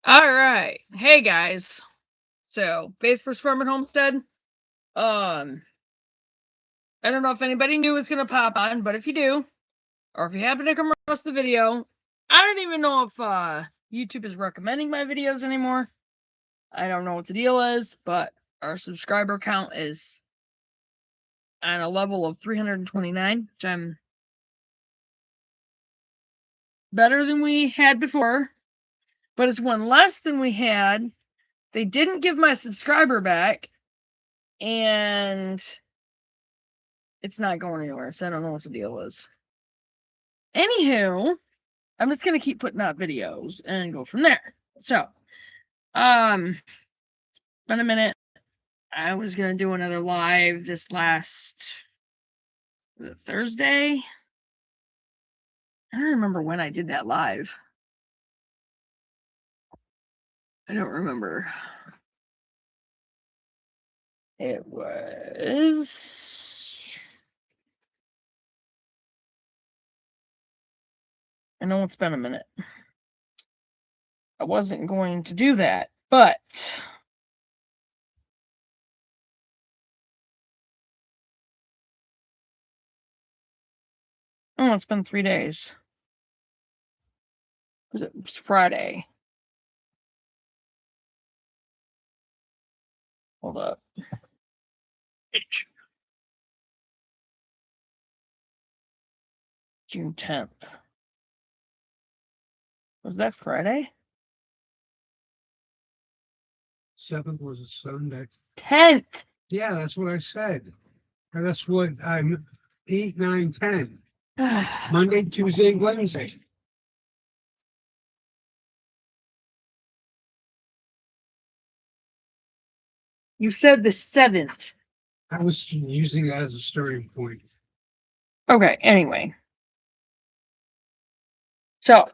All right. Hey guys. So, Faith vs. Farm and Homestead. Um, I don't know if anybody new is gonna pop on, but if you do, or if you happen to come across the video, I don't even know if YouTube is recommending my videos anymore. I don't know what the deal is, but our subscriber count is on a level of 329, which I'm better than we had before, but it's one less than we had. They didn't give my subscriber back, and it's not going anywhere, so I don't know what the deal is. Anywho, I'm just gonna keep putting out videos and go from there. So, been a minute. I was gonna do another live this last Thursday. I don't remember when I did that live. I don't remember. It was. I know it's been a minute. I wasn't going to do that, but oh, it's been 3 days. It was Friday. Hold up. June 10th. Was that Friday? 7th was a Sunday. 10th. Yeah, that's what I said. And that's what I'm 8, 9, 10. Monday, Tuesday, Wednesday. You said the 7th. I was using that as a starting point. Okay, anyway. So,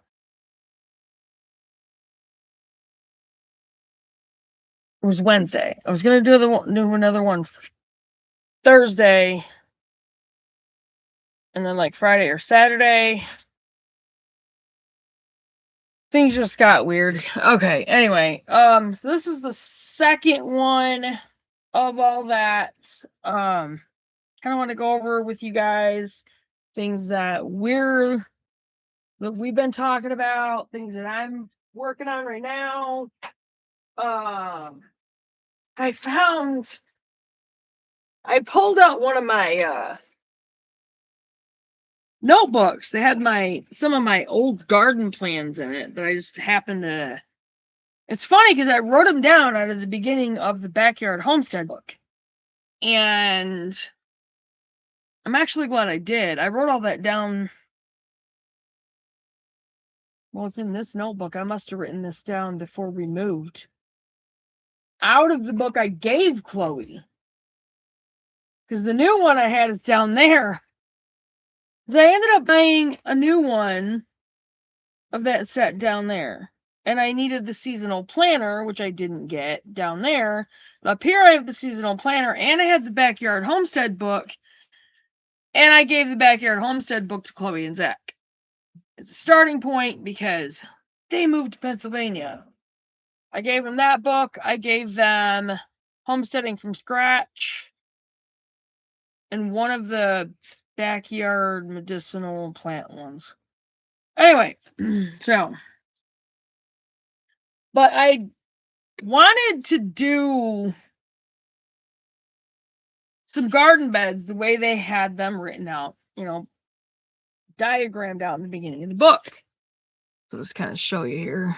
it was Wednesday. I was going to do another one Thursday, and then like Friday or Saturday. Things just got weird. Okay, anyway. So this is the second one of all that. Kind of want to go over with you guys things that we've been talking about, things that I'm working on right now. I pulled out one of my notebooks. They had some of my old garden plans in it that I just happened to. It's funny because I wrote them down out of the beginning of the Backyard Homestead book, and I'm actually glad I did. I wrote all that down. Well, it's in this notebook. I must have written this down before we moved out of the book I gave Chloe, because the new one I had is down there. So I ended up buying a new one of that set down there. And I needed the seasonal planner, which I didn't get down there. But up here I have the seasonal planner, and I have the Backyard Homestead book. And I gave the Backyard Homestead book to Chloe and Zach as a starting point because they moved to Pennsylvania. I gave them that book. I gave them Homesteading from Scratch and one of the backyard medicinal plant ones. Anyway, so, but I wanted to do some garden beds the way they had them written out, diagrammed out in the beginning of the book. So just kind of show you here.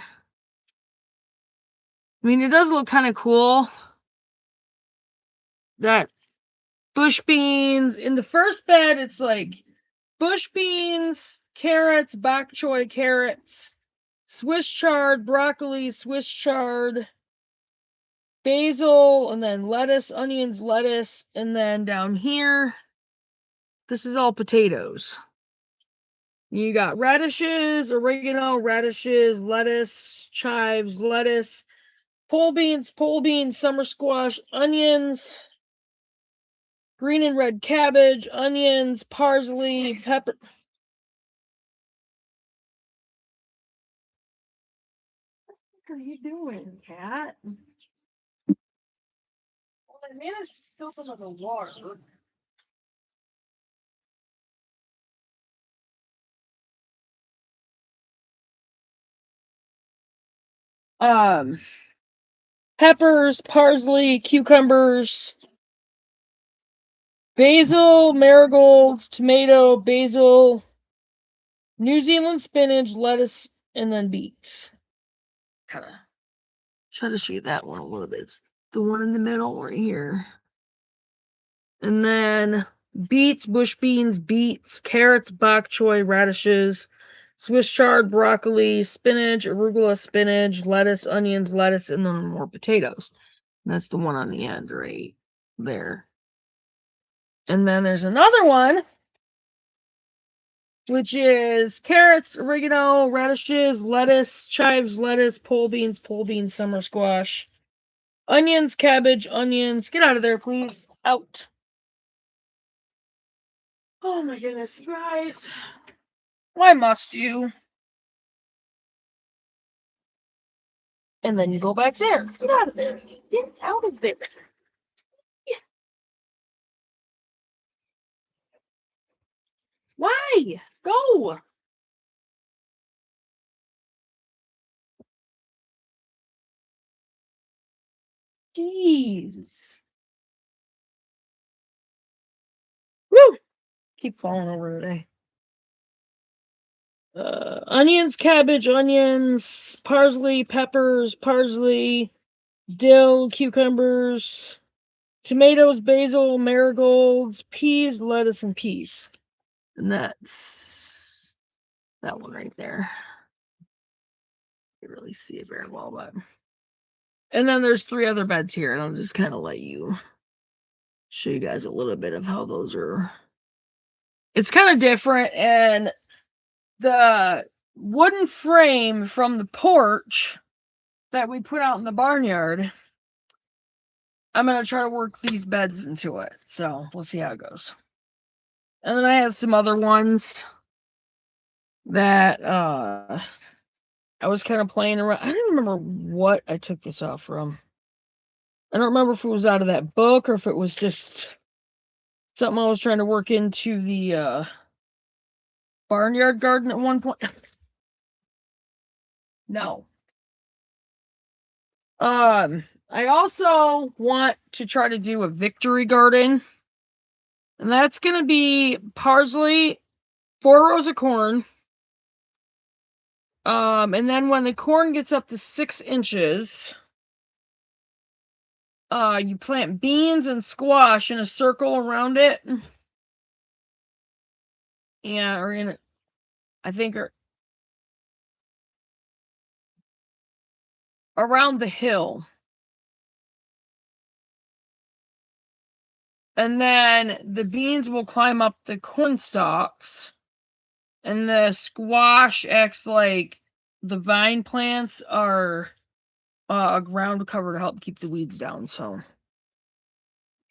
I mean, it does look kind of cool that bush beans in the first bed, it's like bush beans, carrots, bok choy carrots, Swiss chard, broccoli, Swiss chard, basil, and then lettuce, onions, lettuce, and then down here, this is all potatoes. You got radishes, oregano, radishes, lettuce, chives, lettuce, pole beans, summer squash, onions, green and red cabbage, onions, parsley, pepper. are you doing, cat? Well, I managed to spill some of the water. Peppers, parsley, cucumbers, basil, marigolds, tomato, basil, New Zealand spinach, lettuce, and then beets. Kind of try to show you that one a little bit. It's the one in the middle right here. And then beets, bush beans, beets, carrots, bok choy, radishes, Swiss chard, broccoli, spinach, arugula, spinach, lettuce, onions, lettuce, and then more potatoes. And that's the one on the end right there. And then there's another one, which is carrots, oregano, radishes, lettuce, chives, lettuce, pole beans, summer squash, onions, cabbage, onions. Get out of there, please. Out. Oh my goodness, you guys. Why must you? And then you go back there. Get out of there. Get out of there. Why? Go. Jeez. Woo! Keep falling over today. Onions, cabbage, onions, parsley, peppers, parsley, dill, cucumbers, tomatoes, basil, marigolds, peas, lettuce, and peas. And that's that one right there. You can't really see it very well, but. And then there's 3 other beds here, and I'll just kind of let you show you guys a little bit of how those are. It's kind of different, and the wooden frame from the porch that we put out in the barnyard, I'm going to try to work these beds into it. So we'll see how it goes. And then I have some other ones that I was kind of playing around. I don't remember what I took this off from. I don't remember if it was out of that book or if it was just something I was trying to work into the barnyard garden at one point. No. I also want to try to do a victory garden. And that's going to be parsley, 4 rows of corn. And then when the corn gets up to 6 inches, you plant beans and squash in a circle around it. Yeah, or in, I think, around the hill. And then the beans will climb up the corn stalks. And the squash acts like the vine plants are a ground cover to help keep the weeds down. So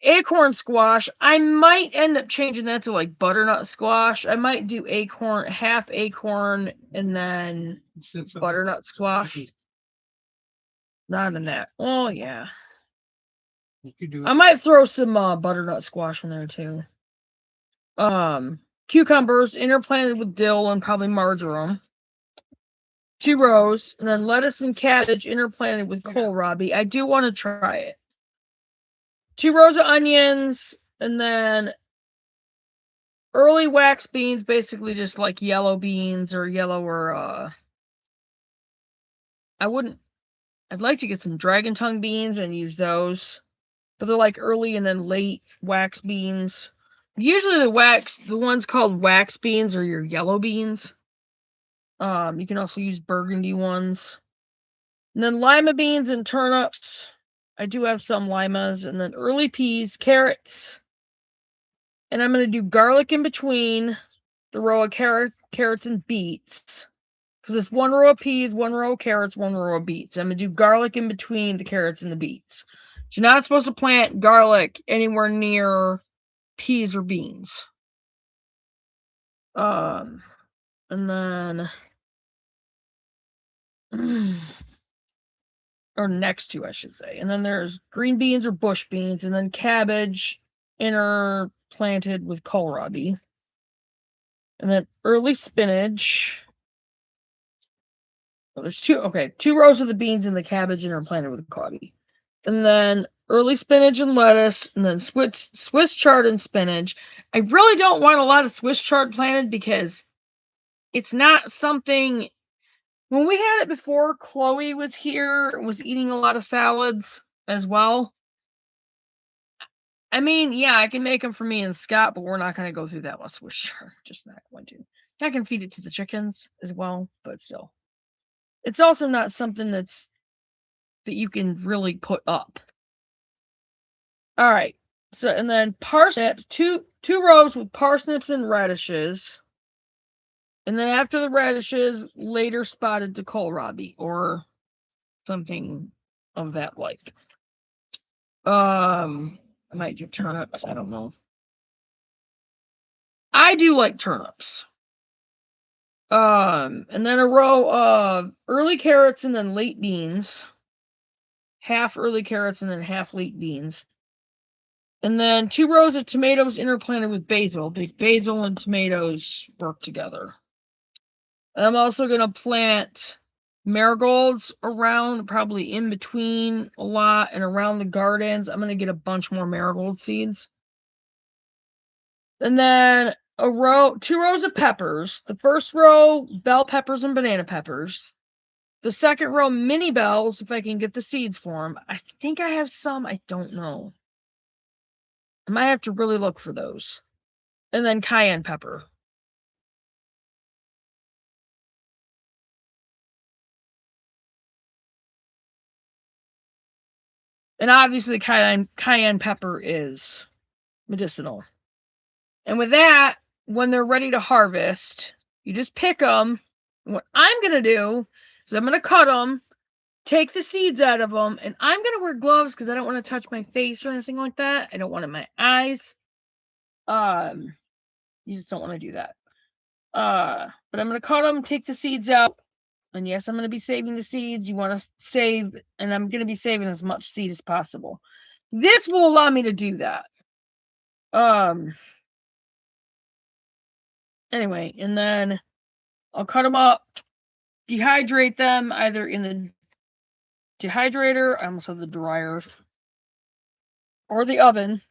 acorn squash, I might end up changing that to like butternut squash. I might do acorn, half acorn, and then butternut squash. Not in that. Oh yeah. You could do it. I might throw some butternut squash in there too. Cucumbers interplanted with dill and probably marjoram. 2 rows, and then lettuce and cabbage interplanted with kohlrabi. I do want to try it. 2 rows of onions, and then early wax beans, basically just like yellow beans or yellow or I'd like to get some dragon tongue beans and use those. But they're like early and then late wax beans. Usually the ones called wax beans are your yellow beans. You can also use burgundy ones. And then lima beans and turnips. I do have some limas. And then early peas, carrots. And I'm going to do garlic in between the row of carrots and beets. Because it's 1 row of peas, 1 row of carrots, 1 row of beets. I'm going to do garlic in between the carrots and the beets. You're not supposed to plant garlic anywhere near peas or beans. And then or next to, I should say. And then there's green beans or bush beans, and then cabbage interplanted with kohlrabi. And then early spinach. Well, there's two rows of the beans and the cabbage interplanted with kohlrabi. And then early spinach and lettuce, and then Swiss chard and spinach. I really don't want a lot of Swiss chard planted because it's not something. When we had it before, Chloe was here, was eating a lot of salads as well. I mean, yeah, I can make them for me and Scott, but we're not going to go through that much Swiss chard. Just not going to. I can feed it to the chickens as well, but still. It's also not something that you can really put up. All right. So, and then parsnips, two rows with parsnips and radishes. And then after the radishes, later spotted to kohlrabi or something of that like. I might do turnips. I don't know. I do like turnips. And then a row of early carrots and then late beans. Half early carrots and then half late beans. And then 2 rows of tomatoes interplanted with basil, because basil and tomatoes work together. I'm also going to plant marigolds around, probably in between a lot and around the gardens. I'm going to get a bunch more marigold seeds. And then 2 rows of peppers. The first row, bell peppers and banana peppers. The second row, mini bells, if I can get the seeds for them. I think I have some. I don't know. I might have to really look for those. And then cayenne pepper. And obviously cayenne pepper is medicinal. And with that, when they're ready to harvest, you just pick them. And what I'm going to do is I'm going to cut them, take the seeds out of them, and I'm going to wear gloves because I don't want to touch my face or anything like that. I don't want it in my eyes. You just don't want to do that. But I'm going to cut them, take the seeds out. And yes, I'm going to be saving the seeds. You want to save, and I'm going to be saving as much seed as possible. This will allow me to do that. Anyway, and then I'll cut them up, dehydrate them either in the dehydrator, I almost said the dryer, or the oven.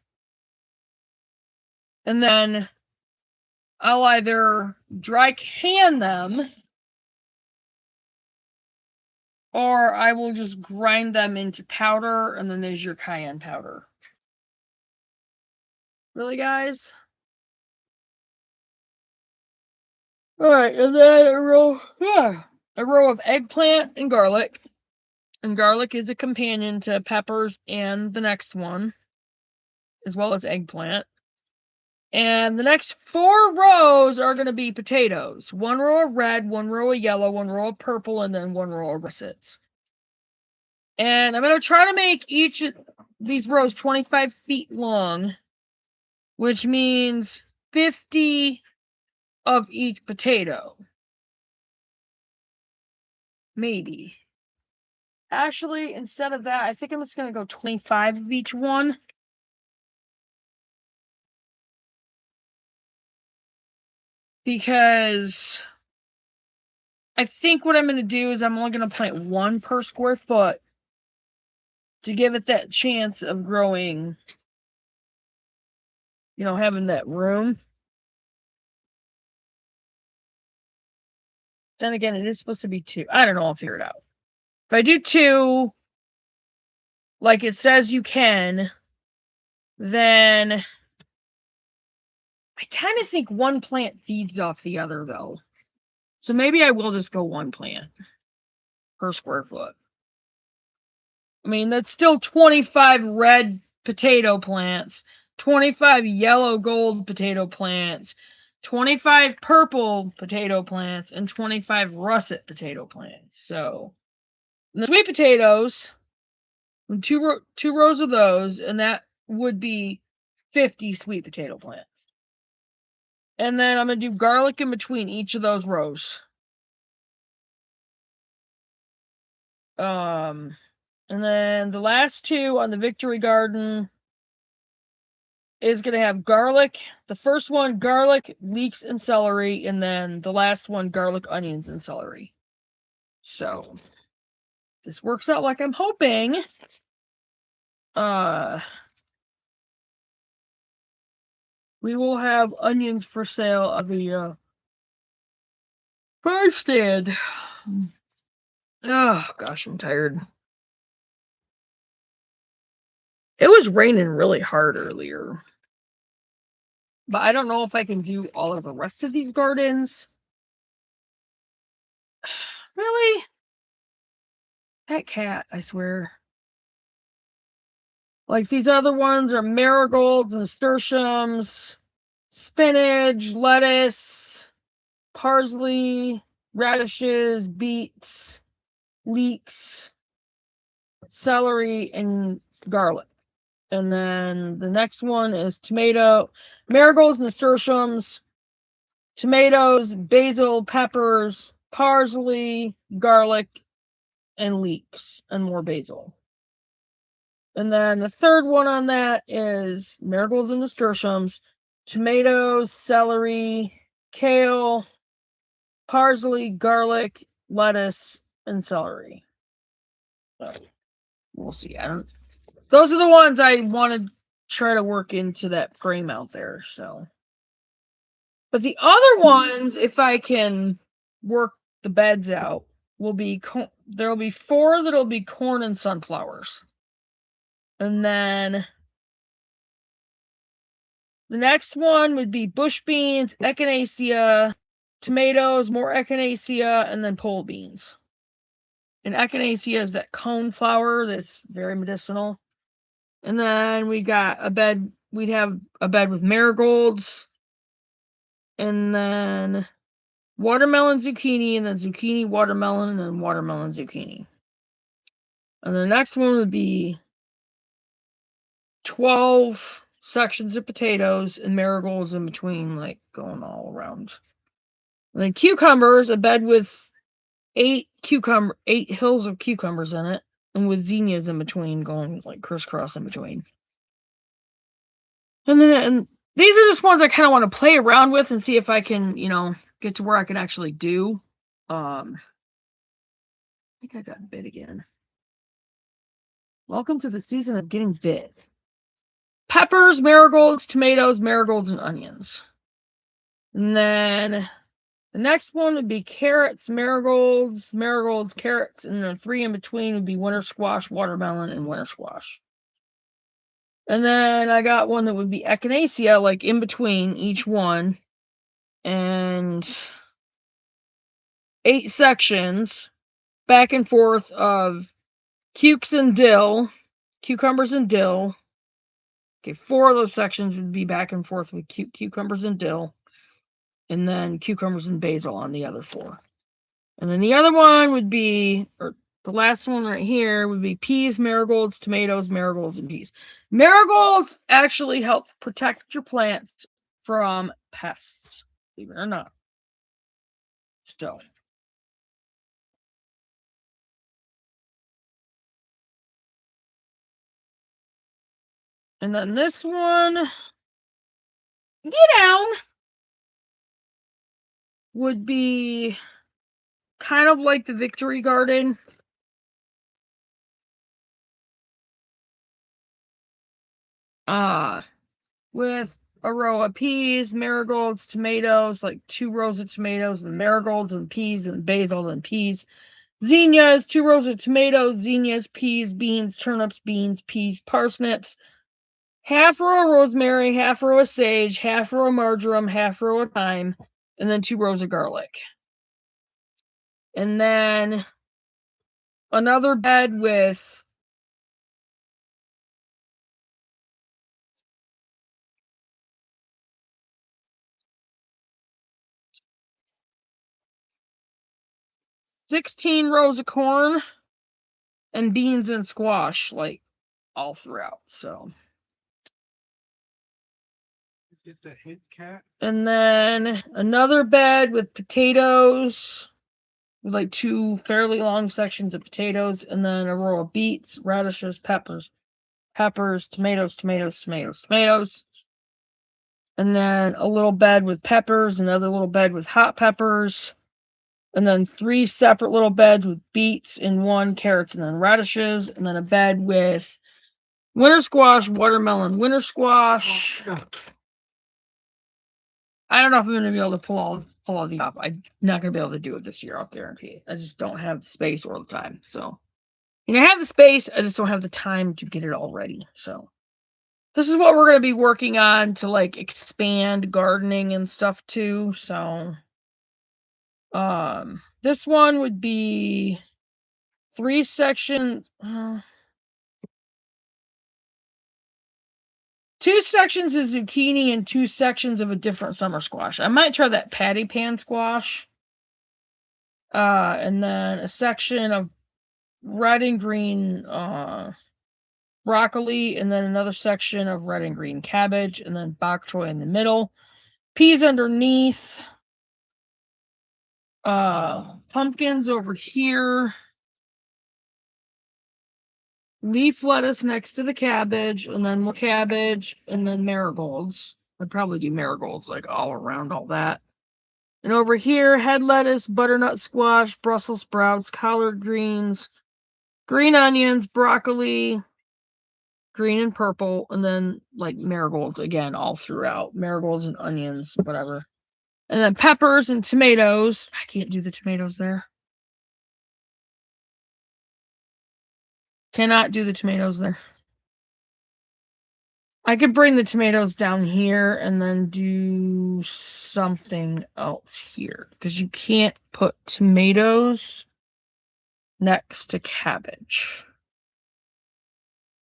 And then I'll either dry can them, or I will just grind them into powder, and then there's your cayenne powder. Really, guys? Alright, and then a row of eggplant and garlic. And garlic is a companion to peppers and the next one, as well as eggplant. And the next 4 rows are going to be potatoes. 1 row of red, 1 row of yellow, 1 row of purple, and then 1 row of russets. And I'm going to try to make each of these rows 25 feet long, which means 50 of each potato. Maybe. Actually, instead of that, I think I'm just going to go 25 of each one. Because I think what I'm going to do is I'm only going to plant 1 per square foot to give it that chance of growing, having that room. Then again, it is supposed to be 2. I don't know. I'll figure it out. If I do 2, like it says you can, then I kind of think 1 plant feeds off the other, though. So maybe I will just go 1 plant per square foot. I mean, that's still 25 red potato plants, 25 yellow gold potato plants, 25 purple potato plants, and 25 russet potato plants. So, the sweet potatoes, 2 rows of those, and that would be 50 sweet potato plants. And then I'm going to do garlic in between each of those rows. And then the last two on the Victory Garden is going to have garlic. The first one, garlic, leeks, and celery. And then the last one, garlic, onions, and celery. So this works out like I'm hoping. We will have onions for sale of the farm stand. Oh gosh, I'm tired. It was raining really hard earlier. But I don't know if I can do all of the rest of these gardens. Really? That cat, I swear. Like these other ones are marigolds, nasturtiums, spinach, lettuce, parsley, radishes, beets, leeks, celery, and garlic. And then the next one is marigolds, nasturtiums, tomatoes, basil, peppers, parsley, garlic, and leeks, and more basil. And then the third one on that is marigolds and nasturtiums, tomatoes, celery, kale, parsley, garlic, lettuce, and celery. So we'll see. Those are the ones I want to try to work into that frame out there. So, but the other ones, if I can work the beds out, there'll be 4 that'll be corn and sunflowers. And then the next one would be bush beans, echinacea, tomatoes, more echinacea, and then pole beans. And echinacea is that cone flower that's very medicinal. And then we'd have a bed with marigolds, and then watermelon, zucchini, and then zucchini, watermelon, and then watermelon, zucchini. And the next one would be 12 sections of potatoes and marigolds in between, like going all around. And then cucumbers, a bed with 8 hills of cucumbers in it, and with zinnias in between, going like crisscross in between. And these are just ones I kind of want to play around with and see if I can, get to where I can actually do. I think I got bit again. Welcome to the season of getting bit. Peppers, marigolds, tomatoes, marigolds, and onions. And then the next one would be carrots, marigolds, carrots, and the 3 in between would be winter squash, watermelon, and winter squash. And then I got one that would be echinacea, like in between each one. And 8 sections back and forth of cucumbers and dill. Okay, 4 of those sections would be back and forth with cucumbers and dill. And then cucumbers and basil on the other 4. And then the other one would be, or the last one right here would be peas, marigolds, tomatoes, marigolds, and peas. Marigolds actually help protect your plants from pests, believe it or not. So. And then this one, get down, would be kind of like the Victory Garden. With a row of peas, marigolds, tomatoes, like 2 rows of tomatoes, and marigolds, and peas, and basil, and peas. Zinnias, 2 rows of tomatoes, zinnias, peas, beans, turnips, beans, peas, parsnips. Half row of rosemary, half row of sage, half row of marjoram, half row of thyme, and then 2 rows of garlic. And then another bed with 16 rows of corn and beans and squash, like all throughout. So. Get the hint cat. And then another bed with potatoes, with like 2 fairly long sections of potatoes, and then a row of beets, radishes, peppers, tomatoes, and then a little bed with peppers, another little bed with hot peppers, and then 3 separate little beds with beets and 1 carrots, and then radishes, and then a bed with winter squash, watermelon, winter squash. I don't know if I'm going to be able to pull all these off. I'm not going to be able to do it this year, I'll guarantee it. I just don't have the space or the time. So, I have the space, I just don't have the time to get it all ready. So, this is what we're going to be working on to like expand gardening and stuff too. So, this one would be 3 sections. 2 sections of zucchini and 2 sections of a different summer squash. I might try that patty pan squash. And then a section of red and green broccoli, and then another section of red and green cabbage, and then bok choy in the middle. Peas underneath. Pumpkins over here. Leaf lettuce next to the cabbage, and then more cabbage, and then marigolds. I'd probably do marigolds like all around all that. And over here, head lettuce, butternut squash, Brussels sprouts, collard greens, green onions, broccoli, green and purple, and then like marigolds again all throughout. Marigolds and onions, whatever. And then peppers and tomatoes. I can't do the tomatoes there. Cannot do the tomatoes there. I could bring the tomatoes down here and then do something else here. Because you can't put tomatoes next to cabbage.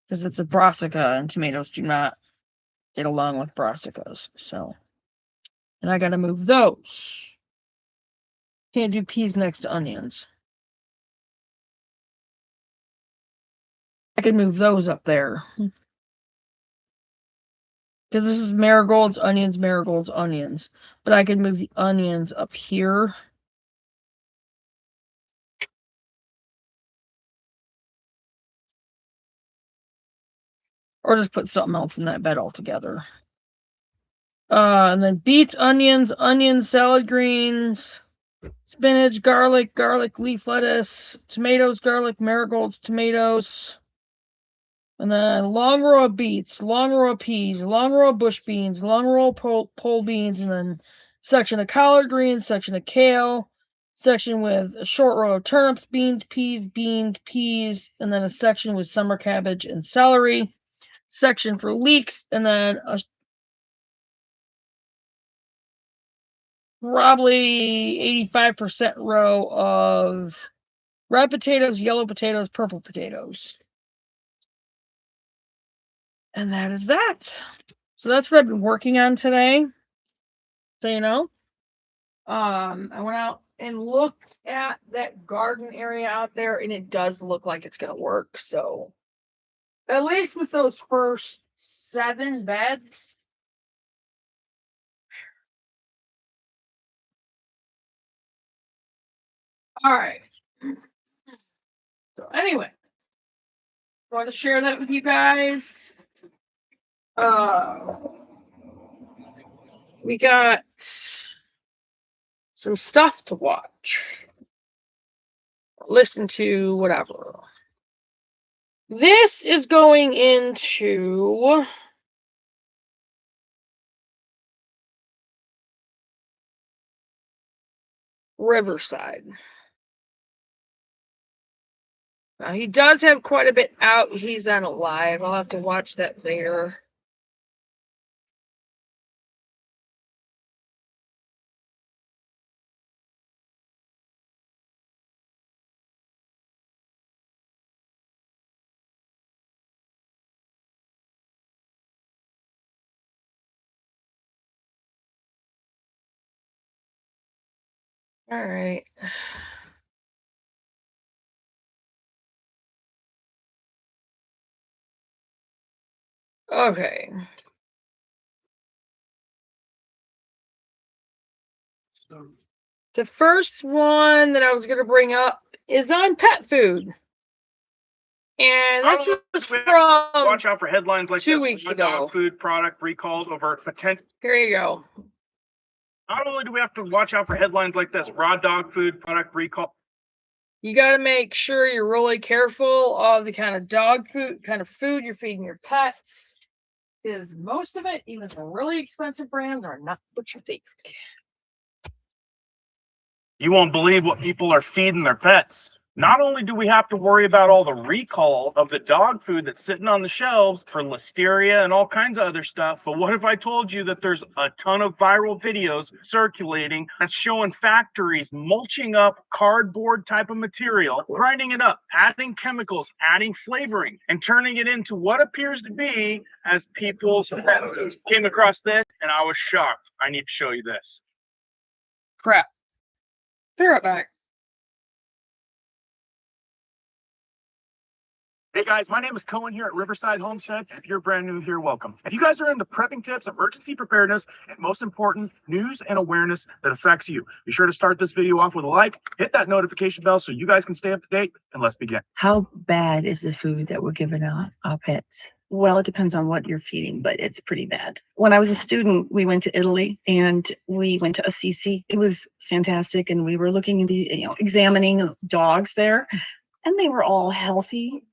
Because it's a brassica and tomatoes do not get along with brassicas. So, and I gotta move those. Can't do peas next to onions. I could move those up there. Because this is marigolds, onions, marigolds, onions. But I could move the onions up here. Or just put something else in that bed altogether. And then beets, onions, salad greens, spinach, garlic, leaf lettuce, tomatoes, garlic, marigolds, tomatoes. And then long row of beets, long row of peas, long row of bush beans, long row of pole beans, and then section of collard greens, section of kale, section with a short row of turnips, beans, peas, and then a section with summer cabbage and celery, section for leeks, and then a probably 85% row of red potatoes, yellow potatoes, purple potatoes. And that is that. So that's what I've been working on today. So, you know, I went out and looked at that garden area out there, and it does look like it's going to work. So, at least with those first 7 beds. All right. So, anyway, I want to share that with you guys. We got some stuff to watch, listen to, whatever. This is going into Riverside. Now, he does have quite a bit out. He's on a live. I'll have to watch that later. All right. Okay. So The first one that I was going to bring up is on pet food. And this was from watch out for headlines like 2 weeks ago. Dog food product recalls over potential. Here you go. Not only do we have to watch out for headlines like this, raw dog food product recall. You got to make sure you're really careful of the kind of food you're feeding your pets. Because most of it, even the really expensive brands, are not what you think. You won't believe what people are feeding their pets. Not only do we have to worry about all the recall of the dog food that's sitting on the shelves for listeria and all kinds of other stuff, but what if I told you that there's a ton of viral videos circulating that's showing factories mulching up cardboard type of material, grinding it up, adding chemicals, adding flavoring, and turning it into what appears to be as people's pet food. Came across this and I was shocked. I need to show you this. Crap. Be right back. Hey guys, my name is Cohen here at Riverside Homestead. If you're brand new here, welcome. If you guys are into prepping tips, emergency preparedness, and most important, news and awareness that affects you, be sure to start this video off with a like, hit that notification bell so you guys can stay up to date, and let's begin. How bad is the food that we're giving our pets? Well, it depends on what you're feeding, but it's pretty bad. When I was a student, we went to Italy and we went to Assisi. It was fantastic, and we were looking at examining dogs there, and they were all healthy.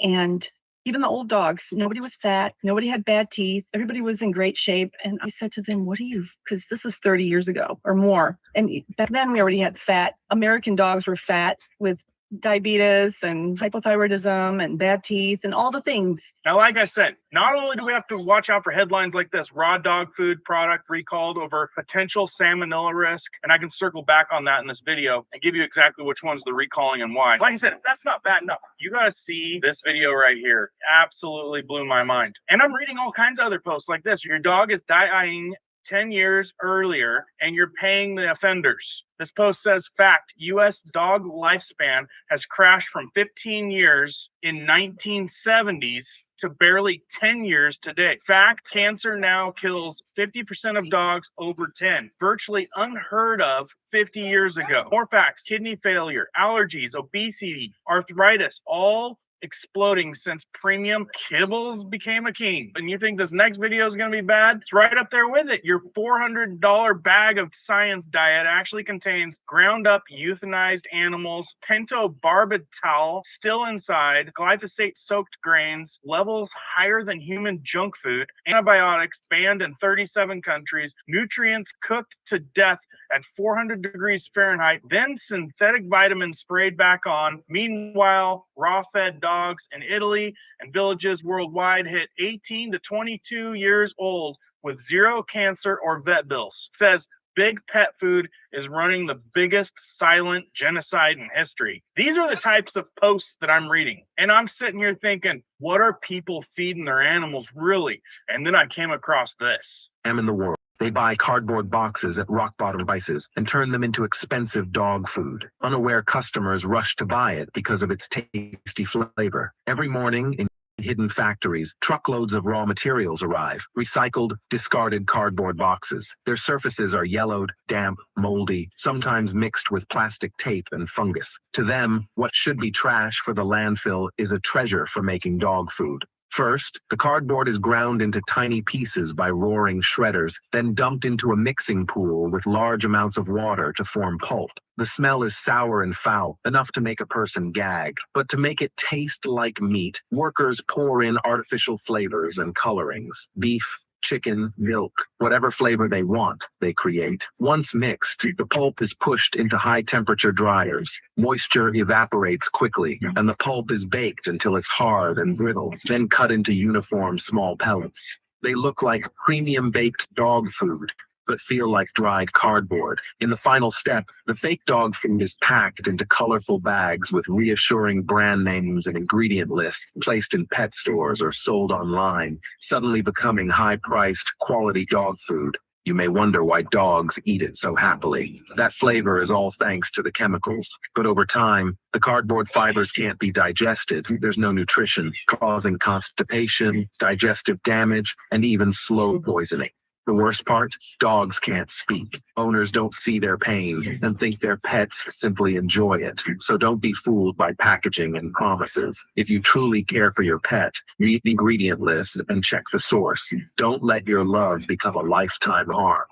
And even the old dogs, nobody was fat, nobody had bad teeth, everybody was in great shape. And I said to them, because this was 30 years ago or more. And back then we already had fat. American dogs were fat with diabetes and hypothyroidism and bad teeth and all the things. Now, like I said, not only do we have to watch out for headlines like this, raw dog food product recalled over potential salmonella risk, and I can circle back on that in this video and give you exactly which ones they're recalling and why. Like I said, that's not bad enough. You got to see this video right here. Absolutely blew my mind. And I'm reading all kinds of other posts like this. Your dog is dying 10 years earlier and you're paying the offenders. This post says, fact, U.S. dog lifespan has crashed from 15 years in 1970s to barely 10 years today. Fact, cancer now kills 50% of dogs over 10, virtually unheard of 50 years ago. More facts, kidney failure, allergies, obesity, arthritis, all exploding since premium kibbles became a king. And you think this next video is going to be bad? It's right up there with it. Your $400 bag of science diet actually contains ground up euthanized animals, pentobarbital still inside, glyphosate soaked grains, levels higher than human junk food, antibiotics banned in 37 countries, nutrients cooked to death at 400 degrees Fahrenheit, then synthetic vitamins sprayed back on. Meanwhile, raw-fed dogs in Italy and villages worldwide hit 18 to 22 years old with zero cancer or vet bills. It says big pet food is running the biggest silent genocide in history. These are the types of posts that I'm reading. And I'm sitting here thinking, what are people feeding their animals really? And then I came across this. In the world. They buy cardboard boxes at rock-bottom prices and turn them into expensive dog food. Unaware customers rush to buy it because of its tasty flavor. Every morning in hidden factories, truckloads of raw materials arrive, recycled, discarded cardboard boxes. Their surfaces are yellowed, damp, moldy, sometimes mixed with plastic tape and fungus. To them, what should be trash for the landfill is a treasure for making dog food. First, the cardboard is ground into tiny pieces by roaring shredders, then dumped into a mixing pool with large amounts of water to form pulp. The smell is sour and foul, enough to make a person gag. But to make it taste like meat, workers pour in artificial flavors and colorings. Beef, chicken, milk, whatever flavor they want, they create. Once mixed, the pulp is pushed into high-temperature dryers. Moisture evaporates quickly, and the pulp is baked until it's hard and brittle, then cut into uniform small pellets. They look like premium-baked dog food, but feel like dried cardboard. In the final step, the fake dog food is packed into colorful bags with reassuring brand names and ingredient lists placed in pet stores or sold online, suddenly becoming high-priced, quality dog food. You may wonder why dogs eat it so happily. That flavor is all thanks to the chemicals. But over time, the cardboard fibers can't be digested. There's no nutrition, causing constipation, digestive damage, and even slow poisoning. The worst part? Dogs can't speak. Owners don't see their pain and think their pets simply enjoy it. So don't be fooled by packaging and promises. If you truly care for your pet, read the ingredient list and check the source. Don't let your love become a lifetime harm.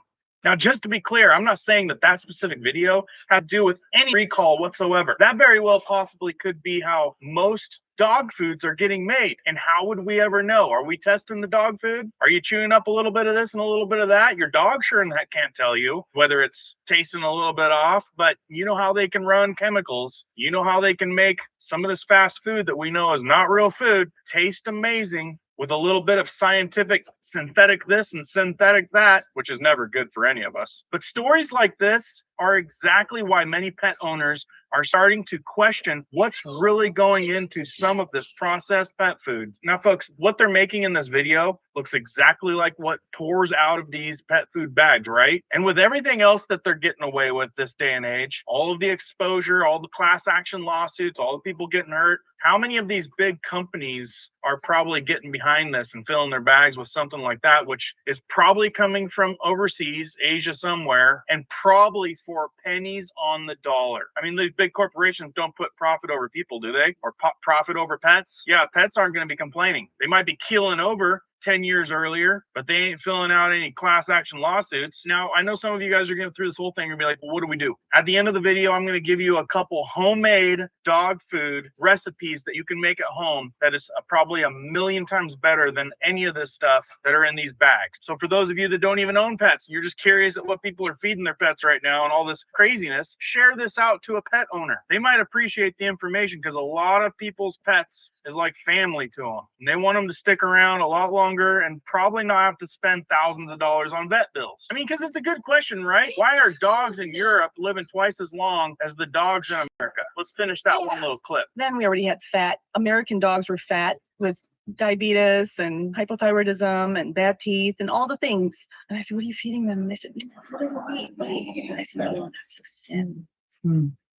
Now, just to be clear, I'm not saying that that specific video had to do with any recall whatsoever. That very well possibly could be how most dog foods are getting made. And how would we ever know? Are we testing the dog food? Are you chewing up a little bit of this and a little bit of that? Your dog sure and that can't tell you whether it's tasting a little bit off, but you know how they can run chemicals. You know how they can make some of this fast food that we know is not real food taste amazing with a little bit of scientific synthetic this and synthetic that, which is never good for any of us. But stories like this are exactly why many pet owners are starting to question what's really going into some of this processed pet food. Now, folks, what they're making in this video looks exactly like what pours out of these pet food bags, right? And with everything else that they're getting away with this day and age, all of the exposure, all the class action lawsuits, all the people getting hurt, how many of these big companies are probably getting behind this and filling their bags with something like that, which is probably coming from overseas, Asia somewhere, and probably for pennies on the dollar. I mean, these big corporations don't put profit over people, do they? Or profit over pets? Yeah, pets aren't going to be complaining. They might be keeling over 10 years earlier, but they ain't filling out any class action lawsuits. Now, I know some of you guys are going through this whole thing and be like, well, what do we do? At the end of the video, I'm going to give you a couple homemade dog food recipes that you can make at home that is probably 1,000,000 times better than any of this stuff that are in these bags. So for those of you that don't even own pets, you're just curious at what people are feeding their pets right now and all this craziness, share this out to a pet owner. They might appreciate the information because a lot of people's pets is like family to them. And they want them to stick around a lot longer and probably not have to spend thousands of dollars on vet bills. I mean, because it's a good question, right? Why are dogs in Europe living twice as long as the dogs in America? Let's finish that one little clip. Then we already had fat. American dogs were fat with diabetes and hypothyroidism and bad teeth and all the things. And I said, what are you feeding them? And they said, whatever we eat. And I said, no, that's a sin.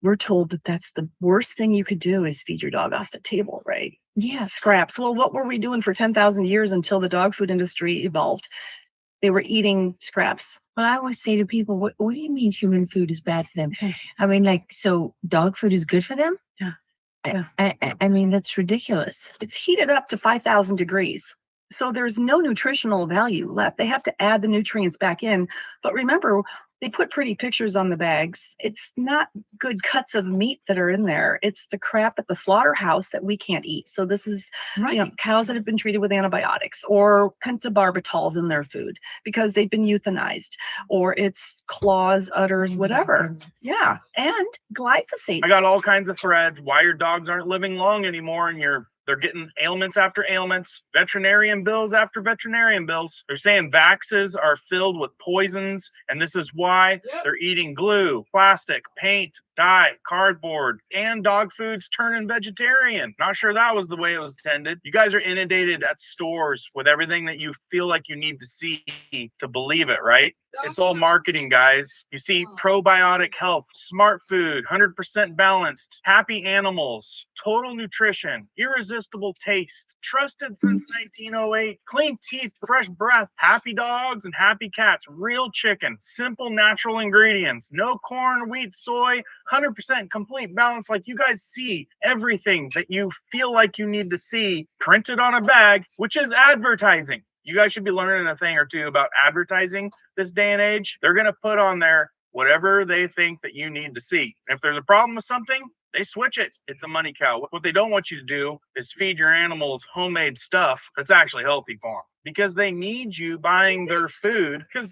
We're told that that's the worst thing you could do is feed your dog off the table, right? Yeah, scraps. Well, what were we doing for 10,000 years until the dog food industry evolved? They were eating scraps. Well, I always say to people, what do you mean human food is bad for them? I mean, like, so dog food is good for them? Yeah. I mean, that's ridiculous. It's heated up to 5,000 degrees. So there's no nutritional value left. They have to add the nutrients back in. But remember, they put pretty pictures on the bags. It's not good cuts of meat that are in there. It's the crap at the slaughterhouse that we can't eat. So this is, cows that have been treated with antibiotics or pentobarbital's in their food because they've been euthanized, or it's claws, udders, whatever. Yeah. And glyphosate. I got all kinds of threads why your dogs aren't living long anymore and they're getting ailments after ailments, veterinarian bills after veterinarian bills. They're saying vaxes are filled with poisons, and this is why they're eating glue, plastic, paint, dye, cardboard, and dog food's turning vegetarian. Not sure that was the way it was intended. You guys are inundated at stores with everything that you feel like you need to see to believe it, right? It's all marketing, guys. You see probiotic health, smart food, 100% balanced, happy animals, total nutrition, irresistible taste, trusted since 1908, clean teeth, fresh breath, happy dogs and happy cats, real chicken, simple natural ingredients, no corn, wheat, soy, 100% complete balance. Like you guys see everything that you feel like you need to see printed on a bag, which is advertising. You guys should be learning a thing or two about advertising this day and age. They're going to put on there whatever they think that you need to see. If there's a problem with something, they switch it. It's a money cow. What they don't want you to do is feed your animals homemade stuff that's actually healthy for them, because they need you buying their food. Because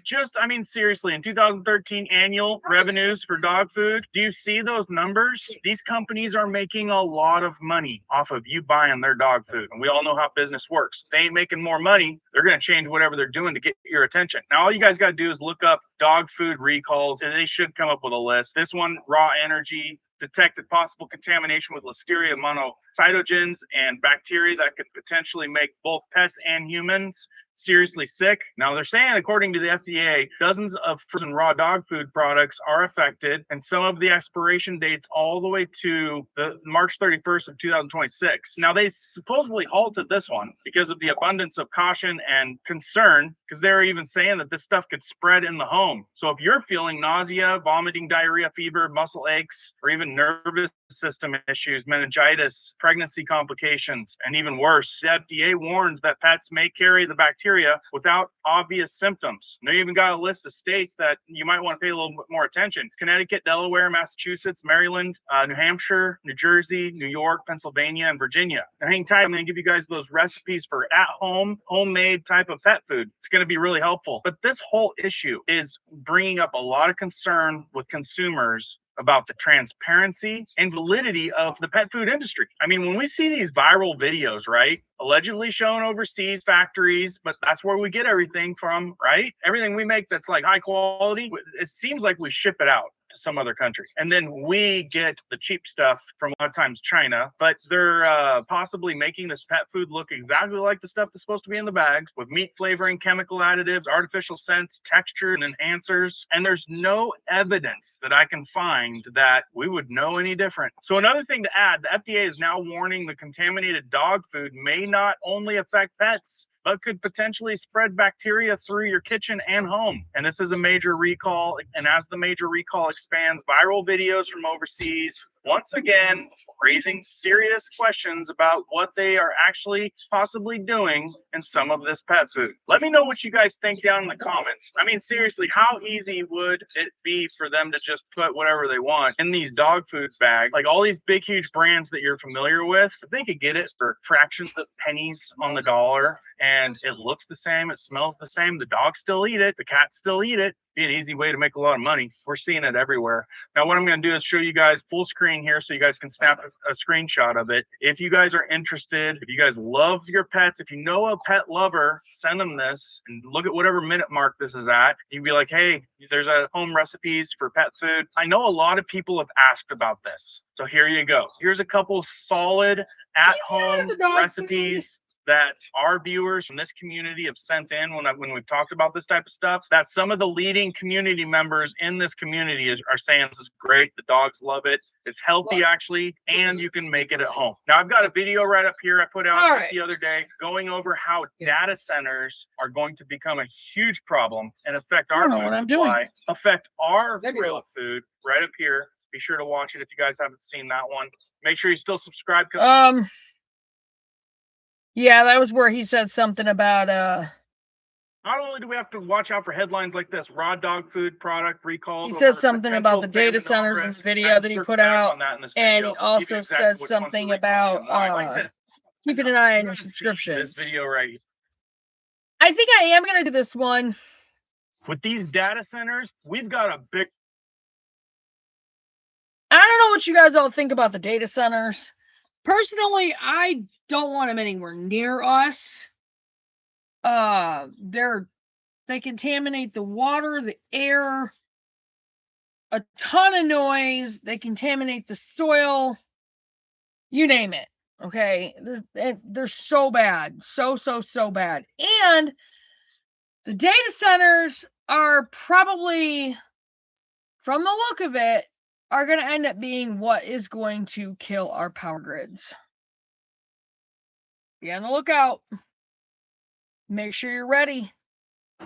seriously, in 2013 annual revenues for dog food, do you see those numbers? These companies are making a lot of money off of you buying their dog food. And we all know how business works. If they ain't making more money, they're going to change whatever they're doing to get your attention. Now, all you guys got to do is look up dog food recalls, and they should come up with a list. This one, Raw Energy, detected possible contamination with Listeria monocytogenes and bacteria that could potentially make both pets and humans seriously sick. Now they're saying, according to the FDA, dozens of frozen raw dog food products are affected, and some of the expiration dates all the way to the March 31st of 2026. Now they supposedly halted this one because of the abundance of caution and concern, because they're even saying that this stuff could spread in the home. So if you're feeling nausea, vomiting, diarrhea, fever, muscle aches, or even nervous system issues, meningitis, pregnancy complications, and even worse, the FDA warned that pets may carry the bacteria without obvious symptoms. And they even got a list of states that you might want to pay a little bit more attention: Connecticut, Delaware, Massachusetts, Maryland, New Hampshire, New Jersey, New York, Pennsylvania, and Virginia. Now hang tight, I'm going to give you guys those recipes for at-home, homemade type of pet food. It's going to be really helpful. But this whole issue is bringing up a lot of concern with consumers about the transparency and validity of the pet food industry. I mean, when we see these viral videos, right, allegedly shown overseas factories, but that's where we get everything from, right? Everything we make that's like high quality, it seems like we ship it out to some other country, and then we get the cheap stuff from a lot of times China, but they're possibly making this pet food look exactly like the stuff that's supposed to be in the bags, with meat flavoring, chemical additives, artificial scents, texture, and enhancers, and there's no evidence that I can find that we would know any different. So another thing to add, the FDA is now warning the contaminated dog food may not only affect pets, but could potentially spread bacteria through your kitchen and home. And this is a major recall. And as the major recall expands, viral videos from overseas, once again, raising serious questions about what they are actually possibly doing in some of this pet food. Let me know what you guys think down in the comments. I mean, seriously, how easy would it be for them to just put whatever they want in these dog food bags? Like all these big, huge brands that you're familiar with, if they could get it for fractions of pennies on the dollar, and it looks the same, it smells the same, the dogs still eat it, the cats still eat it. Be an easy way to make a lot of money. We're seeing it everywhere. Now, what I'm going to do is show you guys full screen here so you guys can snap a screenshot of it. If you guys are interested, if you guys love your pets, if you know a pet lover, send them this and look at whatever minute mark this is at. You'd be like, hey, there's a home recipes for pet food. I know a lot of people have asked about this. So here you go. Here's a couple solid at-home recipes that our viewers from this community have sent in when we've talked about this type of stuff, that some of the leading community members in this community are saying this is great. The dogs love it. It's healthy, actually, and you can make it at home. Now, I've got a video right up here I put out the other day going over how data centers are going to become a huge problem and affect our food supply, affect our real food right up here. Be sure to watch it if you guys haven't seen that one. Make sure you still subscribe. Yeah, that was where he said something about not only do we have to watch out for headlines like this, raw dog food product recalls. He says something about the data centers in the video that he put out, and he also says something about keeping an eye on your subscriptions. This video right here. I think I am going to do this one. With these data centers, we've got a big... I don't know what you guys all think about the data centers. Personally, I don't want them anywhere near us. They contaminate the water, the air, a ton of noise. They contaminate the soil, you name it. Okay, they're so bad, so bad. And the data centers are probably, from the look of it, are going to end up being what is going to kill our power grids. Be on the lookout. Make sure you're ready.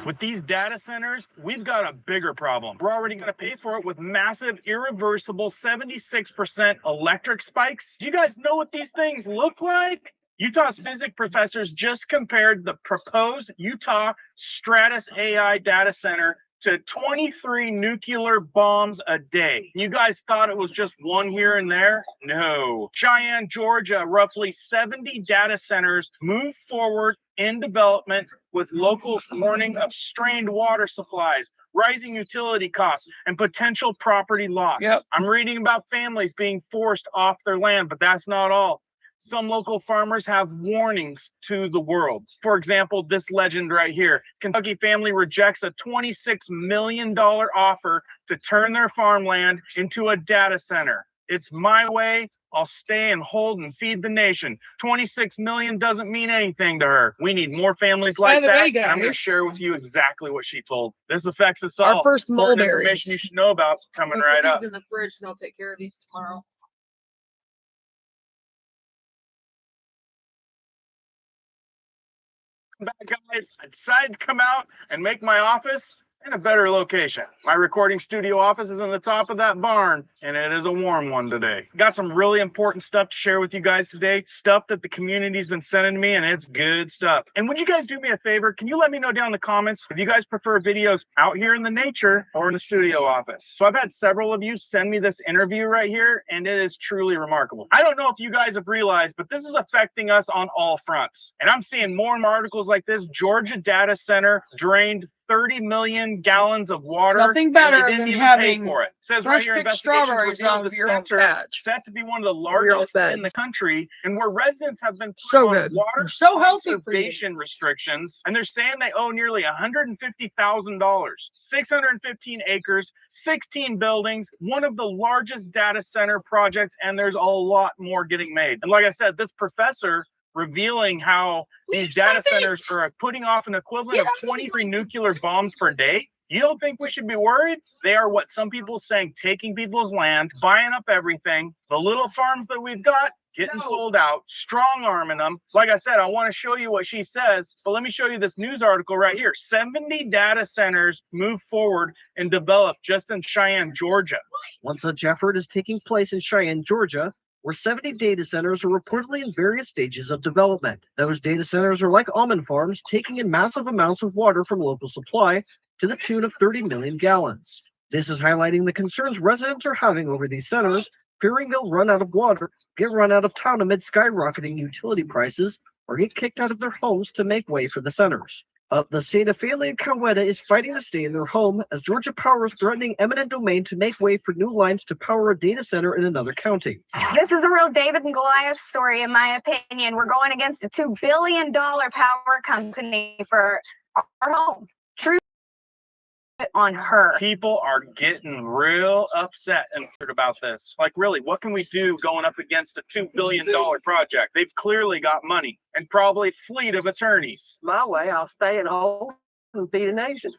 With these data centers, we've got a bigger problem. We're already going to pay for it with massive, irreversible 76% electric spikes. Do you guys know what these things look like? Utah's physics professors just compared the proposed Utah Stratus AI data center to 23 nuclear bombs a day. You guys thought it was just one here and there? No. Cheyenne, Georgia, roughly 70 data centers move forward in development, with locals warning of strained water supplies, rising utility costs, and potential property loss. Yep. I'm reading about families being forced off their land, but that's not all. Some local farmers have warnings to the world. For example, this legend right here. Kentucky family rejects a $26 million offer to turn their farmland into a data center. It's my way. I'll stay and hold and feed the nation. 26 million doesn't mean anything to her. We need more families By like the that. way, And I'm going to guys, share with you exactly what she told. This affects us all. our first Important mulberries. information you should know about coming I right put up. these in the fridge, so I'll take care of these tomorrow. Back, guys, I decided to come out and make my office in a better location. My recording studio office is on the top of that barn, and it is a warm one today. Got some really important stuff to share with you guys today. Stuff that the community's been sending me, and it's good stuff. And would you guys do me a favor? Can you let me know down in the comments if you guys prefer videos out here in the nature or in the studio office? So I've had several of you send me this interview right here, and it is truly remarkable. I don't know if you guys have realized, but this is affecting us on all fronts. And I'm seeing more and more articles like this. Georgia data center drained 30 million gallons of water. Nothing and better they didn't than even having pay for it. It says right fresh here, picked investigations strawberries revealed out of the your own center patch. set to be one of the Your own largest in the beds. country, and where residents have been put So on good. water So healthy for you. conservation restrictions, and they're saying they owe nearly $150,000, 615 acres, 16 buildings, one of the largest data center projects, and there's a lot more getting made. And like I said, this professor revealing how these data centers are putting off an equivalent of 23 nuclear bombs per day. You don't think we should be worried? They are what some people are saying, taking people's land, buying up everything. The little farms that we've got getting sold out, strong arming them. Like I said, I want to show you what she says, but let me show you this news article right here. 70 data centers move forward and develop just in Cheyenne, Georgia. One such effort is taking place in Cheyenne, Georgia, where 70 data centers are reportedly in various stages of development. Those data centers are like almond farms, taking in massive amounts of water from local supply to the tune of 30 million gallons. This is highlighting the concerns residents are having over these centers, fearing they'll run out of water, get run out of town amid skyrocketing utility prices, or get kicked out of their homes to make way for the centers. The Santa Fe and Coweta is fighting to stay in their home as Georgia Power is threatening eminent domain to make way for new lines to power a data center in another county. This is a real David and Goliath story, in my opinion. We're going against a $2 billion power company for our home. True on her. People are getting real upset and hurt about this. Like, really, what can we do going up against a $2 billion project? They've clearly got money and probably a fleet of attorneys. My way, I'll stay at home and feed a nation.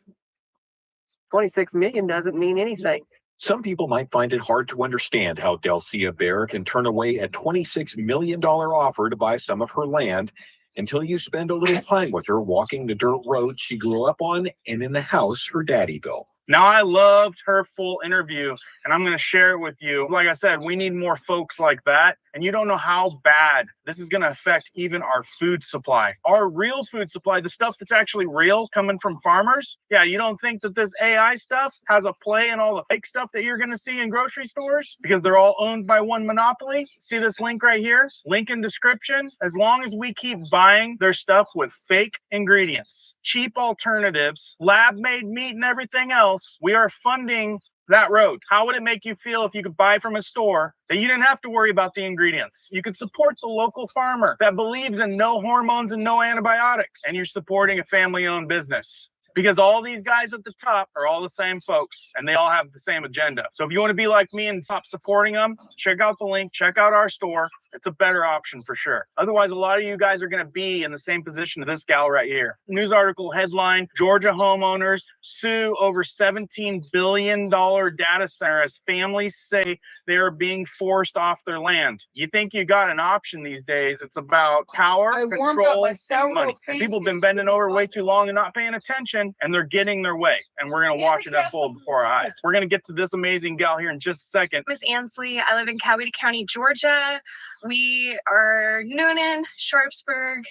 26 million doesn't mean anything. Some people might find it hard to understand how Delcia Bear can turn away a $26 million offer to buy some of her land until you spend a little time with her walking the dirt road she grew up on and in the house her daddy built. Now, I loved her full interview, and I'm going to share it with you. Like I said, we need more folks like that, and you don't know how bad this is going to affect even our food supply. Our real food supply, the stuff that's actually real coming from farmers. Yeah, you don't think that this AI stuff has a play in all the fake stuff that you're going to see in grocery stores because they're all owned by one monopoly? See this link right here? Link in description. As long as we keep buying their stuff with fake ingredients, cheap alternatives, lab-made meat and everything else, we are funding that road. How would it make you feel if you could buy from a store that you didn't have to worry about the ingredients? You could support the local farmer that believes in no hormones and no antibiotics, and you're supporting a family-owned business. Because all these guys at the top are all the same folks, and they all have the same agenda. So if you want to be like me and stop supporting them, check out the link, check out our store. It's a better option for sure. Otherwise, a lot of you guys are going to be in the same position as this gal right here. News article headline, Georgia homeowners sue over $17 billion data center as families say they are being forced off their land. You think you got an option these days. It's about power, control, and money. And people have been bending over way too long and not paying attention, and they're getting their way, and we're going to watch it unfold before our eyes. We're going to get to this amazing gal here in just a second. Miss Ansley, I live in Coweta County, Georgia. We are Noonan, Sharpsburg,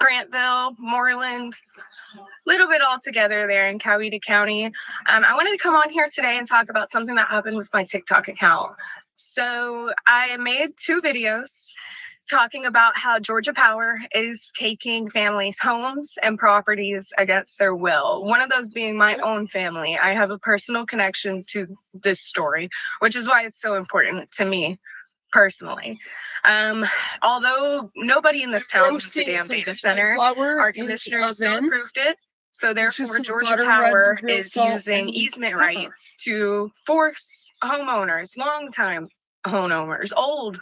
Grantville, Moreland, little bit all together there in Coweta County. I wanted to come on here today and talk about something that happened with my TikTok account. So I made 2 videos talking about how Georgia Power is taking families' homes and properties against their will. One of those being my own family. I have a personal connection to this story, which is why it's so important to me personally. Although nobody in this town wants a damn data center, our commissioner still approved it. So therefore, Georgia Power is using easement rights to force homeowners, long-time homeowners, old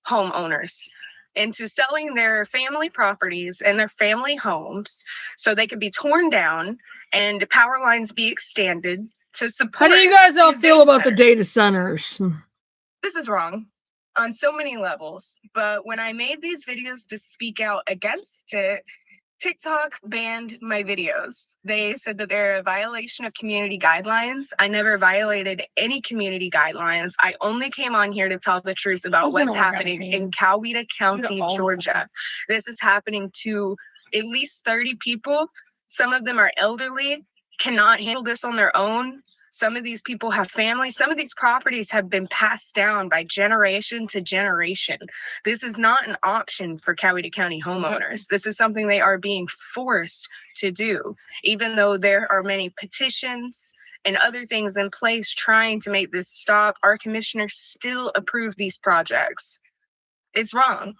homeowners, into selling their family properties and their family homes so they can be torn down and power lines be extended to support. How do you guys all these feel data about the centers. data centers? This is wrong on so many levels. But when I made these videos to speak out against it, TikTok banned my videos. They said that they're a violation of community guidelines. I never violated any community guidelines. I only came on here to tell the truth about Those didn't what's work out, happening man. in Coweta County, all- Georgia. This is happening to at least 30 people. Some of them are elderly, cannot handle this on their own. Some of these people have families. Some of these properties have been passed down by generation to generation. This is not an option for Coweta County homeowners. This is something they are being forced to do, even though there are many petitions and other things in place trying to make this stop. Our commissioners still approve these projects. It's wrong.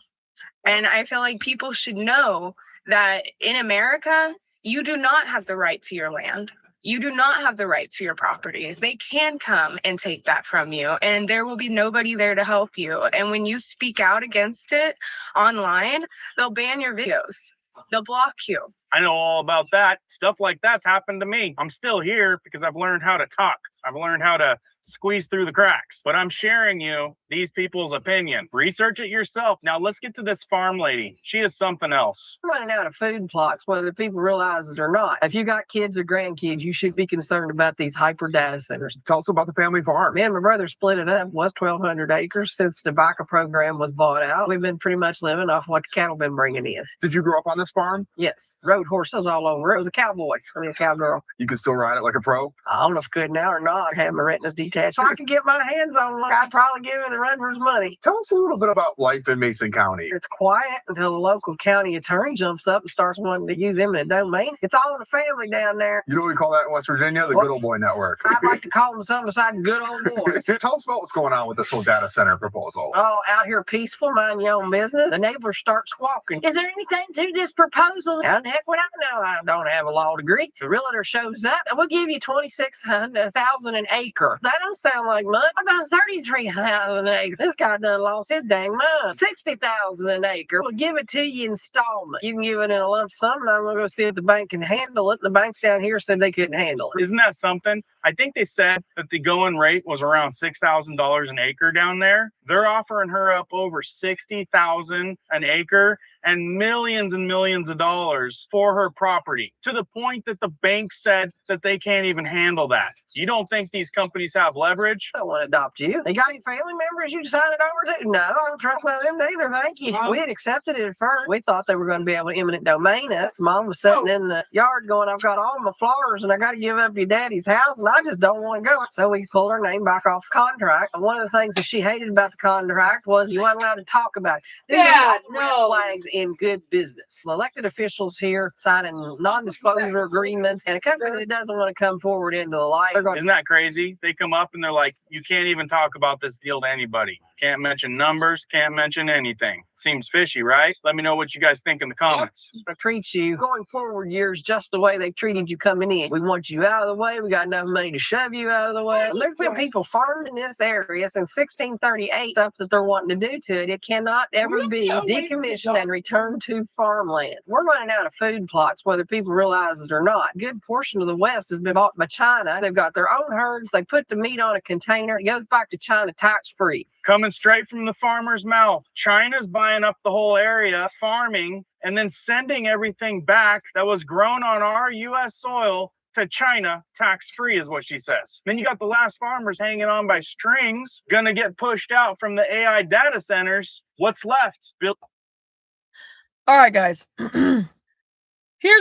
And I feel like people should know that in America, you do not have the right to your land. You do not have the right to your property. They can come and take that from you, and there will be nobody there to help you. And when you speak out against it online, they'll ban your videos. They'll block you. I know all about that. Stuff like that's happened to me. I'm still here because I've learned how to talk. I've learned how to squeeze through the cracks. But I'm sharing you these people's opinion. Research it yourself. Now let's get to this farm lady. She is something else. We're running out of food plots, whether people realize it or not. If you got kids or grandkids, you should be concerned about these hyper data centers. Tell us about the family farm. Me and my brother split it up. It was 1,200 acres since the tobacco program was bought out. We've been pretty much living off what the cattle been bringing in. Did you grow up on this farm? Yes, rode horses all over. It was a cowboy. I mean, a cowgirl. You can still ride it like a pro? I don't know if I could now or not. I have my retinas detached. If I could get my hands on one, I'd probably give it a run for his money. Tell us a little bit about life in Mason County. It's quiet until the local county attorney jumps up and starts wanting to use eminent domain. It's all in the family down there. You know what we call that in West Virginia? The What? Good Old Boy Network. I'd like to call them something besides good old boys. Tell us about what's going on with this whole data center proposal. Oh, out here peaceful, mind your own business. The neighbors start squawking. Is there anything to this proposal? How the heck would I know? I don't have a law degree. The realtor shows up and we'll give you $26,000 an acre. That don't sound like much. About $33,000 an acre. This guy done lost his dang mind. $60,000 an acre. We'll give it to you installment. You can give it in a lump sum, and I'm gonna go see if the bank can handle it. The banks down here said they couldn't handle it. Isn't that something? I think they said that the going rate was around $6,000 an acre down there. They're offering her up over $60,000 an acre and millions of dollars for her property, to the point that the bank said that they can't even handle that. You don't think these companies have leverage? I don't want to adopt you. You got any family members you sign it over to? No, I don't trust none of them neither, thank you. We had accepted it at first. We thought they were going to be able to eminent domain us. Mom was sitting in the yard going, I've got all my flowers and I got to give up your daddy's house and I just don't want to go. So we pulled her name back off the contract. And one of the things that she hated about the contract was you weren't allowed to talk about it. These are red flags in good business. The elected officials here signing non-disclosure agreements, and a company that doesn't want to come forward into the light, they're going Isn't that crazy? They come up and they're like, you can't even talk about this deal to anybody. Can't mention numbers, can't mention anything. Seems fishy, right? Let me know what you guys think in the comments. to treat you going forward years just the way they treated you coming in. We want you out of the way. We got enough money to shove you out of the way. There's been people farming in this area since 1638. Stuff that they're wanting to do to it. It cannot ever be decommissioned and returned to farmland. We're running out of food plots, whether people realize it or not. A good portion of the West has been bought by China. They've got their own herds. They put the meat on a container. It goes back to China tax free. Coming straight from the farmer's mouth. China's buying up the whole area, farming, and then sending everything back that was grown on our U.S. soil to China tax-free is what she says. Then you got the last farmers hanging on by strings, gonna get pushed out from the AI data centers. What's left? All right, guys. Here's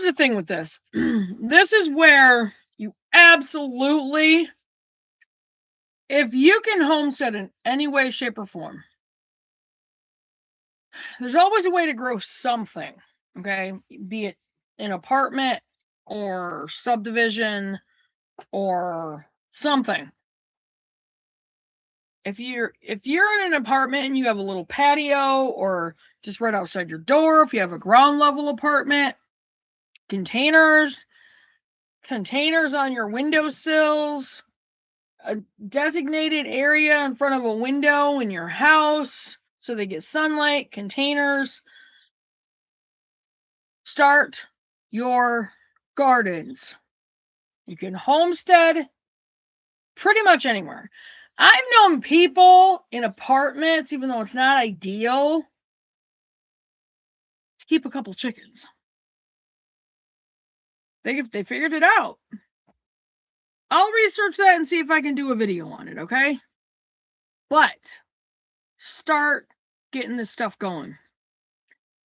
the thing with this. This is where you absolutely, if you can homestead in any way, shape, or form, there's always a way to grow something, okay? Be it an apartment or subdivision or something. If you're in an apartment and you have a little patio or just right outside your door, if you have a ground level apartment, containers on your windowsills, a designated area in front of a window in your house so they get sunlight, containers. Start your gardens. You can homestead pretty much anywhere. I've known people in apartments, even though it's not ideal, to keep a couple chickens. They figured it out. I'll research that and see if I can do a video on it, okay? But start getting this stuff going.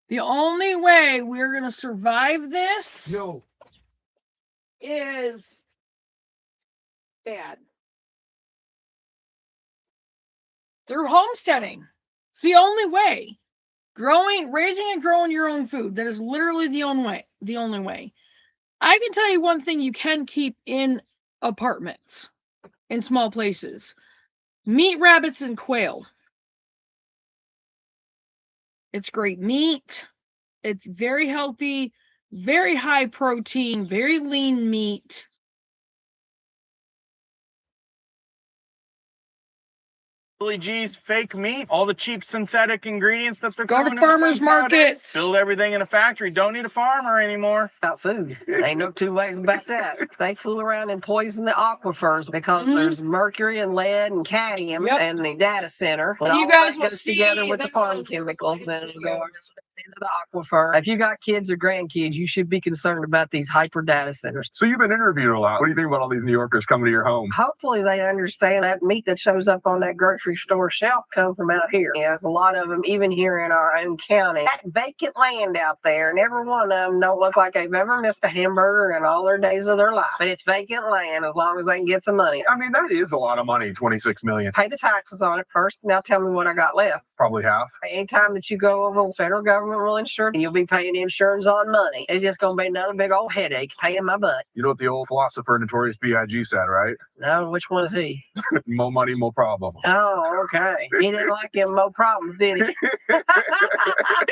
The only way we're going to survive this is bad. Through homesteading. It's the only way. Raising and growing your own food. That is literally the only way. I can tell you one thing you can keep in apartments, in small places. Meat, rabbits, and quail. It's great meat. It's very healthy, very high protein, very lean meat. Billy G's fake meat, all the cheap synthetic ingredients that they're Go to throwing in farmers the nowadays. markets. Build everything in a factory. Don't need a farmer anymore. About food. Ain't no two ways about that. They fool around and poison the aquifers because there's mercury and lead and cadmium in the data center. But You all guys that will goes together see with the that- farm chemicals that go into the aquifer. If you got kids or grandkids, you should be concerned about these hyper data centers. So you've been interviewed a lot. What do you think about all these New Yorkers coming to your home? Hopefully they understand that meat that shows up on that grocery store shelf come from out here. There's a lot of them even here in our own county. That vacant land out there, and every one of them don't look like they've ever missed a hamburger in all their days of their life. But it's vacant land as long as they can get some money. I mean, that is a lot of money, 26 million. Pay the taxes on it first. Now tell me what I got left. Probably half. Anytime that you go over, the federal government will insure, and you'll be paying insurance on money. It's just going to be another big old headache paying my butt. You know what the old philosopher Notorious B.I.G. said, right? No, which one is he? More money, more problem. Oh, okay. He didn't like him more problems, did he?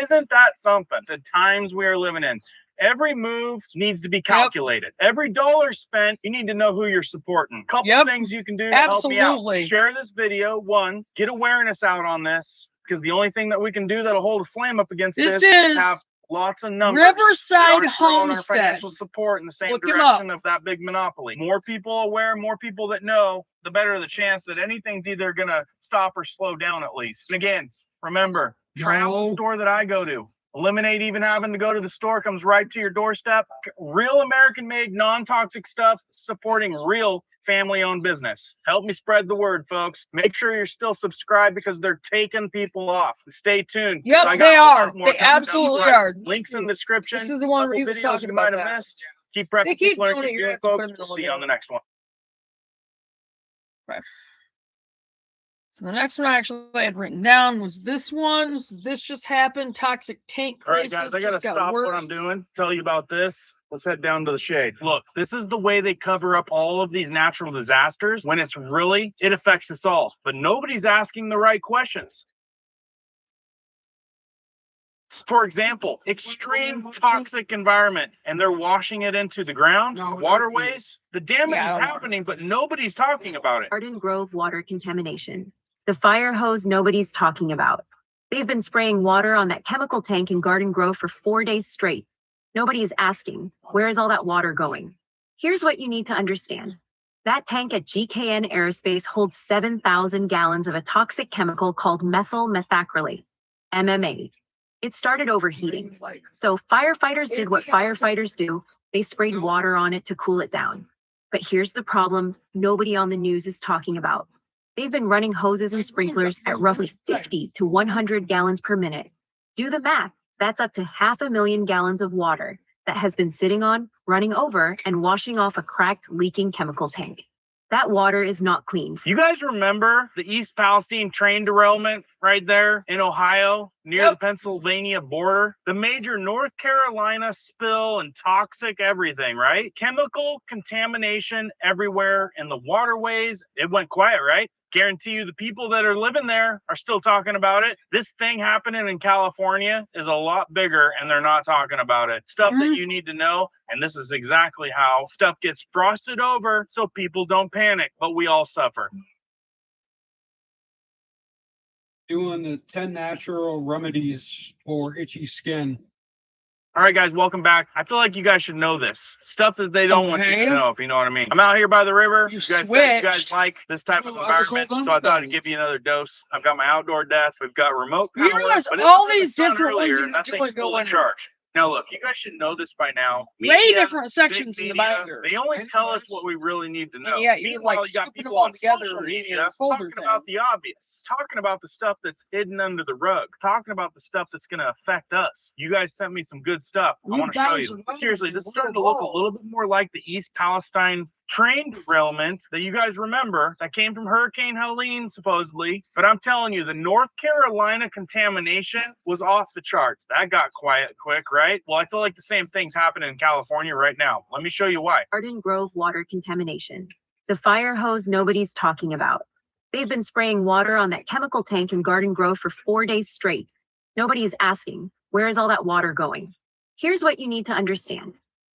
Isn't that something? The times we are living in. Every move needs to be calculated. Every dollar spent, you need to know who you're supporting. Couple things you can do to help me out. Absolutely. Share this video. One, get awareness out on this, because the only thing that we can do that'll hold a flame up against This this is is have lots of numbers. Riverside We are throwing our Homestead. financial support in the same Look him direction of that big monopoly. More people aware, more people that know, the better the chance that anything's either going to stop or slow down at least. And again, remember, travel store that I go to. Eliminate even having to go to the store, comes right to your doorstep. Real American-made, non-toxic stuff, supporting real family-owned business. Help me spread the word, folks. Make sure you're still subscribed because they're taking people off. Stay tuned. Yep, I got they a lot are. more They coming down the absolutely pipe. are. Links in the description. This is the one where he Couple was videos talking you about might have that. missed. Keep prepping. They Keep keep learning. doing it. Keep You doing, have to put folks. them in the We'll see you on the next one. Right. So the next one I actually had written down was this one. This just happened. Toxic tank All right, crisis guys, I gotta just got stop worse. what I'm doing. Tell you about this. Let's head down to the shade. Look, this is the way they cover up all of these natural disasters when it affects us all. But nobody's asking the right questions. For example, extreme toxic environment, and they're washing it into the ground, waterways. The damage is happening, but nobody's talking about it. Garden Grove water contamination. The fire hose nobody's talking about. They've been spraying water on that chemical tank in Garden Grove for 4 days straight. Nobody is asking, where is all that water going? Here's what you need to understand. That tank at GKN Aerospace holds 7,000 gallons of a toxic chemical called methyl methacrylate, MMA. It started overheating. So firefighters did what firefighters do. They sprayed water on it to cool it down. But here's the problem nobody on the news is talking about. They've been running hoses and sprinklers at roughly 50 to 100 gallons per minute. Do the math. That's up to 500,000 gallons of water that has been sitting on, running over, and washing off a cracked, leaking chemical tank. That water is not clean. You guys remember the East Palestine train derailment right there in Ohio near the Pennsylvania border? The major North Carolina spill and toxic everything, right? Chemical contamination everywhere in the waterways. It went quiet, right? Guarantee you the people that are living there are still talking about it. This thing happening in California is a lot bigger and they're not talking about it. Stuff that you need to know. And this is exactly how stuff gets frosted over so people don't panic, but we all suffer. Doing the 10 natural remedies for itchy skin. All right, guys, welcome back. I feel like you guys should know this stuff that they don't want you to know, if you know what I mean. I'm out here by the river. You guys said you guys like this type of environment, so I thought I'd give you another dose. I've got my outdoor desk. We've got remote power. You realize but all it was in the these sun different ways earlier, you and that can thing's do it still in going. charge. Now, look, you guys should know this by now. Way Media, different big sections in the media, binder. They only tell us what we really need to know. Yeah, you Meanwhile, like you got scooping people them all on together social in media a folder talking thing. about the obvious, talking about the stuff that's hidden under the rug, talking about the stuff that's going to affect us. You guys sent me some good stuff. I You want to show guys you. are Seriously, this is starting to look a little bit more like the East Palestine train derailment that you guys remember that came from Hurricane Helene, supposedly. But I'm telling you, the North Carolina contamination was off the charts. That got quiet quick, right? Well, I feel like the same thing's happening in California right now. Let me show you why. Garden Grove water contamination. The fire hose nobody's talking about. They've been spraying water on that chemical tank in Garden Grove for 4 days straight. Nobody is asking, where is all that water going? Here's what you need to understand.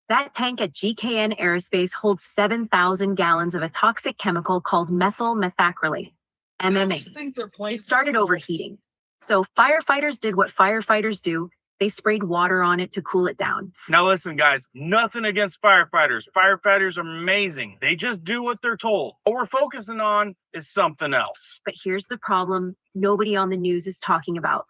That tank at GKN Aerospace holds 7,000 gallons of a toxic chemical called methyl methacrylate, MMA. It started overheating. So firefighters did what firefighters do. They sprayed water on it to cool it down. Now listen, guys, nothing against firefighters. Firefighters are amazing. They just do what they're told. What we're focusing on is something else. But here's the problem nobody on the news is talking about.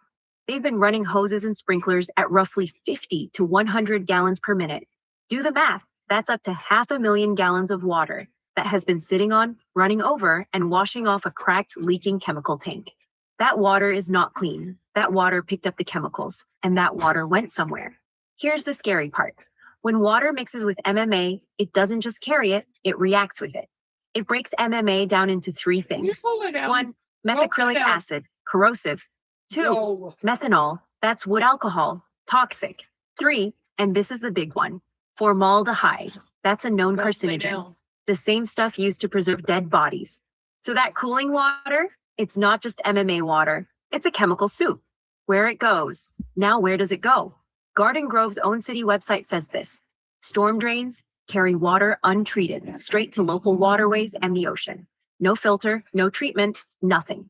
They've been running hoses and sprinklers at roughly 50 to 100 gallons per minute. Do the math. That's up to 500,000 gallons of water that has been sitting on, running over, and washing off a cracked, leaking chemical tank. That water is not clean. That water picked up the chemicals, and that water went somewhere. Here's the scary part. When water mixes with MMA, it doesn't just carry it, it reacts with it. It breaks MMA down into 3 things. 1, methacrylic acid, corrosive. 2, methanol, that's wood alcohol, toxic. 3, and this is the big one, formaldehyde, that's a known carcinogen. The same stuff used to preserve dead bodies. So that cooling water, it's not just MMA water, it's a chemical soup. Where it goes. Now where does it go? Garden Grove's own city website says this. Storm drains carry water untreated straight to local waterways and the ocean. No filter, no treatment, nothing.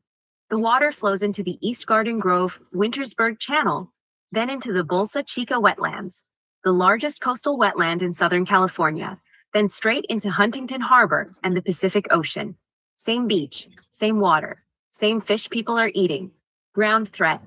The water flows into the East Garden Grove Wintersburg Channel, then into the Bolsa Chica wetlands, the largest coastal wetland in Southern California, then straight into Huntington Harbor and the Pacific Ocean. Same beach, same water, same fish people are eating, ground threat,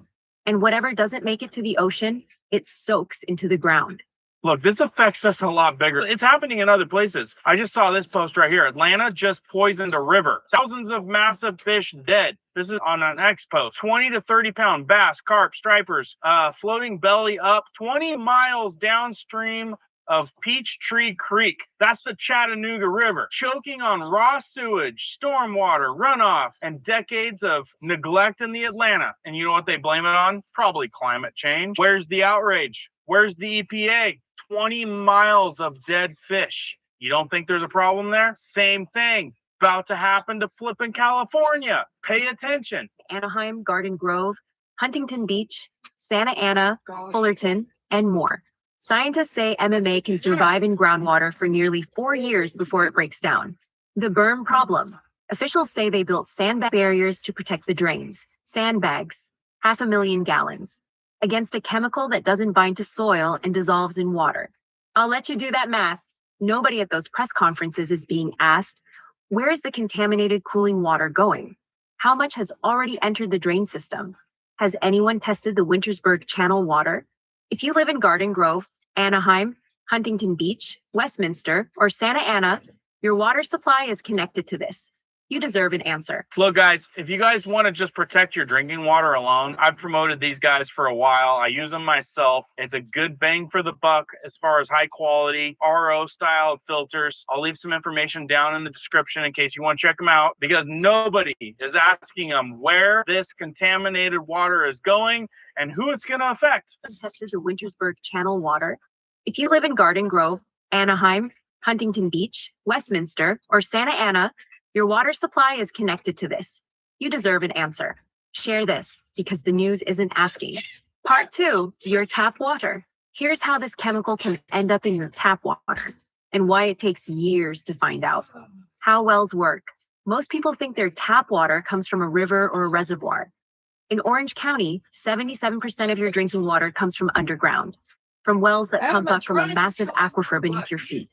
and whatever doesn't make it to the ocean, it soaks into the ground. Look, this affects us a lot bigger. It's happening in other places. I just saw this post right here. Atlanta just poisoned a river. Thousands of massive fish dead. This is on an X post. 20 to 30 pound bass, carp, stripers, floating belly up 20 miles downstream of Peachtree Creek. That's the Chattanooga River, choking on raw sewage, stormwater, runoff, and decades of neglect in the Atlanta. And you know what they blame it on? Probably climate change. Where's the outrage? Where's the EPA? 20 miles of dead fish. You don't think there's a problem there? Same thing. About to happen to flipping California. Pay attention. Anaheim, Garden Grove, Huntington Beach, Santa Ana, Fullerton, and more. Scientists say MMA can survive in groundwater for nearly 4 years before it breaks down. The berm problem. Officials say they built sandbag barriers to protect the drains. Sandbags, 500,000 gallons, against a chemical that doesn't bind to soil and dissolves in water. I'll let you do that math. Nobody at those press conferences is being asked, where is the contaminated cooling water going? How much has already entered the drain system? Has anyone tested the Wintersburg Channel water? If you live in Garden Grove, Anaheim, Huntington Beach, Westminster, or Santa Ana, your water supply is connected to this. You deserve an answer. Look, guys, if you guys want to just protect your drinking water alone, I've promoted these guys for a while. I use them myself. It's a good bang for the buck as far as high quality RO style filters. I'll leave some information down in the description in case you want to check them out, because nobody is asking them where this contaminated water is going and who it's going to affect. Tested the Wintersburg Channel water. If you live in Garden Grove, Anaheim, Huntington Beach, Westminster, or Santa Ana, Your water supply is connected to this. You deserve an answer. Share this because the news isn't asking. Part 2, your tap water. Here's how this chemical can end up in your tap water and why it takes years to find out. How wells work. Most people think their tap water comes from a river or a reservoir. In Orange County, 77% of your drinking water comes from underground, from wells that pump up from a massive aquifer beneath your feet.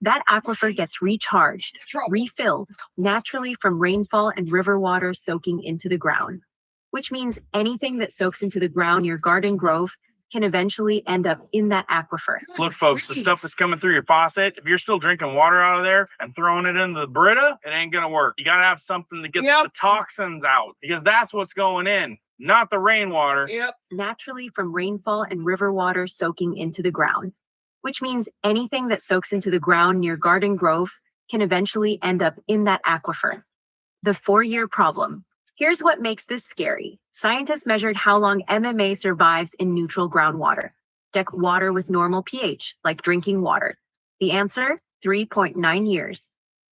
That aquifer gets recharged, refilled naturally from rainfall and river water soaking into the ground, which means anything that soaks into the ground near Garden Grove can eventually end up in that aquifer. Look, folks, the stuff that's coming through your faucet, if you're still drinking water out of there and throwing it into the Brita, it ain't going to work. You got to have something that gets the toxins out because that's what's going in, not the rainwater. Naturally from rainfall and river water soaking into the ground, which means anything that soaks into the ground near Garden Grove can eventually end up in that aquifer. The 4-year problem. Here's what makes this scary. Scientists measured how long MMA survives in neutral groundwater, water with normal pH, like drinking water. The answer, 3.9 years.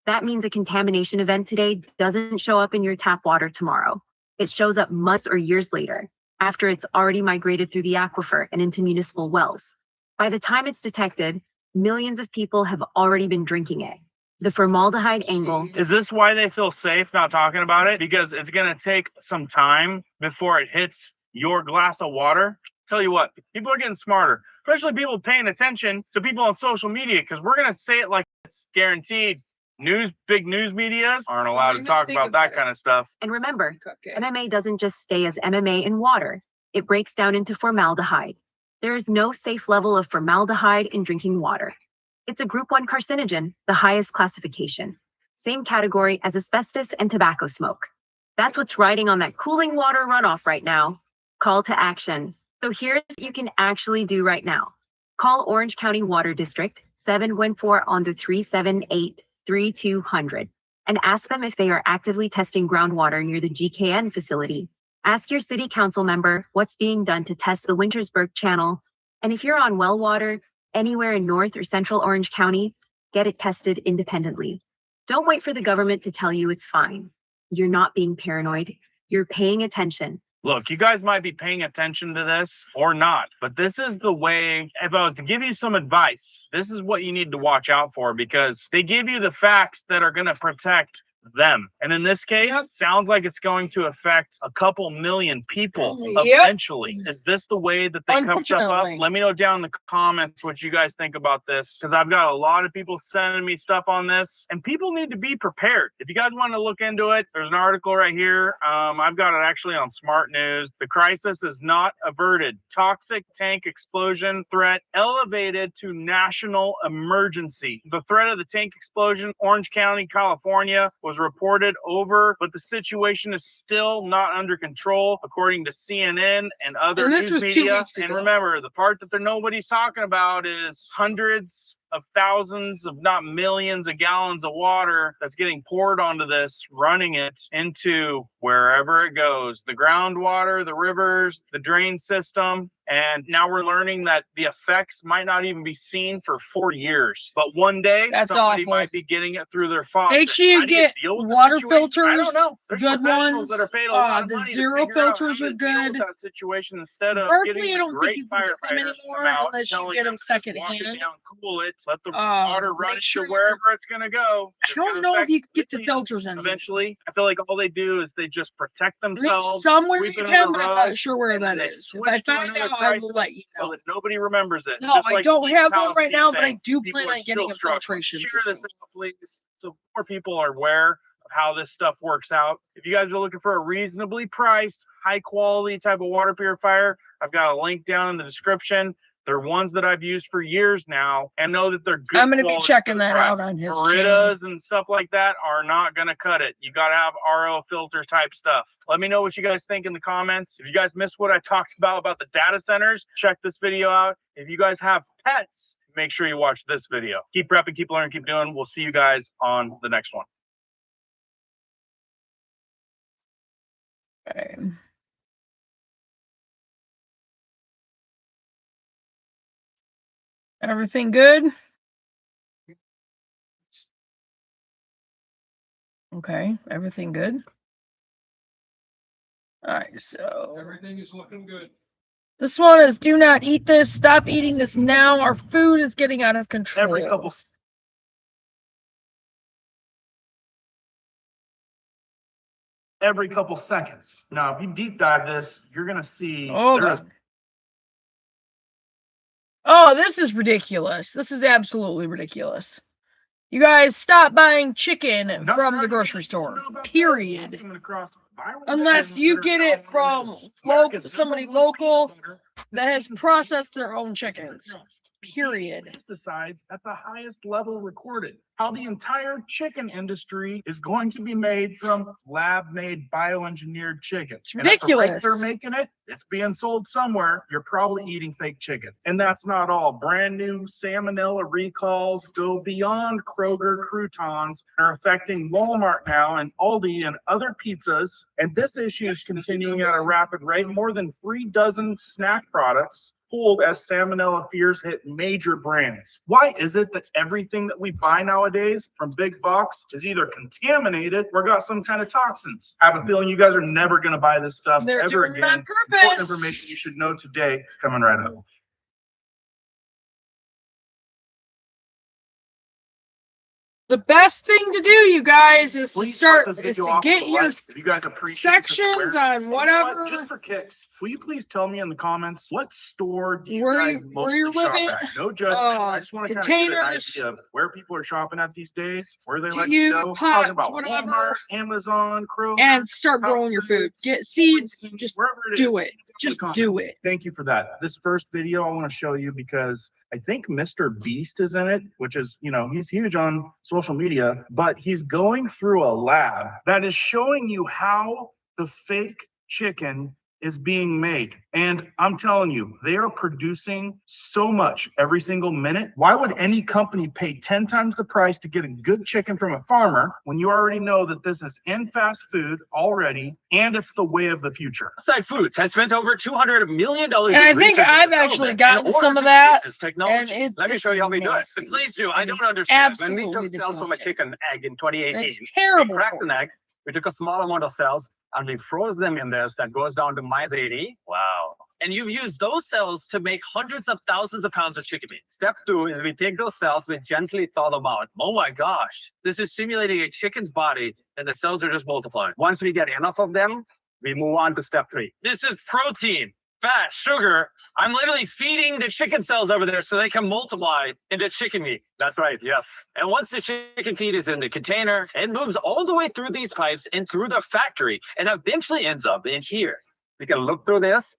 That means a contamination event today doesn't show up in your tap water tomorrow. It shows up months or years later, after it's already migrated through the aquifer and into municipal wells. By the time it's detected, millions of people have already been drinking it. The formaldehyde angle. Is this why they feel safe not talking about it? Because it's going to take some time before it hits your glass of water. Tell you what, people are getting smarter, especially people paying attention to people on social media, because we're going to say it like it's guaranteed. Big news medias aren't allowed to talk about that kind of stuff. And remember, MMA doesn't just stay as MMA in water. It breaks down into formaldehyde. There is no safe level of formaldehyde in drinking water. It's a group 1 carcinogen, the highest classification. Same category as asbestos and tobacco smoke. That's what's riding on that cooling water runoff right now. Call to action. So here's what you can actually do right now. Call Orange County Water District 714-378-3200 and ask them if they are actively testing groundwater near the GKN facility. Ask your city council member what's being done to test the Wintersburg Channel. And if you're on well water, anywhere in North or Central Orange County, get it tested independently. Don't wait for the government to tell you it's fine. You're not being paranoid. You're paying attention. Look, you guys might be paying attention to this or not, but this is the way, if I was to give you some advice, this is what you need to watch out for, because they give you the facts that are going to protect them. And in this case, sounds like it's going to affect a couple million people eventually. Is this the way that they cover stuff up? Let me know down in the comments what you guys think about this, because I've got a lot of people sending me stuff on this, and people need to be prepared. If you guys want to look into it, there's an article right here. I've got it actually on Smart News. The crisis is not averted. Toxic tank explosion threat elevated to national emergency. The threat of the tank explosion, Orange County, California, was reported over, but the situation is still not under control, according to CNN and other news media. And remember, the part that nobody's talking about is hundreds of thousands, if not millions of gallons of water that's getting poured onto this, running it into wherever it goes, the groundwater, the rivers, the drain system. And now we're learning that the effects might not even be seen for 4 years, but one day somebody might be getting it through their faucet. Make sure you get water filters. I don't know. There's good ones. that are paid a lot of The money to zero figure out filters how are to deal with good. that situation instead of Berkeley, getting I don't think great you can get them firefighters to come anymore out unless you telling get them them to walk it secondhand. down, cool it, let the water run make sure to wherever it's going to go. I don't know if you can get the filters in. Eventually, I feel like all they do is they just protect themselves. Somewhere sweep you it can, under but the I'm rug, not sure where and that they is. If switch I to find another out, I will crisis let you know. so that nobody remembers it. No, Just I like don't East have one right Palestine now, but I thing. do People plan are on getting still a struggling. filtration Share system. this out, please, so more people are aware of how this stuff works out. If you guys are looking for a reasonably priced, high quality type of water purifier, I've got a link down in the description. They're ones that I've used for years now and know that they're good. I'm going to be checking that out on his channel. Baritas and stuff like that are not going to cut it. You got to have RO filter type stuff. Let me know what you guys think in the comments. If you guys missed what I talked about the data centers, check this video out. If you guys have pets, make sure you watch this video. Keep prepping, keep learning, keep doing. We'll see you guys on the next one. Okay. Everything good? Okay, everything good? All right, so Everything is looking good. this one is do not eat this. Stop eating this now. Our food is getting out of control. Every couple seconds. Now, if you deep dive this, you're gonna see Oh, oh, this is ridiculous. This is absolutely ridiculous. You guys stop buying chicken from the grocery store. Period. Unless you get it from somebody local that has processed their own chickens. Period. Pesticides at the highest level recorded. How the entire chicken industry is going to be made from lab-made bioengineered chicken. It's And at the rate ridiculous. they're making it, it's being sold somewhere. You're probably eating fake chicken. And that's not all. Brand new salmonella recalls go beyond Kroger croutons and are affecting Walmart now and Aldi and other pizzas. And this issue is continuing at a rapid rate. More than 3 dozen snack products pulled as salmonella fears hit major brands. Why is it that everything that we buy nowadays from big box is either contaminated or got some kind of toxins? I have a feeling you guys are never going to buy this stuff They're ever doing it on again. Important purpose. information you should know today coming right up. The best thing to do, you guys, is to Please start put this is video to off get to the your right if you guys appreciate this sections awareness. on You know what? whatever Just for kicks, will you please tell me in the comments what store do you Where guys you- where mostly you're shop living, at? No judgment. I just want to kind of get an containers. idea of where people are shopping at these days, where they Do like you to go. pots, Talking about whatever. Walmart, Amazon, Kroger, and start growing your food. Get seeds. Just wherever it do is. it. Just do it. Thank you for that. This first video I want to show you because I think Mr. Beast is in it, which is, you know, he's huge on social media, but he's going through a lab that is showing you how the fake chicken is being made. And I'm telling you, they are producing so much every single minute. Why would any company pay 10 times the price to get a good chicken from a farmer when you already know that this is in fast food already and it's the way of the future? Outside Foods has spent over $200 million. And I think I've actually gotten some of that. This technology. Let me show you how we do it. Please do. I don't understand. When we took cells from a chicken egg in 2018, It's terrible. we cracked an egg. We took a small amount of cells and we froze them in this. That goes down to -80. Wow. And you've used those cells to make hundreds of thousands of pounds of chicken meat. Step 2 is we take those cells, we gently thaw them out. Oh my gosh. This is simulating a chicken's body and the cells are just multiplying. Once we get enough of them, we move on to step 3. This is protein, fat, sugar. I'm literally feeding the chicken cells over there so they can multiply into chicken meat. That's right, yes. And once the chicken feed is in the container, it moves all the way through these pipes and through the factory and eventually ends up in here. We can look through this.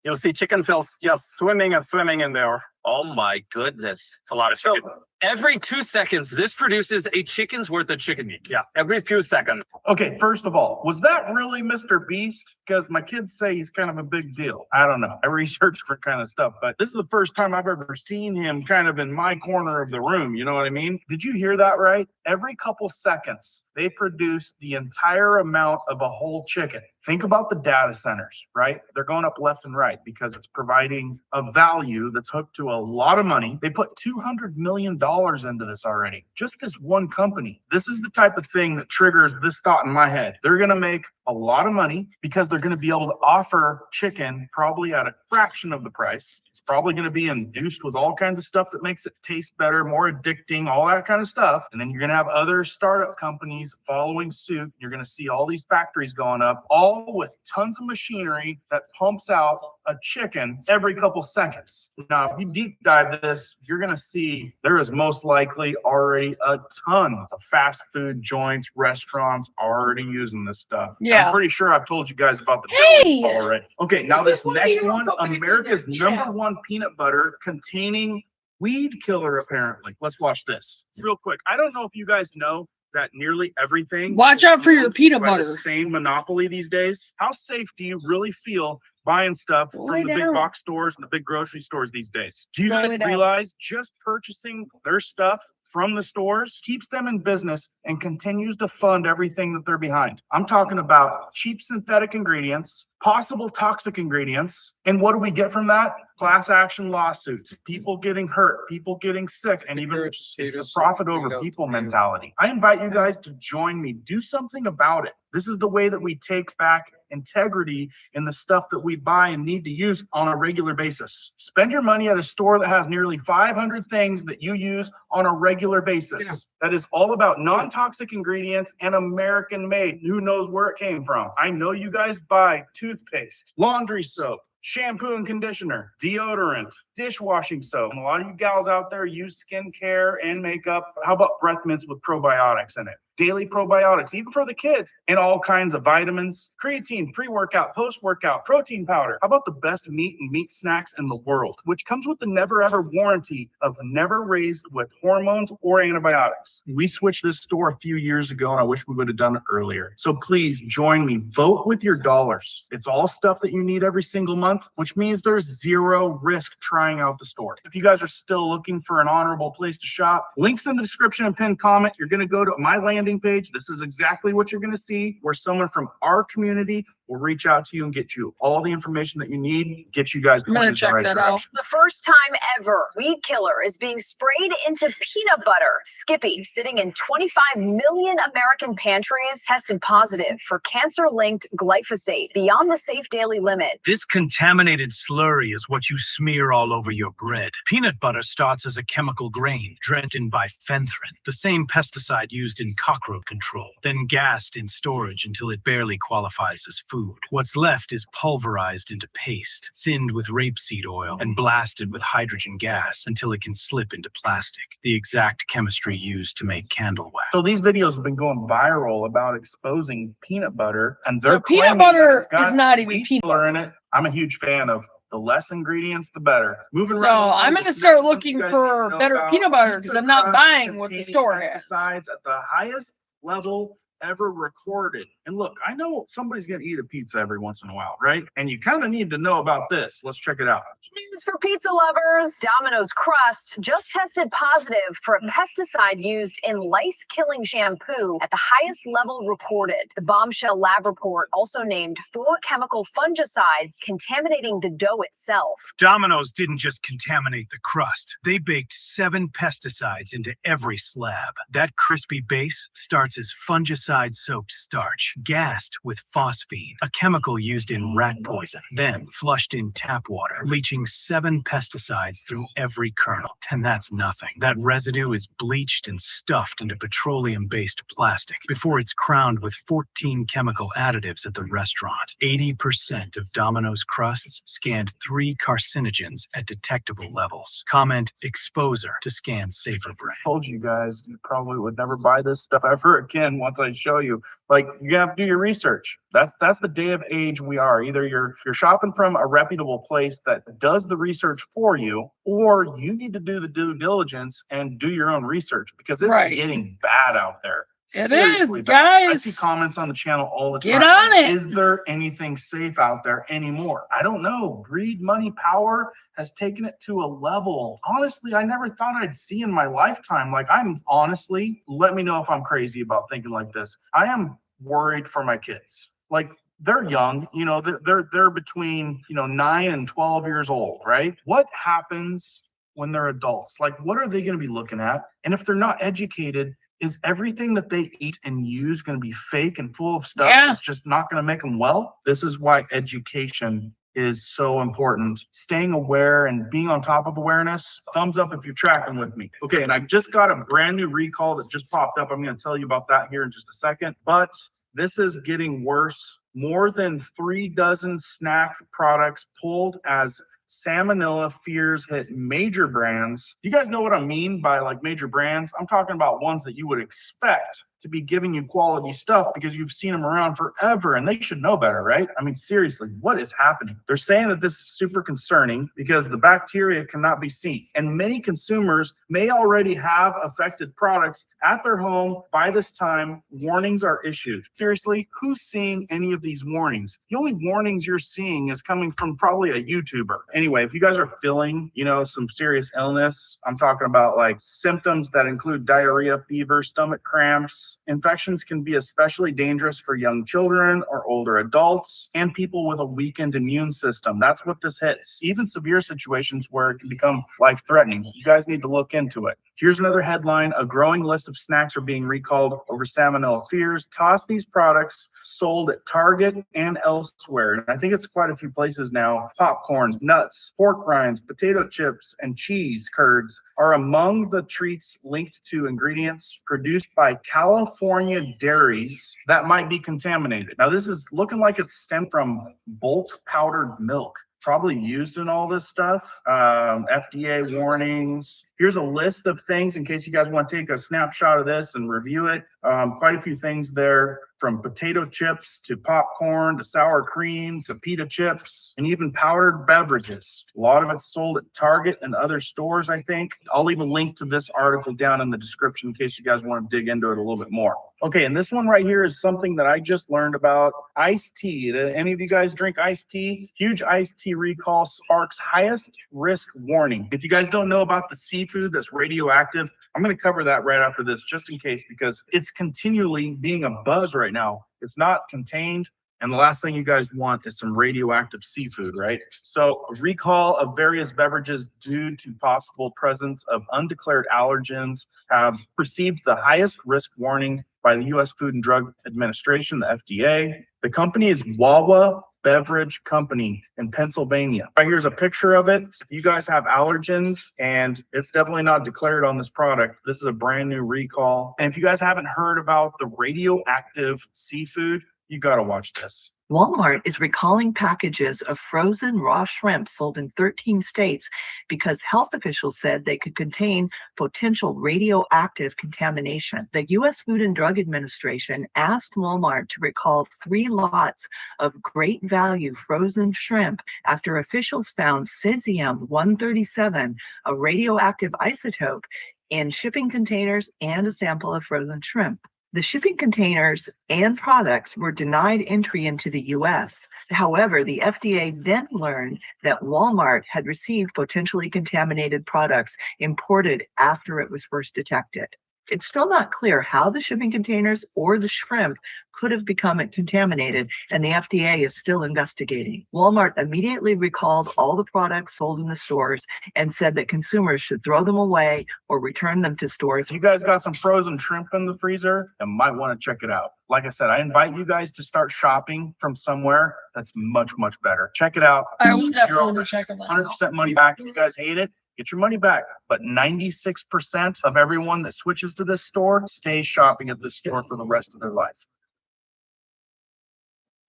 You'll see chicken cells just swimming and swimming in there. Oh my goodness. It's a lot of chicken. So every 2 seconds, this produces a chicken's worth of chicken meat. Yeah, every few seconds. Okay, first of all, was that really Mr. Beast? Because my kids say he's kind of a big deal. I don't know. I researched for kind of stuff, but this is the first time I've ever seen him kind of in my corner of the room. You know what I mean? Did you hear that right? Every couple seconds, they produce the entire amount of a whole chicken. Think about the data centers, right? They're going up left and right because it's providing a value that's hooked to a lot of money. They put $200 million into this already. Just this one company. This is the type of thing that triggers this thought in my head. They're going to make a lot of money because they're going to be able to offer chicken probably at a fraction of the price. It's probably going to be induced with all kinds of stuff that makes it taste better, more addicting, all that kind of stuff. And then you're going to have other startup companies following suit. You're going to see all these factories going up, all with tons of machinery that pumps out a chicken every couple seconds. Now, if you deep dive this, you're going to see there is most likely already a ton of fast food joints, restaurants already using this stuff. Yeah. I'm pretty sure I've told you guys about the Hey! donuts already. Okay, now This this is one of next your one, favorite America's peanuts. Yeah. #1 peanut butter containing weed killer, apparently. Let's watch this real quick. I don't know if you guys know that nearly everything. Watch out for your owned peanut by the butter. same monopoly these days. How safe do you really feel buying stuff Go from lay the big down. box stores and the big grocery stores these days? Do you Go guys lay down. realize just purchasing their stuff from the stores keeps them in business and continues to fund everything that they're behind. I'm talking about cheap synthetic ingredients, possible toxic ingredients. And what do we get from that? Class action lawsuits, people getting hurt, people getting sick, and even it's the profit over people mentality. I invite you guys to join me. Do something about it. This is the way that we take back integrity in the stuff that we buy and need to use on a regular basis. Spend your money at a store that has nearly 500 things that you use on a regular basis. That is all about non-toxic ingredients and American made. Who knows where it came from? I know you guys buy toothpaste, laundry soap, shampoo and conditioner, deodorant, dishwashing soap. And a lot of you gals out there use skincare and makeup. How about breath mints with probiotics in it? Daily probiotics, even for the kids, and all kinds of vitamins, creatine, pre-workout, post-workout, protein powder. How about the best meat and meat snacks in the world, which comes with the never ever warranty of never raised with hormones or antibiotics. We switched this store a few years ago and I wish we would have done it earlier. So please join me, vote with your dollars. It's all stuff that you need every single month, which means there's zero risk trying out the store. If you guys are still looking for an honorable place to shop, links in the description and pinned comment. You're going to go to my landing page. This is exactly what you're going to see, where someone from our community will reach out to you and get you all the information that you need, get you guys pointed in the right direction. The first time ever, weed killer is being sprayed into peanut butter. Skippy, sitting in 25 million American pantries, tested positive for cancer-linked glyphosate beyond the safe daily limit. This contaminated slurry is what you smear all over your bread. Peanut butter starts as a chemical grain, drenched in bifenthrin, the same pesticide used in cockroach control, then gassed in storage until it barely qualifies as food. What's left is pulverized into paste, thinned with rapeseed oil, and blasted with hydrogen gas until it can slip into plastic, the exact chemistry used to make candle wax. So these videos have been going viral about exposing peanut butter, and they're So peanut claiming butter that it's got is not even wheat peanut killer in it. I'm a huge fan of the less ingredients, the better. Moving So right along, I'm this going to next start one looking you guys for need to know better about. peanut butter because I'm not Pizza buying what the crust store containing has. pesticides at the highest level ever recorded. And look, I know somebody's going to eat a pizza every once in a while, right? And you kind of need to know about this. Let's check it out. News for pizza lovers. Domino's crust just tested positive for a pesticide used in lice-killing shampoo at the highest level recorded. The bombshell lab report also named 4 chemical fungicides contaminating the dough itself. Domino's didn't just contaminate the crust. They baked 7 pesticides into every slab. That crispy base starts as fungicide-soaked starch, gassed with phosphine, a chemical used in rat poison, then flushed in tap water, leaching 7 pesticides through every kernel. And that's nothing. That residue is bleached and stuffed into petroleum-based plastic before it's crowned with 14 chemical additives at the restaurant. 80% of Domino's crusts scanned 3 carcinogens at detectable levels. Comment exposure to scan safer brand. Told you guys, you probably would never buy this stuff ever again once I show you. Like, you have to do your research. That's the day of age we are. Either you're shopping from a reputable place that does the research for you, or you need to do the due diligence and do your own research because it's getting bad out there. It Seriously is, bad. I guys. see comments on the channel all the time. Get on it. Is there anything safe out there anymore? I don't know. Greed, money, power has taken it to a level, honestly, I never thought I'd see in my lifetime. Like, I'm honestly, let me know if I'm crazy about thinking like this. I am worried for my kids. Like, they're young, you know, they're between, 9 and 12 years old, right? What happens when they're adults? Like, what are they going to be looking at? And if they're not educated, is everything that they eat and use going to be fake and full of stuff that's just not going to make them well? This is why education is so important. Staying aware and being on top of awareness. Thumbs up if you're tracking with me. Okay, and I just got a brand new recall that just popped up. I'm going to tell you about that here in just a second. But this is getting worse. More than 3 dozen snack products pulled as salmonella fears hit major brands. You guys know what I mean by like major brands? I'm talking about ones that you would expect to be giving you quality stuff because you've seen them around forever and they should know better, right? I mean, seriously, what is happening? They're saying that this is super concerning because the bacteria cannot be seen. And many consumers may already have affected products at their home by this time. Warnings are issued. Seriously, who's seeing any of these warnings? The only warnings you're seeing is coming from probably a YouTuber. Anyway, if you guys are feeling, some serious illness, I'm talking about like symptoms that include diarrhea, fever, stomach cramps. Infections can be especially dangerous for young children or older adults and people with a weakened immune system. That's what this hits. Even severe situations where it can become life-threatening. You guys need to look into it. Here's another headline. A growing list of snacks are being recalled over salmonella fears. Toss these products sold at Target and elsewhere. And I think it's quite a few places now. Popcorn, nuts, pork rinds, potato chips, and cheese curds are among the treats linked to ingredients produced by California dairies that might be contaminated. Now, this is looking like it's stemmed from bulk powdered milk, probably used in all this stuff. FDA warnings. Here's a list of things in case you guys want to take a snapshot of this and review it. Quite a few things there, from potato chips to popcorn to sour cream to pita chips and even powdered beverages. A lot of it's sold at Target and other stores, I think. I'll leave a link to this article down in the description in case you guys want to dig into it a little bit more. Okay, and this one right here is something that I just learned about. Iced tea. Any of you guys drink iced tea? Huge iced tea recall sparks highest risk warning. If you guys don't know about the seafood that's radioactive, I'm going to cover that right after this just in case, because it's continually being a buzz right now. It's not contained. And the last thing you guys want is some radioactive seafood, right? So a recall of various beverages due to possible presence of undeclared allergens have received the highest risk warning by the U.S. Food and Drug Administration, the FDA. The company is Wawa Beverage Company in Pennsylvania. Right here's a picture of it. If you guys have allergens, and it's definitely not declared on this product, this is a brand new recall. And if you guys haven't heard about the radioactive seafood, you got to watch this. Walmart is recalling packages of frozen raw shrimp sold in 13 states because health officials said they could contain potential radioactive contamination. The U.S. Food and Drug Administration asked Walmart to recall 3 lots of great value frozen shrimp after officials found cesium-137, a radioactive isotope, in shipping containers and a sample of frozen shrimp. The shipping containers and products were denied entry into the U.S. However, the FDA then learned that Walmart had received potentially contaminated products imported after it was first detected. It's still not clear how the shipping containers or the shrimp could have become contaminated, and the FDA is still investigating. Walmart immediately recalled all the products sold in the stores and said that consumers should throw them away or return them to stores. If you guys got some frozen shrimp in the freezer, you might want to check it out. Like I said, I invite you guys to start shopping from somewhere that's much, much better. Check it out. I will definitely check it out. 100% money back. If you guys hate it, get your money back. But 96% of everyone that switches to this store stays shopping at this store for the rest of their life.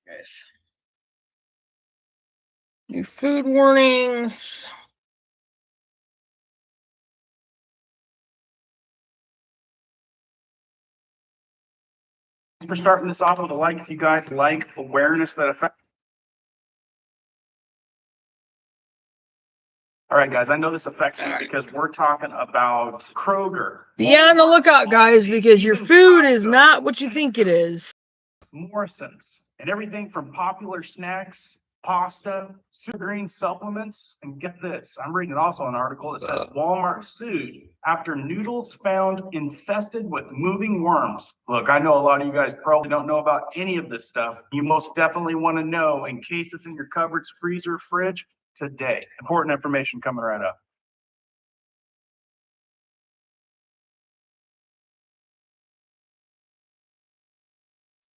Guys. New food warnings. For starting this off with a like, if you guys like awareness that affects. All right, guys, I know this affects you because we're talking about Kroger. Be on the lookout, guys, because your food is not what you think it is. Morrison's, and everything from popular snacks, pasta, green supplements, and get this, I'm reading also an article that says Walmart sued after noodles found infested with moving worms. Look, I know a lot of you guys probably don't know about any of this stuff. You most definitely want to know in case it's in your cupboards, freezer, fridge today. Important information coming right up.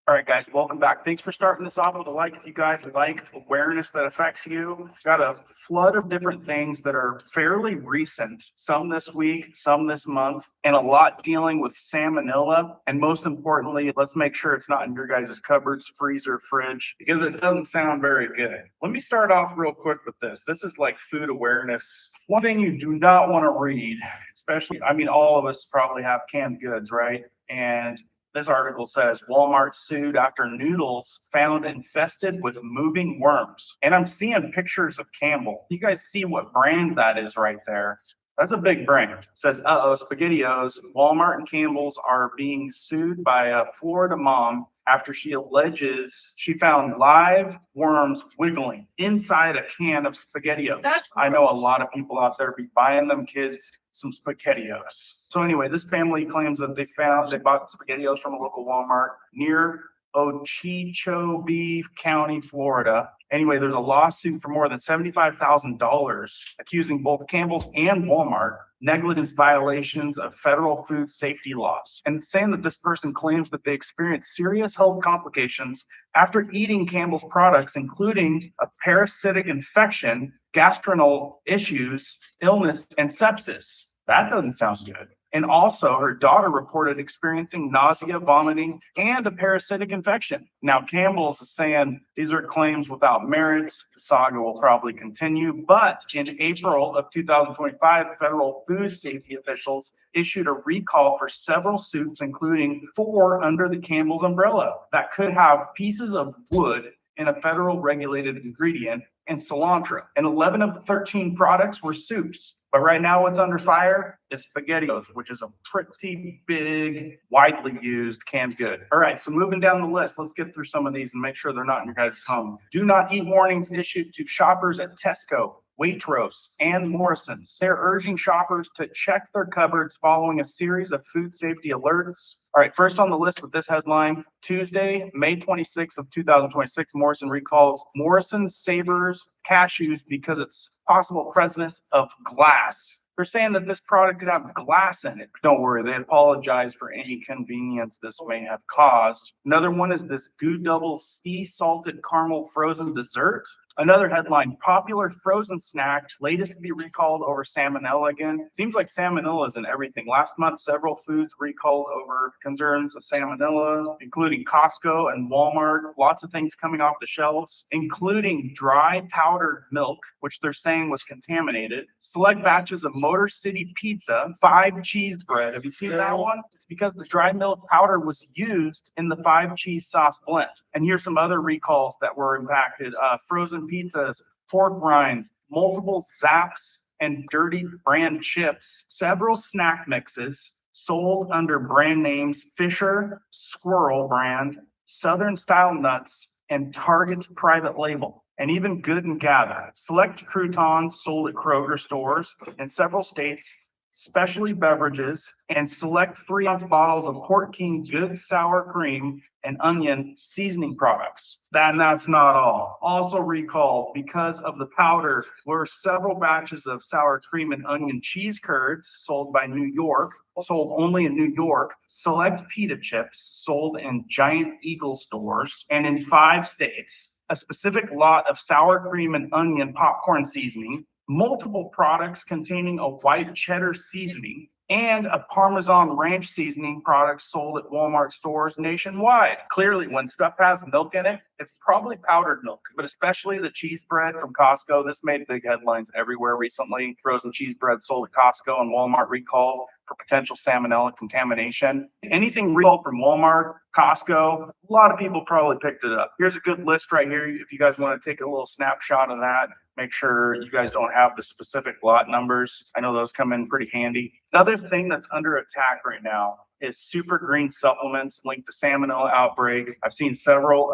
All right, guys, welcome back. Thanks for starting this off with a like. If you guys like awareness that affects you, got a flood of different things that are fairly recent, some this week, some this month, and a lot dealing with salmonella. And most importantly, let's make sure it's not in your guys' cupboards, freezer, fridge, because it doesn't sound very good. Let me start off real quick with this. This is like food awareness. One thing you do not want to read, especially, I mean, all of us probably have canned goods, right? And This article says Walmart sued after noodles found infested with moving worms. And I'm seeing pictures of Campbell. You guys see what brand that is right there? That's a big brand. It says, SpaghettiOs. Walmart and Campbell's are being sued by a Florida mom after she alleges she found live worms wiggling inside a can of SpaghettiOs. I know a lot of people out there be buying them kids some SpaghettiOs. So anyway, this family claims that they bought SpaghettiOs from a local Walmart near Okeechobee County, Florida. Anyway, there's a lawsuit for more than $75,000 accusing both Campbell's and Walmart negligence violations of federal food safety laws, and saying that this person claims that they experienced serious health complications after eating Campbell's products, including a parasitic infection, gastrointestinal issues, illness, and sepsis. That doesn't sound good. And also, her daughter reported experiencing nausea, vomiting, and a parasitic infection. Now, Campbell's is saying these are claims without merit. The saga will probably continue. But in April of 2025, federal food safety officials issued a recall for several suits, including 4 under the Campbell's umbrella, that could have pieces of wood in a federal regulated ingredient and cilantro. And 11 of the 13 products were soups. But right now what's under fire is SpaghettiOs, which is a pretty big, widely used canned good. All right, so moving down the list, let's get through some of these and make sure they're not in your guys' home. Do not eat warnings issued to shoppers at Tesco, Waitrose, and Morrison's. They're urging shoppers to check their cupboards following a series of food safety alerts. All right, first on the list with this headline, Tuesday, May 26th of 2026, Morrison recalls Morrison savors cashews because it's possible presence of glass. They're saying that this product could have glass in it. Don't worry, they apologize for any inconvenience this may have caused. Another one is this Goo Double sea salted caramel frozen dessert. Another headline, popular frozen snack, latest to be recalled over salmonella again. Seems like salmonella is in everything. Last month, several foods recalled over concerns of salmonella, including Costco and Walmart. Lots of things coming off the shelves, including dry powdered milk, which they're saying was contaminated. Select batches of Motor City Pizza, 5 cheese bread. Have you seen that one? It's because the dry milk powder was used in the 5 cheese sauce blend. And here's some other recalls that were impacted. Frozen pizzas, pork rinds, multiple Zaps and Dirty brand chips, several snack mixes sold under brand names Fisher, Squirrel brand, Southern Style Nuts, and Target's private label, and even Good and Gather. Select croutons sold at Kroger stores in several states, specialty beverages, and select 3-ounce bottles of Port King Good Sour Cream and onion seasoning products. That's not all. Also recalled because of the powder were several batches of sour cream and onion cheese curds sold by New York, sold only in New York, select pita chips sold in Giant Eagle stores, and in 5 states, a specific lot of sour cream and onion popcorn seasoning, multiple products containing a white cheddar seasoning, and a Parmesan ranch seasoning product sold at Walmart stores nationwide. Clearly, when stuff has milk in it, it's probably powdered milk, but especially the cheese bread from Costco. This made big headlines everywhere recently. Frozen cheese bread sold at Costco and Walmart recalled for potential salmonella contamination. Anything recalled from Walmart, Costco, a lot of people probably picked it up. Here's a good list right here. If you guys want to take a little snapshot of that, make sure you guys don't have the specific lot numbers. I know those come in pretty handy. Another thing that's under attack right now is Super Green supplements linked to salmonella outbreak. I've seen several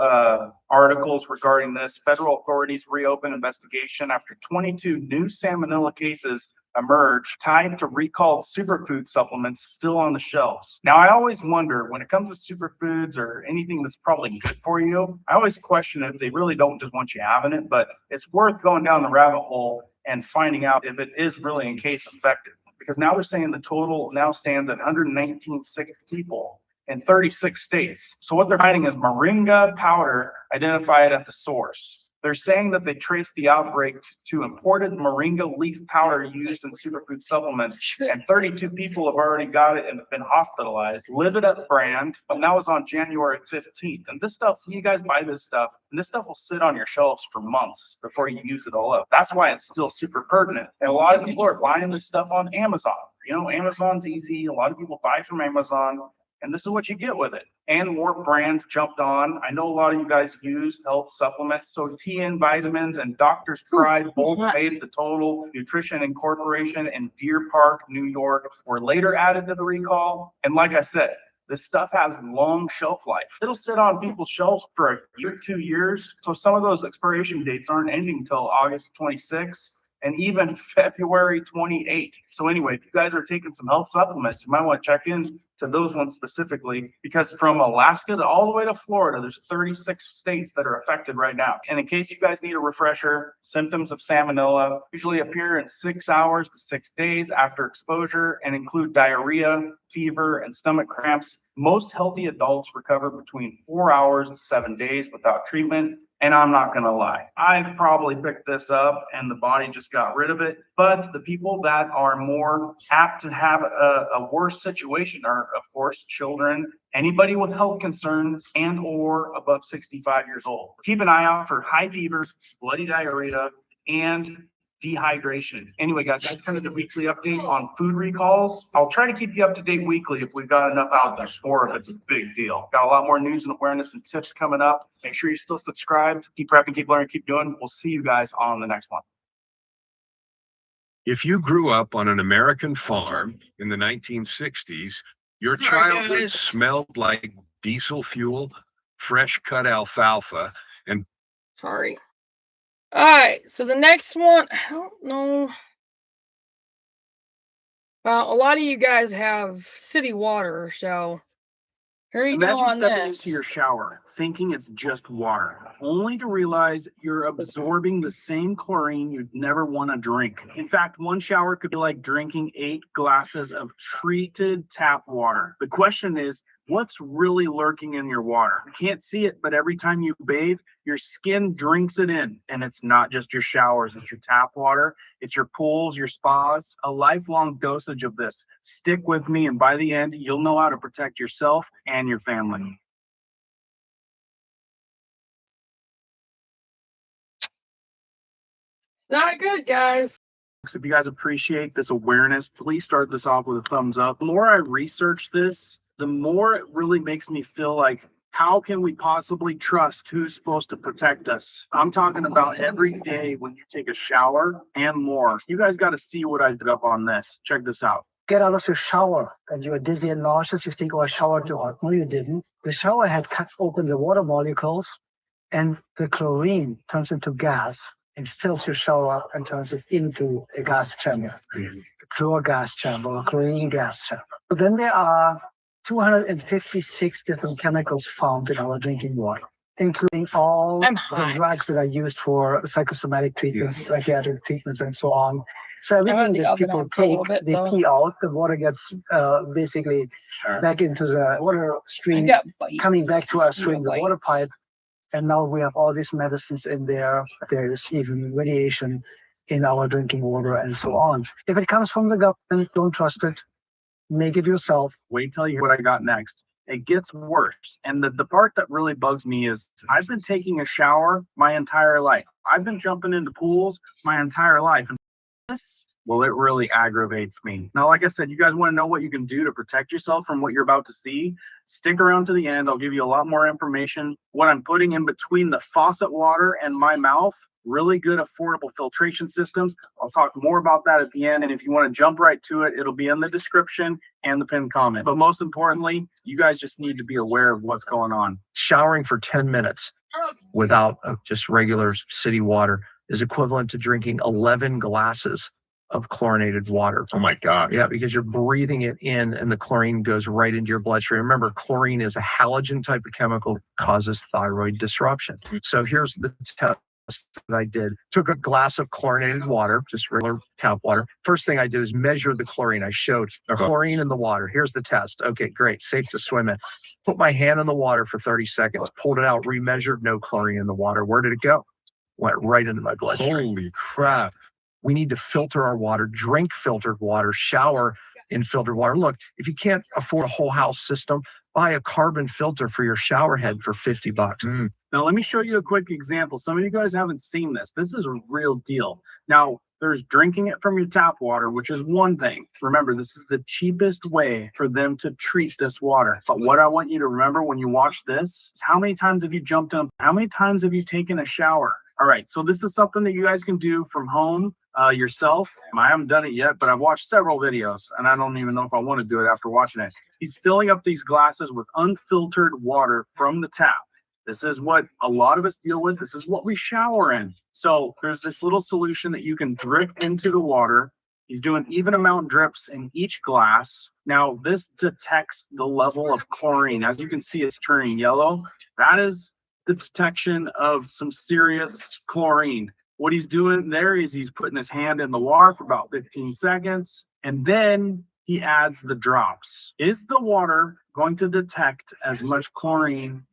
articles regarding this. Federal authorities reopen investigation after 22 new salmonella cases emerged tied to recalled superfood supplements still on the shelves. Now, I always wonder when it comes to superfoods or anything that's probably good for you, I always question if they really don't just want you having it, but it's worth going down the rabbit hole and finding out if it is really in case effective. Because now they're saying the total now stands at 119 sick people in 36 states. So what they're finding is moringa powder identified at the source. They're saying that they traced the outbreak to imported moringa leaf powder used in superfood supplements, and 32 people have already got it and have been hospitalized. Live It Up brand, and that was on January 15th. And this stuff, you guys buy this stuff, and this stuff will sit on your shelves for months before you use it all up. That's why it's still super pertinent. And a lot of people are buying this stuff on Amazon. You know, Amazon's easy. A lot of people buy from Amazon. And this is what you get with it. And more brands jumped on. I know a lot of you guys use health supplements. So TN Vitamins and Doctor's Pride both made the Total Nutrition Incorporation in Deer Park, New York, were later added to the recall. And like I said, this stuff has long shelf life. It'll sit on people's shelves for a year, 2 years. So some of those expiration dates aren't ending until August 26th. And even February 28th. So anyway, if you guys are taking some health supplements, you might want to check in to those ones specifically, because from Alaska to all the way to Florida, there's 36 states that are affected right now. And in case you guys need a refresher, symptoms of salmonella usually appear in 6 hours to 6 days after exposure and include diarrhea, fever, and stomach cramps. Most healthy adults recover between 4 hours to 7 days without treatment. And I'm not going to lie, I've probably picked this up and the body just got rid of it. But the people that are more apt to have a worse situation are, of course, children, anybody with health concerns, and or above 65 years old. Keep an eye out for high fevers, bloody diarrhea, and dehydration. Anyway, guys, that's kind of the weekly update on food recalls. I'll try to keep you up to date weekly if we've got enough out there, or if it's a big deal. Got a lot more news and awareness and tips coming up. Make sure you're still subscribed. Keep prepping, keep learning, keep doing. We'll see you guys on the next one. If you grew up on an American farm in the 1960s, your childhood smelled like diesel fuel, fresh cut alfalfa, and Sorry. All right, so the next one, I don't know. Well, a lot of you guys have city water, so here you go Imagine on stepping this. into your shower thinking it's just water, only to realize you're absorbing the same chlorine you'd never want to drink. In fact, one shower could be like drinking 8 glasses of treated tap water. The question is, what's really lurking in your water? You can't see it, but every time you bathe, your skin drinks it in. And it's not just your showers, it's your tap water, it's your pools, your spas, a lifelong dosage of this. Stick with me, and by the end, you'll know how to protect yourself and your family. Not good, guys. If you guys appreciate this awareness, please start this off with a thumbs up. The more I research this, the more it really makes me feel like, how can we possibly trust who's supposed to protect us? I'm talking about every day when you take a shower and more. You guys got to see what I did up on this. Check this out. Get out of your shower and you are dizzy and nauseous. You think, oh, I showered too hot. No, you didn't. The shower head cuts open the water molecules and the chlorine turns into gas and fills your shower up and turns it into a gas chamber, a chlor gas chamber or chlorine gas chamber. But then there are 256 different chemicals found in our drinking water, including all the drugs that are used for psychosomatic treatments, psychiatric treatments, and so on. So everything that people take, they pee out, the water gets basically back into the water stream, coming back to us through the water pipe. And now we have all these medicines in there. There's even radiation in our drinking water and so on. If it comes from the government, don't trust it. Make it yourself. Wait till you hear what I got next. It gets worse. And the part that really bugs me is I've been taking a shower my entire life. I've been jumping into pools my entire life. And this, well, it really aggravates me. Now, like I said, you guys want to know what you can do to protect yourself from what you're about to see? Stick around to the end. I'll give you a lot more information. What I'm putting in between the faucet water and my mouth, really good affordable filtration systems. I'll talk more about that at the end. And if you want to jump right to it, it'll be in the description and the pinned comment. But most importantly, you guys just need to be aware of what's going on. Showering for 10 minutes without just regular city water is equivalent to drinking 11 glasses of chlorinated water. Oh my God. Yeah, because you're breathing it in and the chlorine goes right into your bloodstream. Remember, chlorine is a halogen type of chemical that causes thyroid disruption. So here's the test that I did. Took a glass of chlorinated water, just regular tap water. First thing I did is measure the chlorine. I showed chlorine in the water. Here's the test. Okay, great. Safe to swim in. Put my hand in the water for 30 seconds, pulled it out, remeasured, no chlorine in the water. Where did it go? Went right into my bloodstream. Holy crap. We need to filter our water, drink filtered water, shower in filtered water. Look, if you can't afford a whole house system, buy a carbon filter for your shower head for $50. Now, let me show you a quick example. Some of you guys haven't seen this. This is a real deal. Now, There's drinking it from your tap water, which is one thing. Remember, this is the cheapest way for them to treat this water. But what I want you to remember when you watch this is how many times have you jumped in? How many times have you taken a shower? All right, so this is something that you guys can do from home yourself. I haven't done it yet, but I've watched several videos, and I don't even know if I want to do it after watching it. He's filling up these glasses with unfiltered water from the tap. This is what a lot of us deal with. This is what we shower in. So there's this little solution that you can drip into the water. He's doing even amount drips in each glass. Now this detects the level of chlorine. As you can see, it's turning yellow. That is the detection of some serious chlorine. What he's doing there is he's putting his hand in the water for about 15 seconds, and then he adds the drops. Is the water going to detect as much chlorine,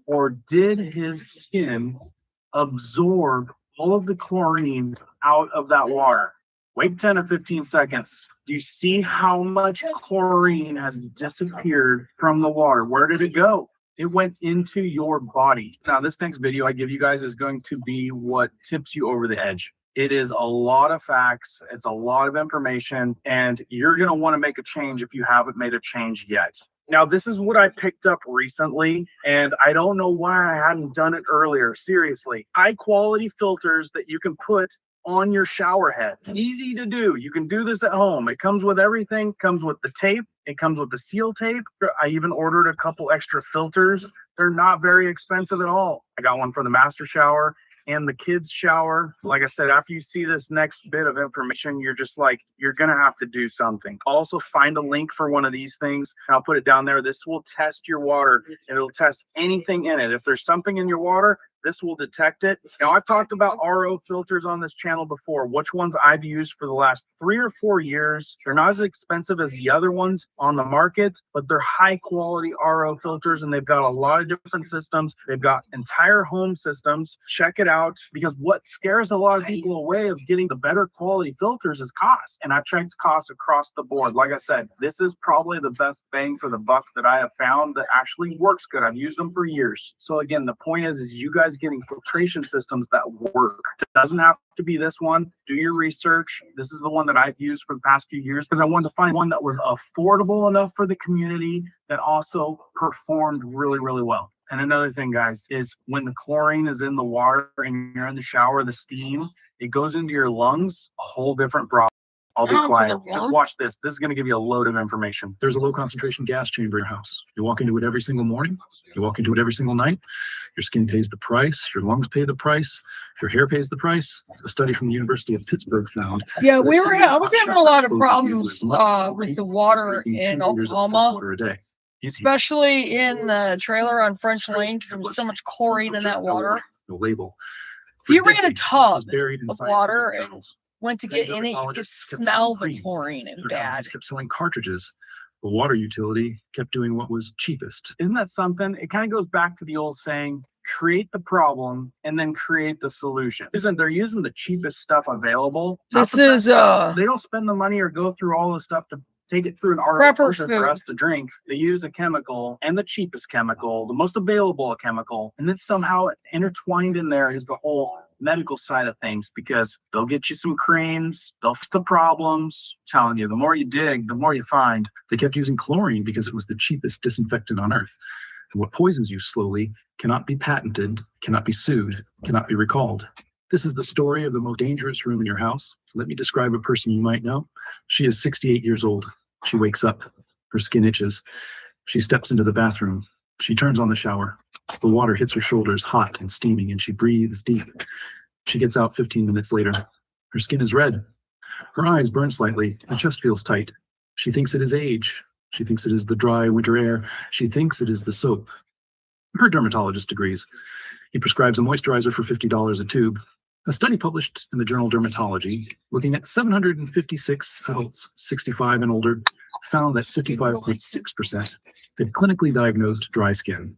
or did his skin absorb all of the chlorine out of that water? Wait 10 or 15 seconds. Do you see how much chlorine has disappeared from the water? Where did it go? It went into your body. Now, this next video I give you guys is going to be what tips you over the edge. It is a lot of facts. It's a lot of information, and you're going to want to make a change if you haven't made a change yet. Now, this is what I picked up recently, and I don't know why I hadn't done it earlier. Seriously, high quality filters that you can put on your shower head. Easy to do. You can do this at home. It comes with everything. Comes with the tape. It comes with the seal tape. I even ordered a couple extra filters. They're not very expensive at all. I got one for the master shower and the kids shower. Like I said, after you see this next bit of information, you're just like, you're gonna have to do something. Also find a link for one of these things, and I'll put it down there. This will test your water, and it'll test anything in it. If there's something in your water, this will detect it. Now, I've talked about RO filters on this channel before, which ones I've used for the last 3 or 4 years. They're not as expensive as the other ones on the market, but they're high quality RO filters, and they've got a lot of different systems. They've got entire home systems. Check it out, because what scares a lot of people away of getting the better quality filters is cost. And I've checked costs across the board. Like I said, this is probably the best bang for the buck that I have found that actually works good. I've used them for years. So again, the point is you guys getting filtration systems that work. It doesn't have to be this one. Do your research. This is the one that I've used for the past few years because I wanted to find one that was affordable enough for the community that also performed really, really well. And another thing, guys, is when the chlorine is in the water and you're in the shower, the steam, it goes into your lungs, a whole different problem. I'll be quiet. Just watch this. This is going to give you a load of information. There's a low concentration gas chamber in your house. You walk into it every single morning. You walk into it every single night. Your skin pays the price. Your lungs pay the price. Your hair pays the price. A study from the University of Pittsburgh found. Yeah, I was having a lot of problems with the water in Oklahoma, especially in the trailer on French Lane, because there was so much chlorine in that water. No label. If you ran a tub of water and went to get in it, you could smell the chlorine and bad. Kept selling cartridges. The water utility kept doing what was cheapest. Isn't that something? It kind of goes back to the old saying, create the problem and then create the solution. They're using the cheapest stuff available. This is they don't spend the money or go through all the stuff to take it through an RO filter for us to drink. They use a chemical, and the cheapest chemical, the most available chemical, and then somehow intertwined in there is the whole medical side of things, because they'll get you some creams, they'll fix the problems. I'm telling you, the more you dig, the more you find. They kept using chlorine because it was the cheapest disinfectant on earth. And what poisons you slowly cannot be patented, cannot be sued, cannot be recalled. This is the story of the most dangerous room in your house. Let me describe a person you might know. She is 68 years old. She wakes up. Her skin itches. She steps into the bathroom. She turns on the shower. The water hits her shoulders hot and steaming, and she breathes deep. She gets out 15 minutes later. Her skin is red. Her eyes burn slightly. Her chest feels tight. She thinks it is age. She thinks it is the dry winter air. She thinks it is the soap. Her dermatologist agrees. He prescribes a moisturizer for $50 a tube. A study published in the journal Dermatology, looking at 756 adults 65 and older, found that 55.6% had clinically diagnosed dry skin.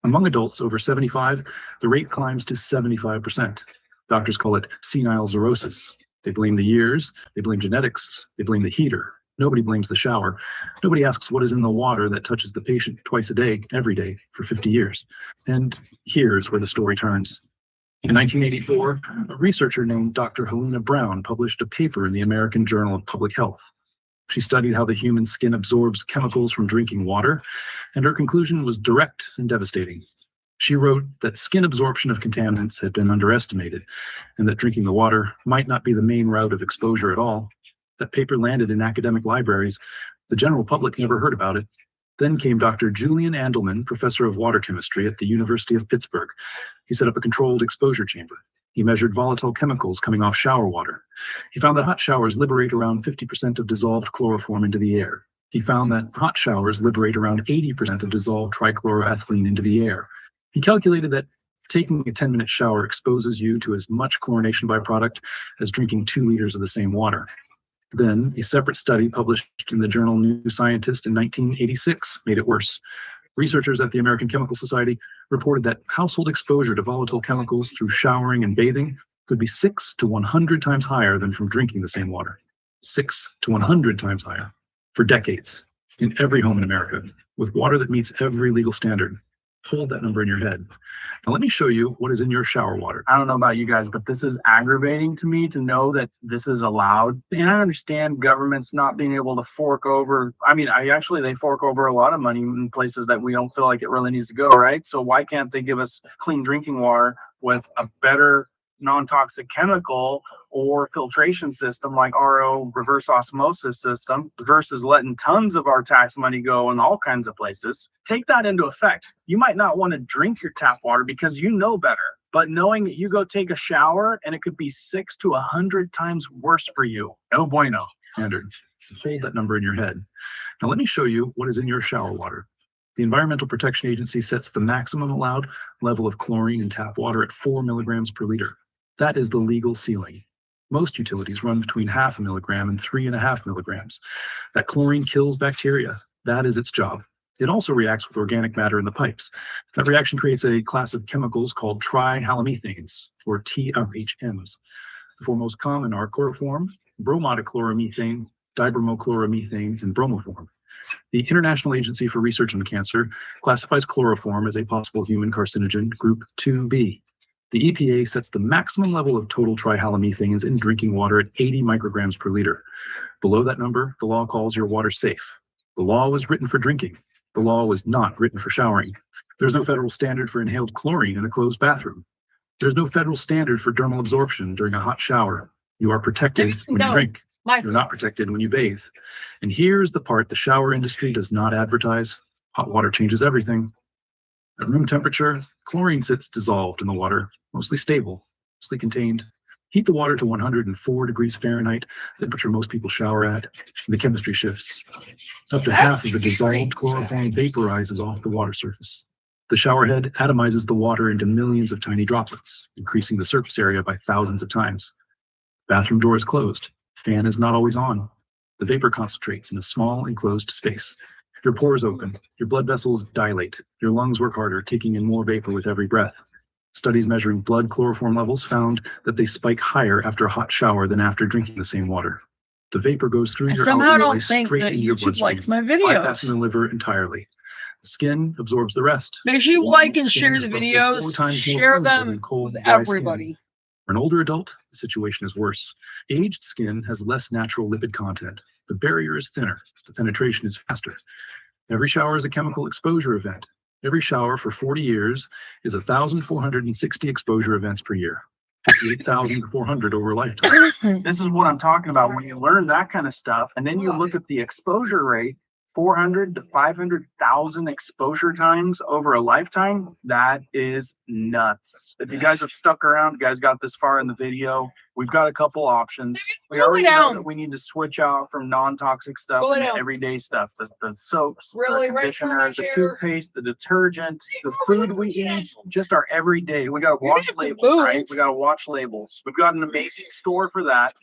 Among adults over 75, the rate climbs to 75%. Doctors call it senile xerosis. They blame the years, they blame genetics, they blame the heater. Nobody blames the shower. Nobody asks what is in the water that touches the patient twice a day, every day, for 50 years. And here's where the story turns. In 1984, a researcher named Dr. Helena Brown published a paper in the American Journal of Public Health. She studied how the human skin absorbs chemicals from drinking water, and her conclusion was direct and devastating. She wrote that skin absorption of contaminants had been underestimated, and that drinking the water might not be the main route of exposure at all. That paper landed in academic libraries. The general public never heard about it. Then came Dr. Julian Andelman, professor of water chemistry at the University of Pittsburgh. He set up a controlled exposure chamber. He measured volatile chemicals coming off shower water. He found that hot showers liberate around 50% of dissolved chloroform into the air. He found that hot showers liberate around 80% of dissolved trichloroethylene into the air. He calculated that taking a 10-minute shower exposes you to as much chlorination byproduct as drinking 2 liters of the same water. Then, a separate study published in the journal New Scientist in 1986 made it worse. Researchers at the American Chemical Society reported that household exposure to volatile chemicals through showering and bathing could be 6 to 100 times higher than from drinking the same water. 6 to 100 times higher for decades in every home in America with water that meets every legal standard. Hold that number in your head. Now let me show you what is in your shower water. I don't know about you guys, but this is aggravating to me to know that this is allowed. And I understand governments not being able to fork over. I mean, they fork over a lot of money in places that we don't feel like it really needs to go, right? So why can't they give us clean drinking water with a better non-toxic chemical or filtration system like RO, reverse osmosis system, versus letting tons of our tax money go in all kinds of places? Take that into effect. You might not want to drink your tap water because you know better, but knowing that you go take a shower and it could be 6 to 100 times worse for you. No bueno. Standards. Hold that number in your head. Now let me show you what is in your shower water. The Environmental Protection Agency sets the maximum allowed level of chlorine in tap water at 4 milligrams per liter. That is the legal ceiling. Most utilities run between 0.5 milligram and 3.5 milligrams. That chlorine kills bacteria. That is its job. It also reacts with organic matter in the pipes. That reaction creates a class of chemicals called trihalomethanes, or TRHMs. The four most common are chloroform, bromidichloromethane, dibromochloromethane, and bromoform. The International Agency for Research on Cancer classifies chloroform as a possible human carcinogen, group 2B. The EPA sets the maximum level of total trihalomethanes in drinking water at 80 micrograms per liter. Below that number, the law calls your water safe. The law was written for drinking. The law was not written for showering. There's no federal standard for inhaled chlorine in a closed bathroom. There's no federal standard for dermal absorption during a hot shower. You are protected when you drink. You're not protected when you bathe. And here's the part the shower industry does not advertise. Hot water changes everything. At room temperature, chlorine sits dissolved in the water, mostly stable, mostly contained. Heat the water to 104 degrees Fahrenheit, the temperature most people shower at, and the chemistry shifts. Up to half of the dissolved chloroform vaporizes off the water surface. The shower head atomizes the water into millions of tiny droplets, increasing the surface area by thousands of times. Bathroom door is closed. Fan is not always on. The vapor concentrates in a small enclosed space. Your pores open, your blood vessels dilate, your lungs work harder, taking in more vapor with every breath. Studies measuring blood chloroform levels found that they spike higher after a hot shower than after drinking the same water. The vapor goes through I your somehow alveoli don't think straight that into your YouTube bloodstream, likes my videos. bypassing the liver entirely. The skin absorbs the rest. Make sure you Warm like and skin share is the roughly 4 videos. times more Share permeable them than cold, with dry skin. everybody. For an older adult, the situation is worse. Aged skin has less natural lipid content. The barrier is thinner. The penetration is faster. Every shower is a chemical exposure event. Every shower for 40 years is 1,460 exposure events per year. 58,400 over a lifetime. This is what I'm talking about. When you learn that kind of stuff, and then you look at the exposure rate, 400 to 500,000 exposure times over a lifetime, that is nuts. If you guys have stuck around, you guys got this far in the video, we've got a couple options. We already know that we need to switch out from non-toxic stuff and everyday stuff. The soaps, the conditioner, the toothpaste, the detergent, the food we eat, just our everyday. We got to watch labels, right? We got to watch labels. We've got an amazing store for that.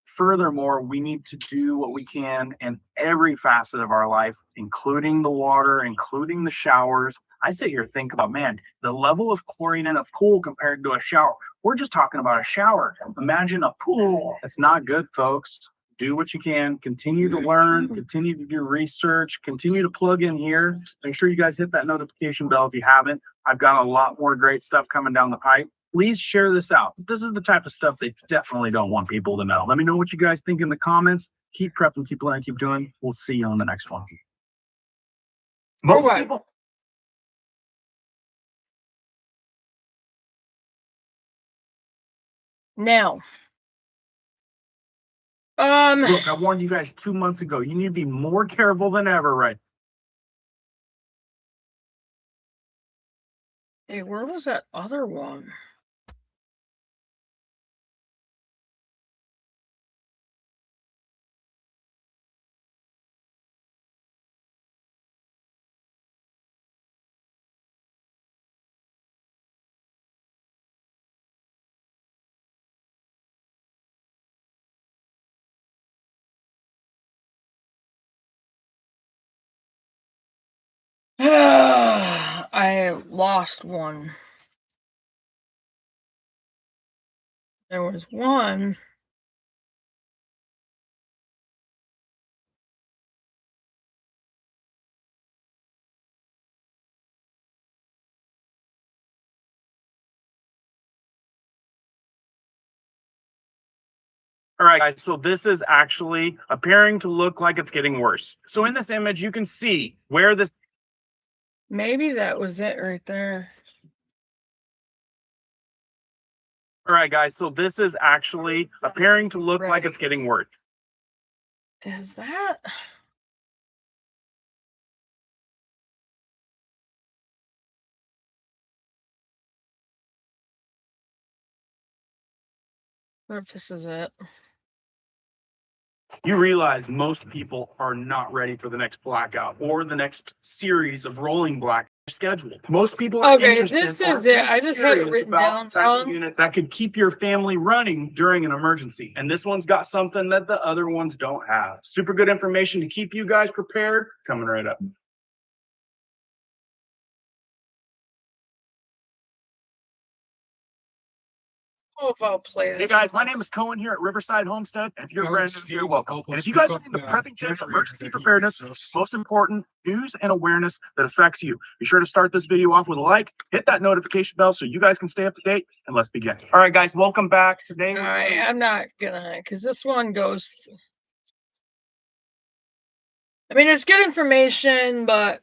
Furthermore, we need to do what we can in every facet of our life, including the water, including the showers. I sit here and think about, man, the level of chlorine in a pool compared to a shower. We're just talking about a shower. Imagine a pool. It's not good, folks. Do what you can. Continue to learn. Continue to do research. Continue to plug in here. Make sure you guys hit that notification bell if you haven't. I've got a lot more great stuff coming down the pipe. Please share this out. This is the type of stuff they definitely don't want people to know. Let me know what you guys think in the comments. Keep prepping, keep learning, keep doing. We'll see you on the next one. Most what? people. Now, Look, I warned you guys 2 months ago. You need to be more careful than ever, right? hey, where was that other one? I lost one. There was one. All right, guys, so this is actually appearing to look like it's getting worse. So in this image, you can see where this. Maybe that was it right there. All right, guys, so this is actually appearing to look like it's getting worse. Is that? What if this is it? You realize most people are not ready for the next blackout or the next series of rolling black schedule. Most people are Okay, interested this or is it. just I just had it curious written about down the type of wrong. unit that could keep your family running during an emergency. And this one's got something that the other ones don't have. Super good information to keep you guys prepared. Coming right up. Oh, if I'll play this. Hey guys, my name is Cohen here at Riverside Homestead. And if you're brand new, you're welcome. And if you guys are into prepping tips, emergency preparedness, most important, news and awareness that affects you, be sure to start this video off with a like, hit that notification bell so you guys can stay up to date, and let's begin. All right, guys, welcome back. Today, I'm not gonna, because this one goes. I mean, it's good information, but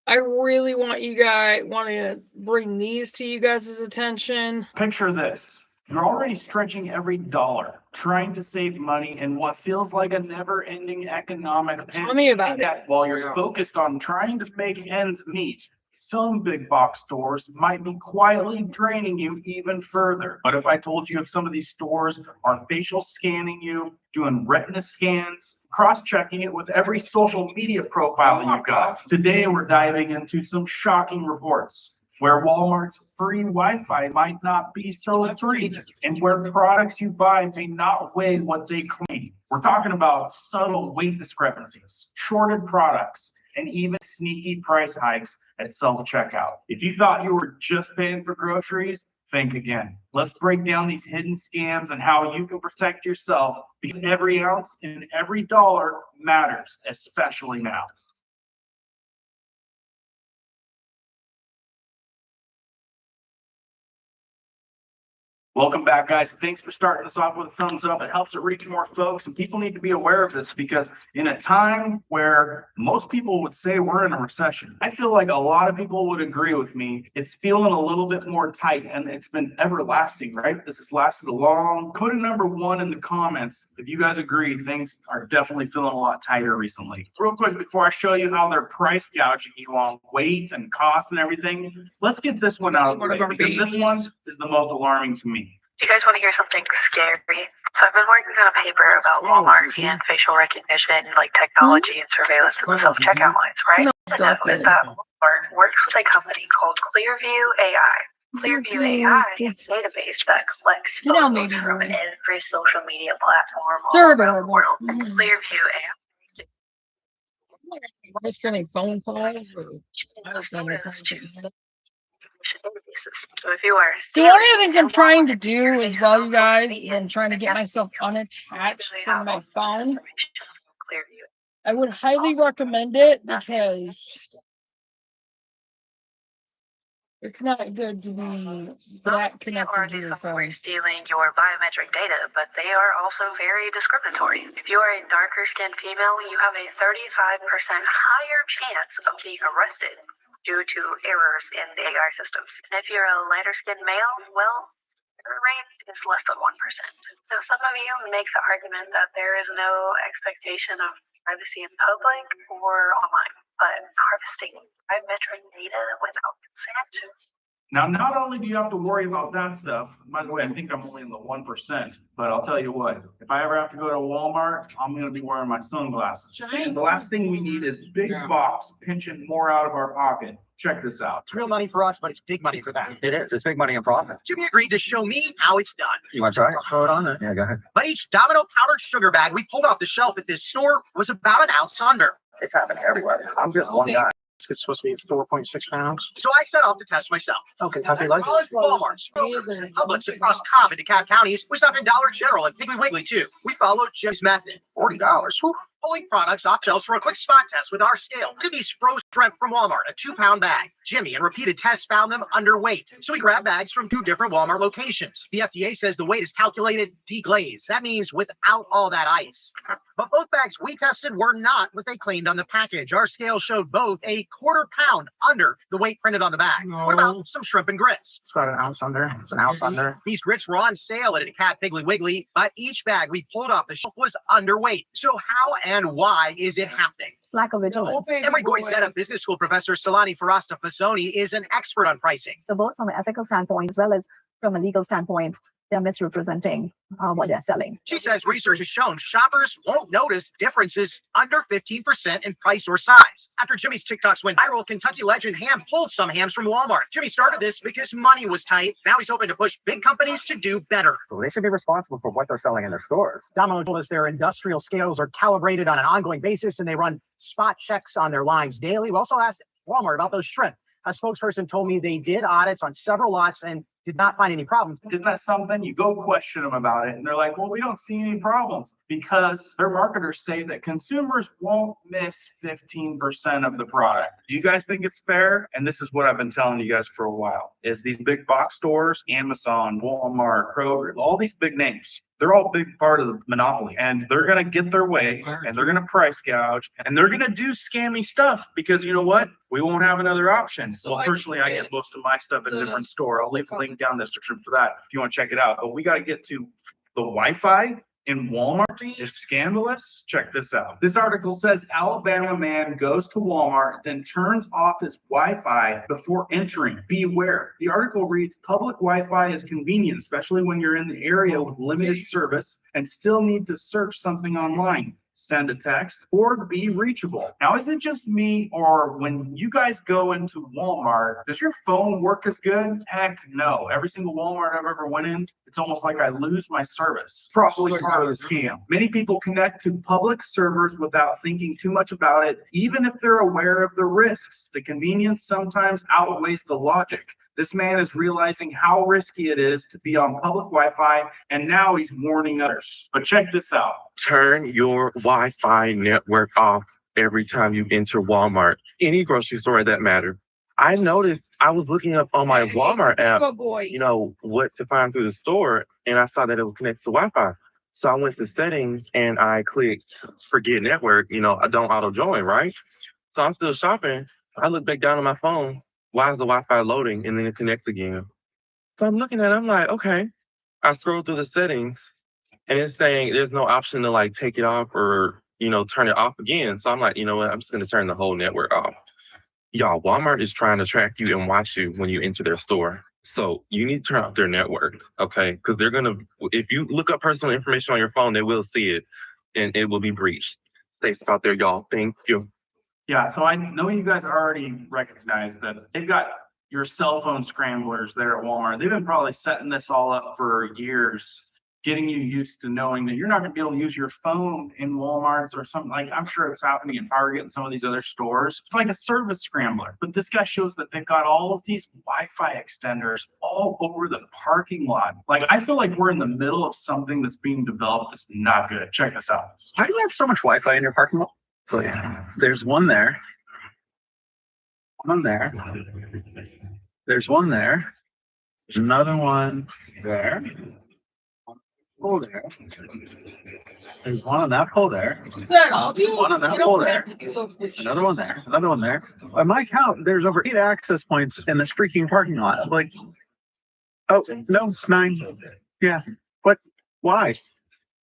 I really want to bring these to you guys' attention. Picture this. You're already stretching every dollar, trying to save money in what feels like a never-ending economic pinch. Tell me about it. While you're focused on trying to make ends meet, some big box stores might be quietly draining you even further. But if I told you if some of these stores are facial scanning you, doing retina scans, cross-checking it with every social media profile you've got. Today, we're diving into some shocking reports where Walmart's free Wi-Fi might not be so free, and where products you buy may not weigh what they claim. We're talking about subtle weight discrepancies, shorted products, and even sneaky price hikes at self-checkout. If you thought you were just paying for groceries, think again. Let's break down these hidden scams and how you can protect yourself, because every ounce and every dollar matters, especially now. Welcome back, guys. Thanks for starting us off with a thumbs up. It helps it reach more folks, and people need to be aware of this, because in a time where most people would say we're in a recession, I feel like a lot of people would agree with me. It's feeling a little bit more tight, and it's been everlasting, right? This has lasted a long. Put a number 1 in the comments if you guys agree things are definitely feeling a lot tighter recently. Real quick, before I show you how they're price gouging you on weight and cost and everything, let's get this one out of the way, because this one is the most alarming to me. Do you guys want to hear something scary? So I've been working on a paper about Walmart and facial recognition, like technology and surveillance in the self-checkout lines, right? The note is that Walmart works with a company called Clearview AI. Clearview AI is a database that collects photos from every social media platform all around the world. Clearview AI. Missed any phone calls or So if you are so one of the things I'm trying to do as well, you guys, is I'm trying to get myself unattached from my phone. I would highly recommend it, because It's not good to be that connected to your phone. Stealing your biometric data, but they are also very discriminatory. If you are a darker skinned female, you have a 35% higher chance of being arrested due to errors in the AI systems. And if you're a lighter skinned male, well, your rate is less than 1%. So some of you make the argument that there is no expectation of privacy in public or online, but harvesting biometric data without consent. Now, not only do you have to worry about that stuff, by the way, I think I'm only in the 1%, but I'll tell you what, if I ever have to go to Walmart, I'm gonna be wearing my sunglasses. The last thing we need is big box pinching more out of our pocket. Check this out. It's real money for us, but it's big money for them. It is. It's big money in profit. Jimmy agreed to show me how it's done. You want to try? I'll throw it on there. Yeah, go ahead. But each Domino powdered sugar bag we pulled off the shelf at this store was about an ounce under. It's happening everywhere. I'm just one guy. It's supposed to be 4.6 pounds. So I set off to test myself. Okay, Kentucky Light. Walmart, Kroger's, and Publix across Cobb and DeKalb counties. We stopped in Dollar General and Piggly Wiggly too. We followed Jim's method. $40. Whew. Pulling products off shelves for a quick spot test with our scale. Look at these frozen shrimp from Walmart, a 2-pound bag. Jimmy, in repeated tests, found them underweight. So we grabbed bags from 2 different Walmart locations. The FDA says the weight is calculated deglazed. That means without all that ice. But both bags we tested were not what they claimed on the package. Our scale showed both a 1/4 pound under the weight printed on the bag. What about some shrimp and grits? It's about an ounce under. It's an ounce under. These grits were on sale at a Cat Piggly Wiggly, but each bag we pulled off the shelf was underweight. So how and why is it happening? It's lack of vigilance. Emory Goizueta Business School professor Salani Farasta Fasoni is an expert on pricing. So both from an ethical standpoint as well as from a legal standpoint, they're misrepresenting what they're selling. She says research has shown shoppers won't notice differences under 15% in price or size. After Jimmy's TikToks went viral, Kentucky Legend Ham pulled some hams from Walmart. Jimmy started this because money was tight. Now he's hoping to push big companies to do better. So they should be responsible for what they're selling in their stores. Domino told us their industrial scales are calibrated on an ongoing basis and they run spot checks on their lines daily. We also asked Walmart about those shrimp. A spokesperson told me they did audits on several lots and did not find any problems. Isn't that something? You go question them about it and they're like, well, we don't see any problems because their marketers say that consumers won't miss 15% of the product. Do you guys think it's fair? And this is what I've been telling you guys for a while, is these big box stores, Amazon, Walmart, Kroger, all these big names, they're all big part of the monopoly and they're going to get their way and they're going to price gouge and they're going to do scammy stuff because you know what? We won't have another option. Well, personally, I get most of my stuff at a different store. I'll leave a link down in the description for that if you want to check it out. But we got to get to the Wi-Fi in Walmart is scandalous. Check this out. This article says Alabama man goes to Walmart, then turns off his Wi-Fi before entering. Beware. The article reads, public Wi-Fi is convenient, especially when you're in the area with limited service and still need to search something online. Send a text or be reachable. Now, is it just me or when you guys go into Walmart, does your phone work as good? Heck no. Every single Walmart I've ever went in, it's almost like I lose my service. Probably part of the scam. Many people connect to public servers without thinking too much about it, even if they're aware of the risks. The convenience sometimes outweighs the logic. This man is realizing how risky it is to be on public Wi-Fi, and now he's warning others. But check this out. Turn your Wi-Fi network off every time you enter Walmart, any grocery store that matter. I noticed I was looking up on my Walmart app, you know, what to find through the store, and I saw that it was connected to Wi-Fi. So I went to settings and I clicked forget network, you know, I don't auto join, right? So I'm still shopping. I look back down on my phone. Why is the Wi-Fi loading? And then it connects again. So I'm looking at it, I'm like, okay. I scroll through the settings and it's saying there's no option to like take it off or, you know, turn it off again. So I'm like, you know what? I'm just going to turn the whole network off. Y'all, Walmart is trying to track you and watch you when you enter their store. So you need to turn off their network, okay? Because they're going to, if you look up personal information on your phone, they will see it and it will be breached. Stay safe out there, y'all. Thank you. Yeah, so I know you guys already recognize that they've got your cell phone scramblers there at Walmart. They've been probably setting this all up for years, getting you used to knowing that you're not going to be able to use your phone in Walmart's or something. Like, I'm sure it's happening in Target and some of these other stores. It's like a service scrambler. But this guy shows that they've got all of these Wi-Fi extenders all over the parking lot. Like, I feel like we're in the middle of something that's being developed that's not good. Check this out. Why do you have so much Wi-Fi in your parking lot? So yeah, there's one there. One there. There's one there. There's another one there. Pole there. There's one on that pole there. One on that pole there. Another one there. Another one there. By my count, there's over 8 access points in this freaking parking lot. Like, oh no, 9. Yeah. What? Why?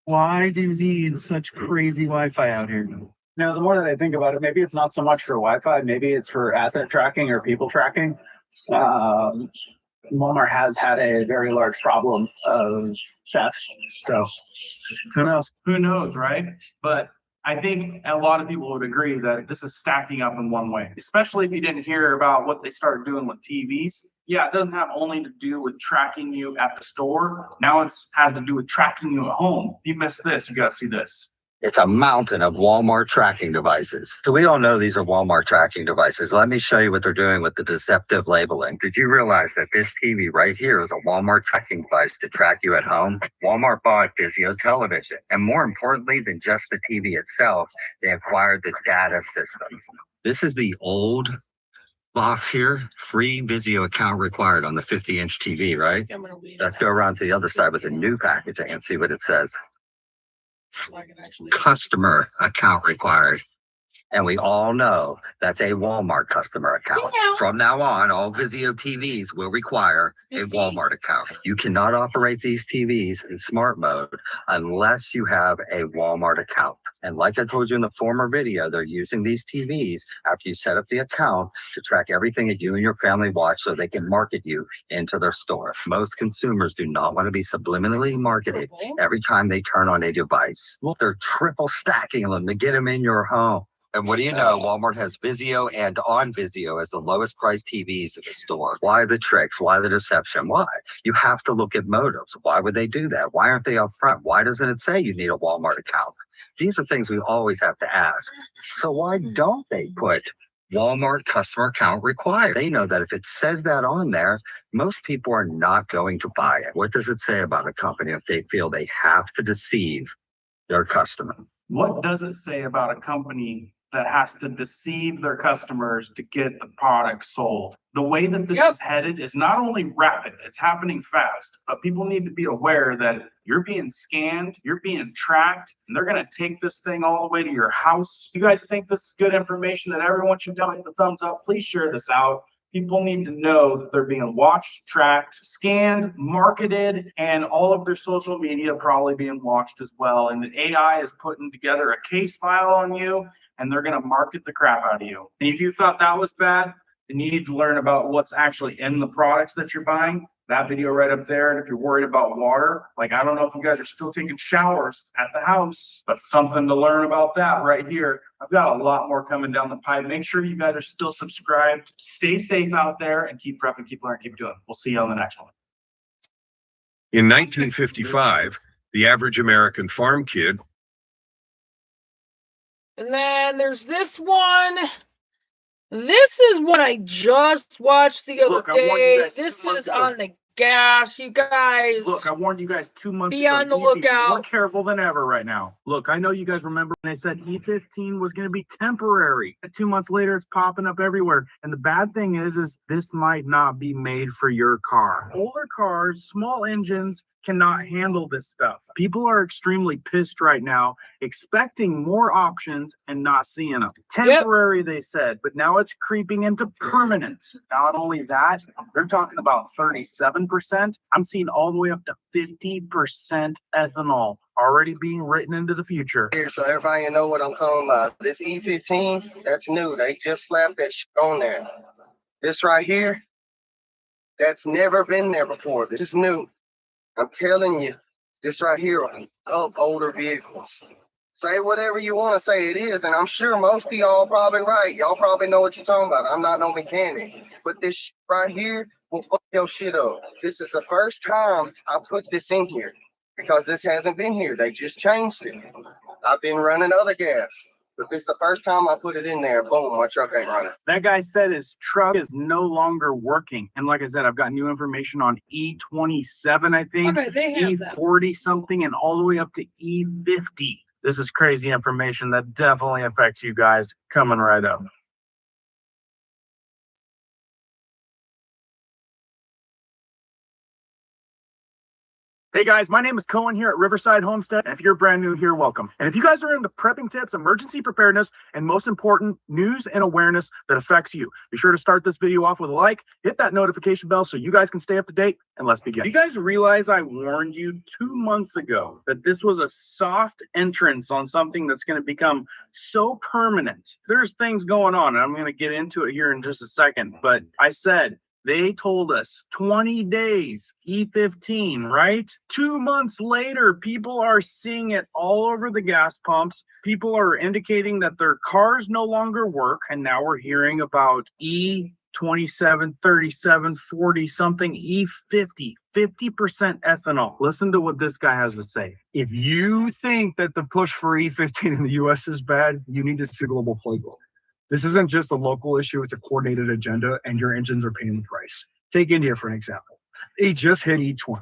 Why do you need such crazy Wi-Fi out here? Now, the more that I think about it, maybe it's not so much for Wi-Fi, maybe it's for asset tracking or people tracking. Walmart has had a very large problem of theft. So Who knows? Who knows, right? But I think a lot of people would agree that this is stacking up in one way, especially if you didn't hear about what they started doing with TVs. Yeah, it doesn't have only to do with tracking you at the store. Now it has to do with tracking you at home. If you missed this, you got to see this. It's a mountain of Walmart tracking devices. So we all know these are Walmart tracking devices. Let me show you what they're doing with the deceptive labeling. Did you realize that this TV right here is a Walmart tracking device to track you at home? Walmart bought Vizio television. And more importantly than just the TV itself, they acquired the data systems. This is the old box here, free Vizio account required on the 50-inch TV, right? Let's go around to the other side with the new packaging and see what it says. Customer account required. And we all know that's a Walmart customer account. From now on, all Vizio TVs will require a Walmart account. You cannot operate these TVs in smart mode unless you have a Walmart account. And like I told you in the former video, they're using these TVs after you set up the account to track everything that you and your family watch so they can market you into their store. Most consumers do not want to be subliminally marketed every time they turn on a device. They're triple stacking them to get them in your home. And what do you know? Walmart has Vizio and on Vizio as the lowest priced TVs in the store. Why the tricks? Why the deception? Why? You have to look at motives. Why would they do that? Why aren't they upfront? Why doesn't it say you need a Walmart account? These are things we always have to ask. So why don't they put Walmart customer account required? They know that if it says that on there, most people are not going to buy it. What does it say about a company if they feel they have to deceive their customer? What does it say about a company that has to deceive their customers to get the product sold? The way that this is headed is not only rapid, it's happening fast, but people need to be aware that you're being scanned, you're being tracked, and they're going to take this thing all the way to your house. You guys think this is good information that everyone should hit the thumbs up? Please share this out. People need to know that they're being watched, tracked, scanned, marketed, and all of their social media probably being watched as well. And the AI is putting together a case file on you, and they're going to market the crap out of you. And if you thought that was bad, then you need to learn about what's actually in the products that you're buying. That video right up there. And if you're worried about water, like, I don't know if you guys are still taking showers at the house, but something to learn about that right here. I've got a lot more coming down the pipe. Make sure you guys are still subscribed. Stay safe out there and keep prepping, keep learning, keep doing. We'll see you on the next one. In 1955, the average American farm kid. And then there's this one. This is one I just watched the other day. This is on the gas, you guys. Look, I warned you guys 2 months Be ago. on the You need to be lookout. more careful than ever right now. Look, I know you guys remember when they said E15 was going to be temporary. 2 months later, it's popping up everywhere. And the bad thing is this might not be made for your car. Older cars, small engines, cannot handle this stuff. People are extremely pissed right now, expecting more options and not seeing them. Temporary, they said, but now it's creeping into permanent. Not only that, they're talking about 37%. I'm seeing all the way up to 50% ethanol already being written into the future. Here, so everybody know what I'm talking about. This E15, that's new. They just slapped that shit on there. This right here, that's never been there before. This is new. I'm telling you, this right here of older vehicles. Say whatever you want to say it is, and I'm sure most of y'all probably right. Y'all probably know what you're talking about. I'm not no mechanic, but this shit right here will fuck your shit up. This is the first time I put this in here because this hasn't been here. They just changed it. I've been running other gas, but this is the first time I put it in there. Boom, my truck ain't running. That guy said his truck is no longer working. And like I said, I've got new information on E27, I think. Okay, they have that. E40 something and all the way up to E50. This is crazy information that definitely affects you guys coming right up. Hey guys, my name is Cohen here at Riverside Homestead, and if you're brand new here, welcome. And if you guys are into prepping tips, emergency preparedness, and most important, news and awareness that affects you, be sure to start this video off with a like, hit that notification bell so you guys can stay up to date, and let's begin. You guys realize I warned you 2 months ago that this was a soft entrance on something that's going to become so permanent. There's things going on, and I'm going to get into it here in just a second, but I said, they told us 20 days, E15, right? 2 months later, people are seeing it all over the gas pumps. People are indicating that their cars no longer work. And now we're hearing about E27, 37, 40 something, E50, 50% ethanol. Listen to what this guy has to say. If you think that the push for E15 in the US is bad, you need to see Global Playbook. This isn't just a local issue, it's a coordinated agenda, and your engines are paying the price. Take India for an example. They just hit E20,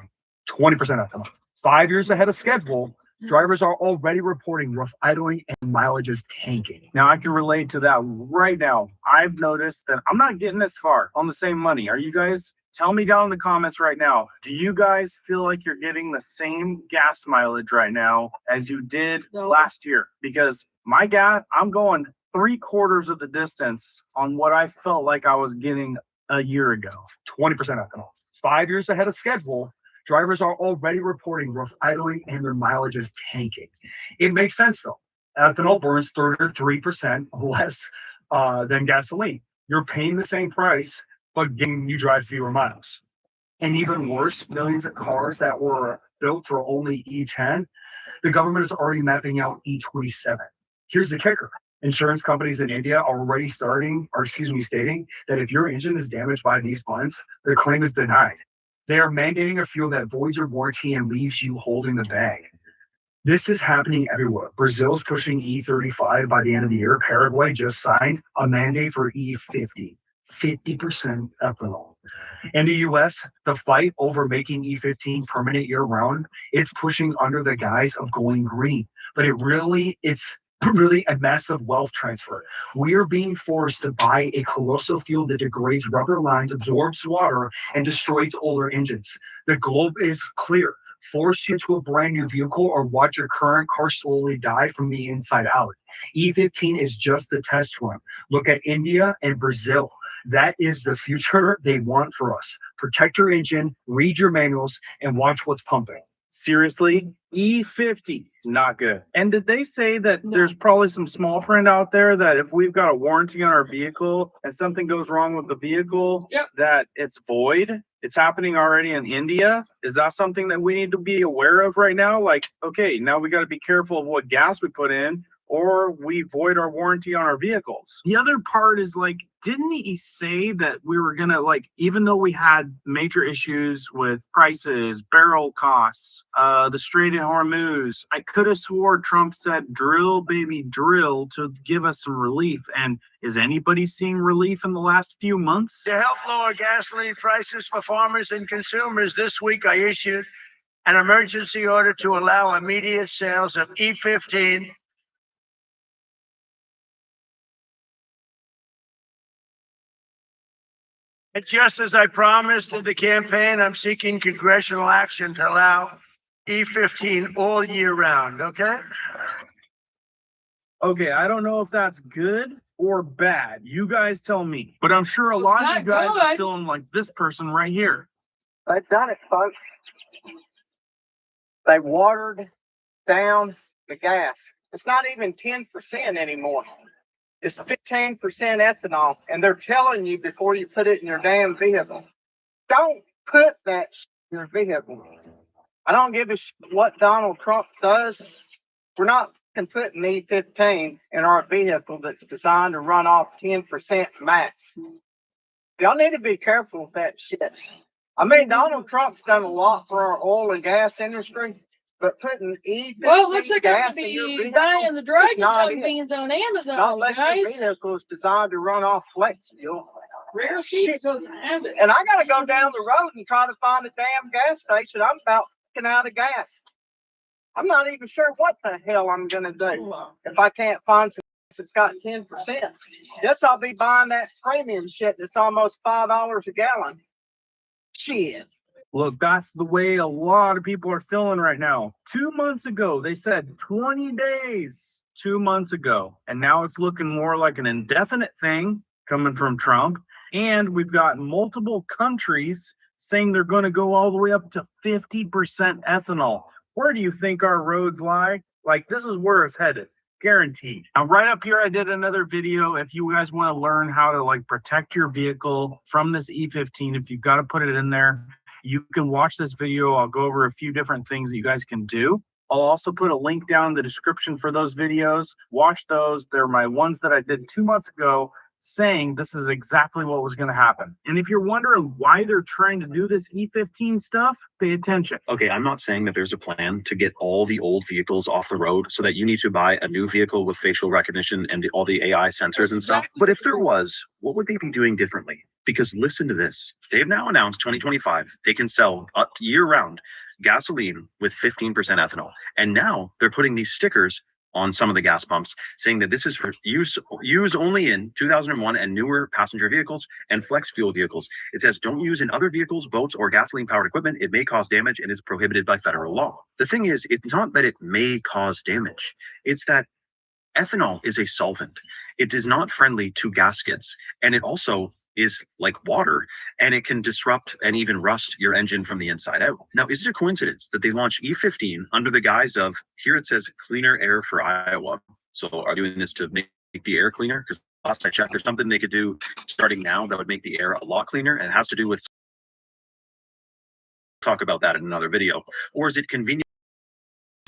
20% ethanol. 5 years ahead of schedule, drivers are already reporting rough idling and mileage is tanking. Now, I can relate to that right now. I've noticed that I'm not getting this far on the same money. Are you guys? Tell me down in the comments right now. Do you guys feel like you're getting the same gas mileage right now as you did last year? Because my gas, I'm going 3/4 of the distance on what I felt like I was getting a year ago. 20% ethanol. 5 years ahead of schedule, drivers are already reporting rough idling and their mileage is tanking. It makes sense though. Ethanol burns 33% less than gasoline. You're paying the same price, but you drive fewer miles. And even worse, millions of cars that were built for only E10, the government is already mapping out E27. Here's the kicker. Insurance companies in India are already stating that if your engine is damaged by these bonds, the claim is denied. They are mandating a fuel that voids your warranty and leaves you holding the bag. This is happening everywhere. Brazil's pushing E35 by the end of the year. Paraguay just signed a mandate for E50, 50% ethanol. In the US, the fight over making E15 permanent year-round, it's pushing under the guise of going green. But it's really a massive wealth transfer. We are being forced to buy a corrosive fuel that degrades rubber lines, absorbs water, and destroys older engines. The globe is clear. Force into a brand new vehicle or watch your current car slowly die from the inside out. E15 is just the test run. Look at India and Brazil. That is the future they want for us. Protect your engine, read your manuals, and watch what's pumping. Seriously, E50 is not good. And did they say that there's probably some small print out there that if we've got a warranty on our vehicle and something goes wrong with the vehicle, that it's void? It's happening already in India. Is that something that we need to be aware of right now? Like, okay, now we got to be careful of what gas we put in, or we void our warranty on our vehicles. The other part is like, didn't he say that we were gonna, like, even though we had major issues with prices, barrel costs, the Strait of Hormuz, I could have swore Trump said drill, baby, drill to give us some relief. And is anybody seeing relief in the last few months? To help lower gasoline prices for farmers and consumers, this week I issued an emergency order to allow immediate sales of E15. And just as I promised in the campaign, I'm seeking congressional action to allow E15 all year round, okay? Okay, I don't know if that's good or bad. You guys tell me. But I'm sure a lot of you guys are feeling like this person right here. They've done it, folks. They watered down the gas. It's not even 10% anymore. It's 15% ethanol, and they're telling you before you put it in your damn vehicle. Don't put that in your vehicle. I don't give a what Donald Trump does. We're not putting E15 in our vehicle that's designed to run off 10% max. Y'all need to be careful with that shit. I mean, Donald Trump's done a lot for our oil and gas industry. But putting E15 well, looks like I'm gas gonna in your be vehicle, buying the Dragon not Chunk it. beans on Amazon, Not unless your guys. vehicle is designed to run off flex fuel. Rare Seeds doesn't have it. And I gotta go down the road and try to find a damn gas station. I'm about fucking out of gas. I'm not even sure what the hell I'm gonna do if I can't find some that's got 10%. Guess I'll be buying that premium shit that's almost $5 a gallon. Shit. Look, that's the way a lot of people are feeling right now. 2 months ago, they said 20 days. 2 months ago. And now it's looking more like an indefinite thing coming from Trump. And we've got multiple countries saying they're going to go all the way up to 50% ethanol. Where do you think our roads lie? Like, this is where it's headed. Guaranteed. Now, right up here, I did another video. If you guys want to learn how to like protect your vehicle from this E15, if you've got to put it in there, you can watch this video. I'll go over a few different things that you guys can do. I'll also put a link down in the description for those videos. Watch those. They're my ones that I did 2 months ago, saying this is exactly what was going to happen. And if you're wondering why they're trying to do this E15 stuff, pay attention. Okay, I'm not saying that there's a plan to get all the old vehicles off the road so that you need to buy a new vehicle with facial recognition and all the AI sensors and stuff. But if there was, what would they be doing differently? Because listen to this. They've now announced 2025, they can sell up year-round gasoline with 15% ethanol. And now they're putting these stickers on some of the gas pumps saying that this is for use only in 2001 and newer passenger vehicles and flex fuel vehicles. It says don't use in other vehicles, boats, or gasoline powered equipment. It may cause damage and is prohibited by federal law. The thing is, it's not that it may cause damage. It's that ethanol is a solvent. It is not friendly to gaskets. And it also is like water, and it can disrupt and even rust your engine from the inside out. Now, is it a coincidence that they launched E15 under the guise of, here it says cleaner air for Iowa? So are doing this to make the air cleaner? Because last I checked, there's something they could do starting now that would make the air a lot cleaner, and it has to do with, talk about that in another video. Or is it convenient?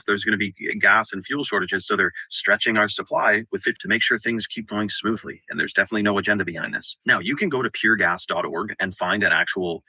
There's going to be gas and fuel shortages, so they're stretching our supply with it to make sure things keep going smoothly. And there's definitely no agenda behind this. Now, you can go to puregas.org and find an actual,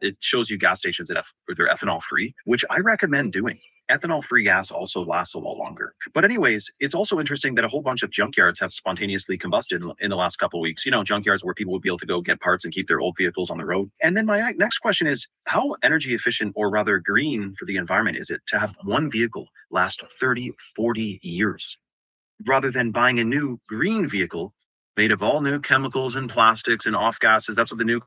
it shows you gas stations that they're ethanol free, which I recommend doing. Ethanol free gas also lasts a lot longer. But anyways, it's also interesting that a whole bunch of junkyards have spontaneously combusted in the last couple of weeks. You know, junkyards where people would be able to go get parts and keep their old vehicles on the road. And then my next question is, how energy efficient, or rather green for the environment, is it to have one vehicle last 30, 40 years rather than buying a new green vehicle made of all new chemicals and plastics and off gases? That's what the new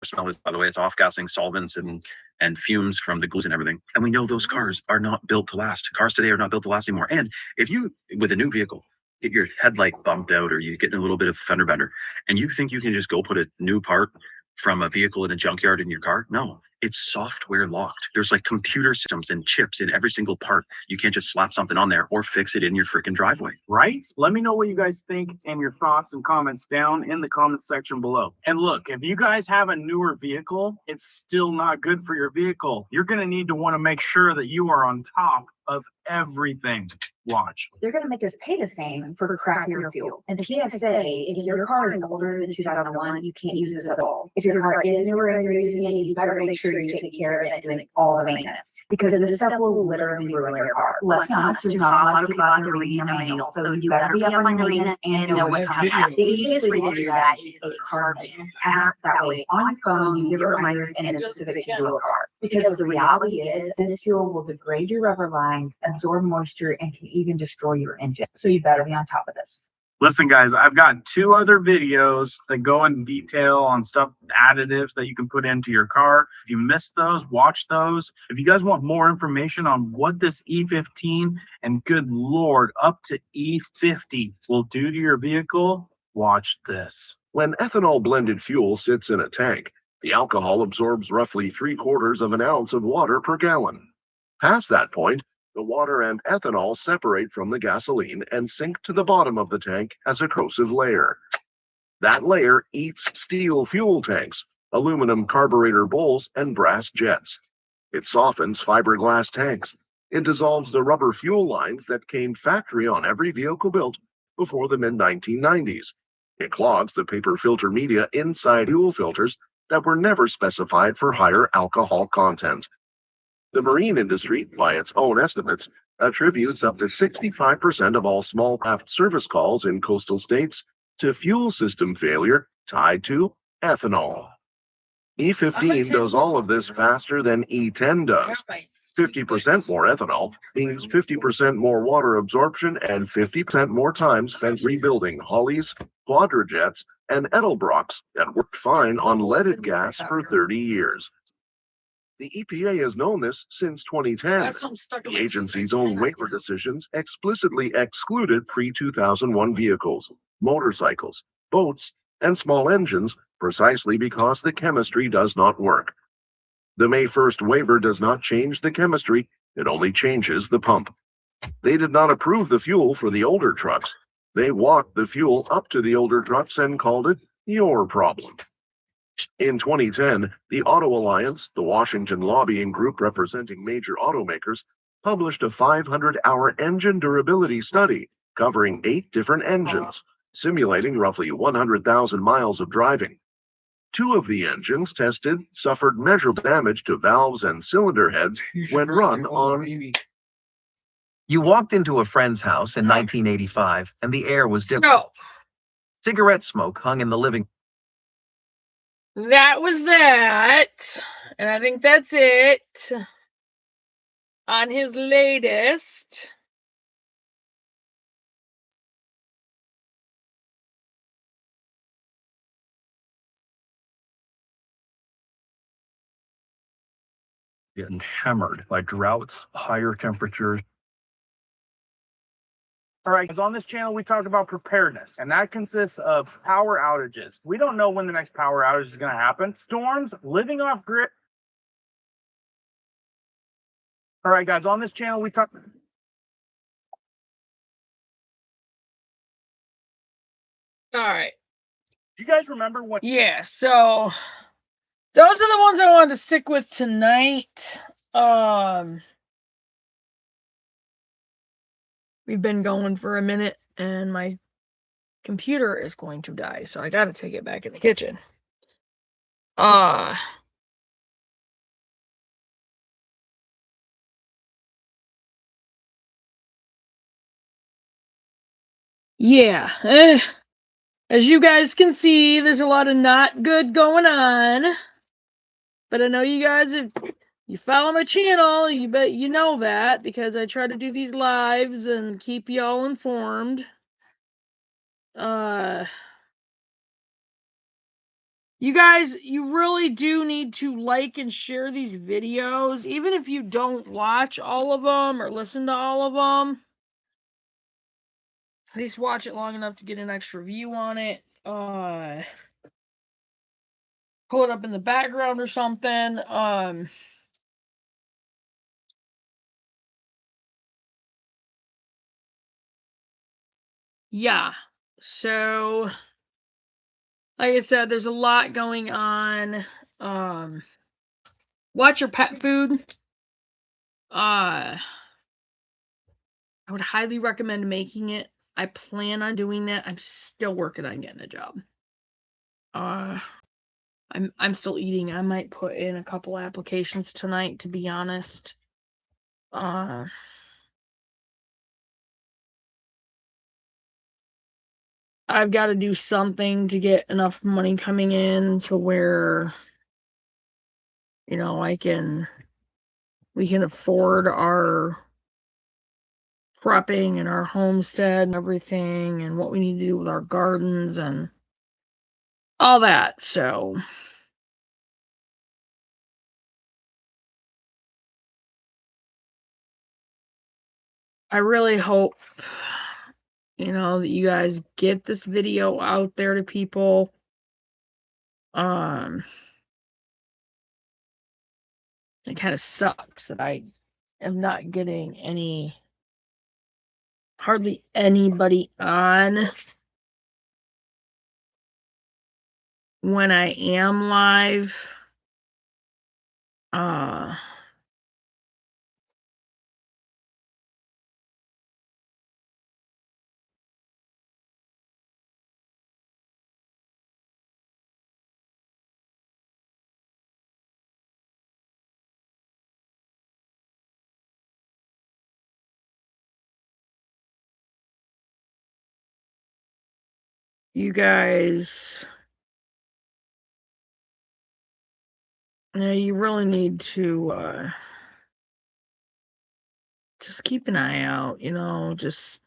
smell is, by the way. It's off-gassing solvents and fumes from the glues and everything. And we know those cars are not built to last. Cars today are not built to last anymore. And if you, with a new vehicle, get your headlight bumped out or you get in a little bit of fender bender, and you think you can just go put a new part from a vehicle in a junkyard in your car? No, it's software locked. There's like computer systems and chips in every single part. You can't just slap something on there or fix it in your freaking driveway. Right? Let me know what you guys think and your thoughts and comments down in the comments section below. And look, if you guys have a newer vehicle, it's still not good for your vehicle. You're going to need to want to make sure that you are on top of everything. Watch. They're going to make us pay the same for crappier fuel. And the PSA, if your car is older than 2001, you can't use this at all. If your car is newer and you're using it, you better make sure you take care of it and doing all the maintenance, because this stuff will literally ruin your car. Let's be honest, there's not a lot of people out there reading a manual, so you better be up on your maintenance and know what's coming up. The easiest way to do that is the car maintenance app. That way, on your phone, you get reminders and it's specific to your car. Because the reality is, this fuel will degrade your rubber lines, absorb moisture, and can even destroy your engine. So you better be on top of this. Listen, guys, I've got 2 other videos that go in detail on stuff, additives that you can put into your car. If you missed those, watch those. If you guys want more information on what this E15 and good Lord, up to E50 will do to your vehicle, watch this. When ethanol blended fuel sits in a tank, the alcohol absorbs roughly 3/4 of an ounce of water per gallon. Past that point, the water and ethanol separate from the gasoline and sink to the bottom of the tank as a corrosive layer. That layer eats steel fuel tanks, aluminum carburetor bowls, and brass jets. It softens fiberglass tanks. It dissolves the rubber fuel lines that came factory on every vehicle built before the mid-1990s. It clogs the paper filter media inside fuel filters that were never specified for higher alcohol content. The marine industry, by its own estimates, attributes up to 65% of all small craft service calls in coastal states to fuel system failure tied to ethanol. E15 does all of this faster than E10 does. 50% more ethanol means 50% more water absorption and 50% more time spent rebuilding Holleys, Quadrajets, and Edelbrocks that worked fine on leaded gas for 30 years. The EPA has known this since 2010. That's something stuck in The my agency's own waiver decisions explicitly excluded pre-2001 vehicles, motorcycles, boats, and small engines precisely because the chemistry does not work. The May 1st waiver does not change the chemistry, it only changes the pump. They did not approve the fuel for the older trucks. They walked the fuel up to the older trucks and called it your problem. In 2010, the Auto Alliance, the Washington lobbying group representing major automakers, published a 500-hour engine durability study covering 8 different engines, simulating roughly 100,000 miles of driving. 2 of the engines tested suffered measurable damage to valves and cylinder heads when run on. You walked into a friend's house in 1985 and the air was different. No. Cigarette smoke hung in the living. That was that. And I think that's it on his latest. Getting hammered by droughts, higher temperatures. All right, guys, on this channel, we talk about preparedness, and that consists of power outages. We don't know when the next power outage is going to happen. Storms, living off grid. All right, guys, on this channel, we talk. All right. Do you guys remember what? Yeah, so those are the ones I wanted to stick with tonight. We've been going for a minute and my computer is going to die, so I gotta take it back in the kitchen. Yeah. As you guys can see, there's a lot of not good going on. But I know you guys, if you follow my channel, you bet you know that, because I try to do these lives and keep y'all informed. You guys, you really do need to like and share these videos, even if you don't watch all of them or listen to all of them. At least watch it long enough to get an extra view on it. Pull it up in the background or something. Yeah. So, like I said, there's a lot going on. Watch your pet food. I would highly recommend making it. I plan on doing that. I'm still working on getting a job. I'm still eating. I might put in a couple applications tonight, to be honest. I've got to do something to get enough money coming in to where, you know, we can afford our prepping and our homestead and everything and what we need to do with our gardens and all that. So I really hope, you know, that you guys get this video out there to people. It kind of sucks that I am not getting hardly anybody on when I am live. You guys, you really need to just keep an eye out, you know, just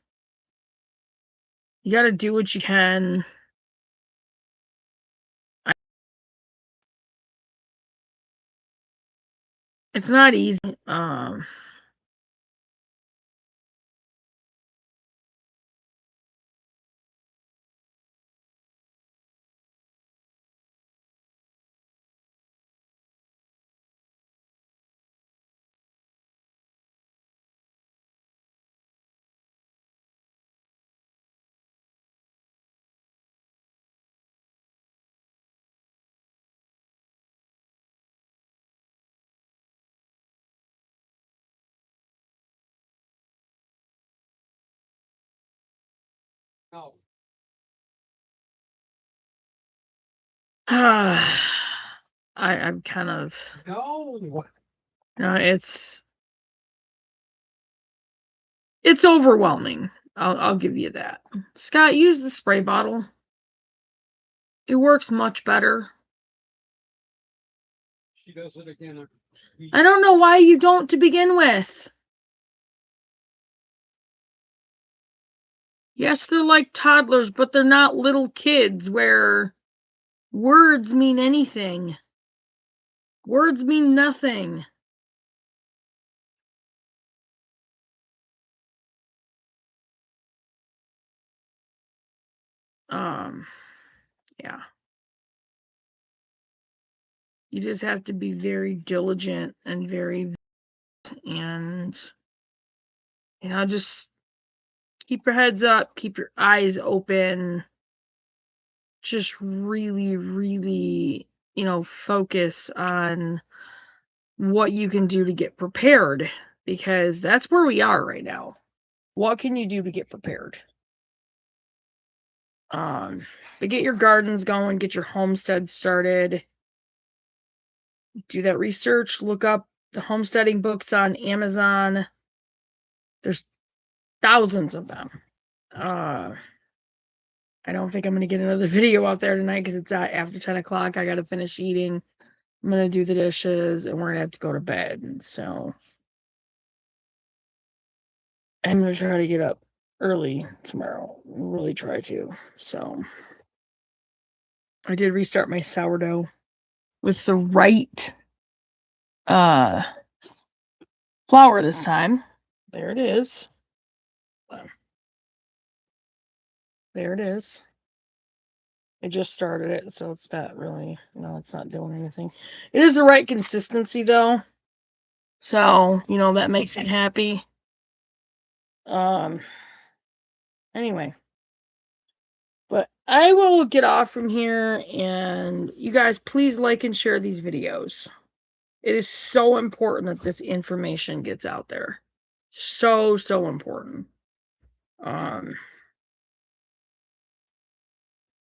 you got to do what you can. It's not easy. No. I'm kind of, No. it's overwhelming. I'll give you that. Scott, use the spray bottle. It works much better. She does it again. I don't know why you don't to begin with. Yes, they're like toddlers, but they're not little kids where words mean anything. Words mean nothing. Yeah. You just have to be very diligent and just keep your heads up, keep your eyes open. Just really, really, focus on what you can do to get prepared, because that's where we are right now. What can you do to get prepared? But get your gardens going, get your homestead started. Do that research, look up the homesteading books on Amazon. There's thousands of them. I don't think I'm going to get another video out there tonight because it's after 10 o'clock. I got to finish eating. I'm going to do the dishes and we're going to have to go to bed. And so I'm going to try to get up early tomorrow. Really try to. So I did restart my sourdough with the right flour this time. There it is. There it is. I just started it, so it's not really, it's not doing anything. It is the right consistency, though. So, that makes it happy. Anyway. But I will get off from here, and you guys, please like and share these videos. It is so important that this information gets out there. So, so important.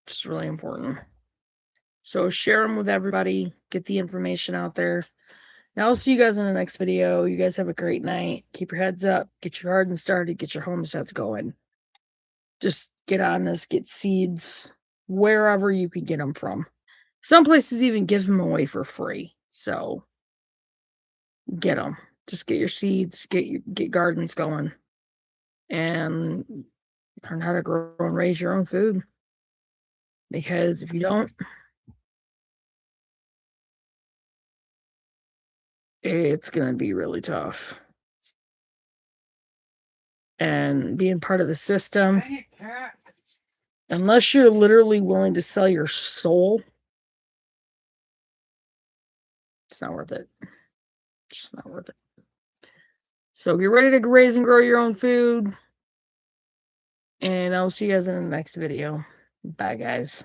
It's really important. So share them with everybody. Get the information out there. Now I'll see you guys in the next video. You guys have a great night. Keep your heads up. Get your garden started. Get your homesteads going. Just get on this. Get seeds wherever you can get them from. Some places even give them away for free. So get them. Just get your seeds. Get gardens going. And learn how to grow and raise your own food. Because if you don't, it's going to be really tough. And being part of the system, unless you're literally willing to sell your soul, it's not worth it. It's just not worth it. So get ready to raise and grow your own food. And I'll see you guys in the next video. Bye, guys.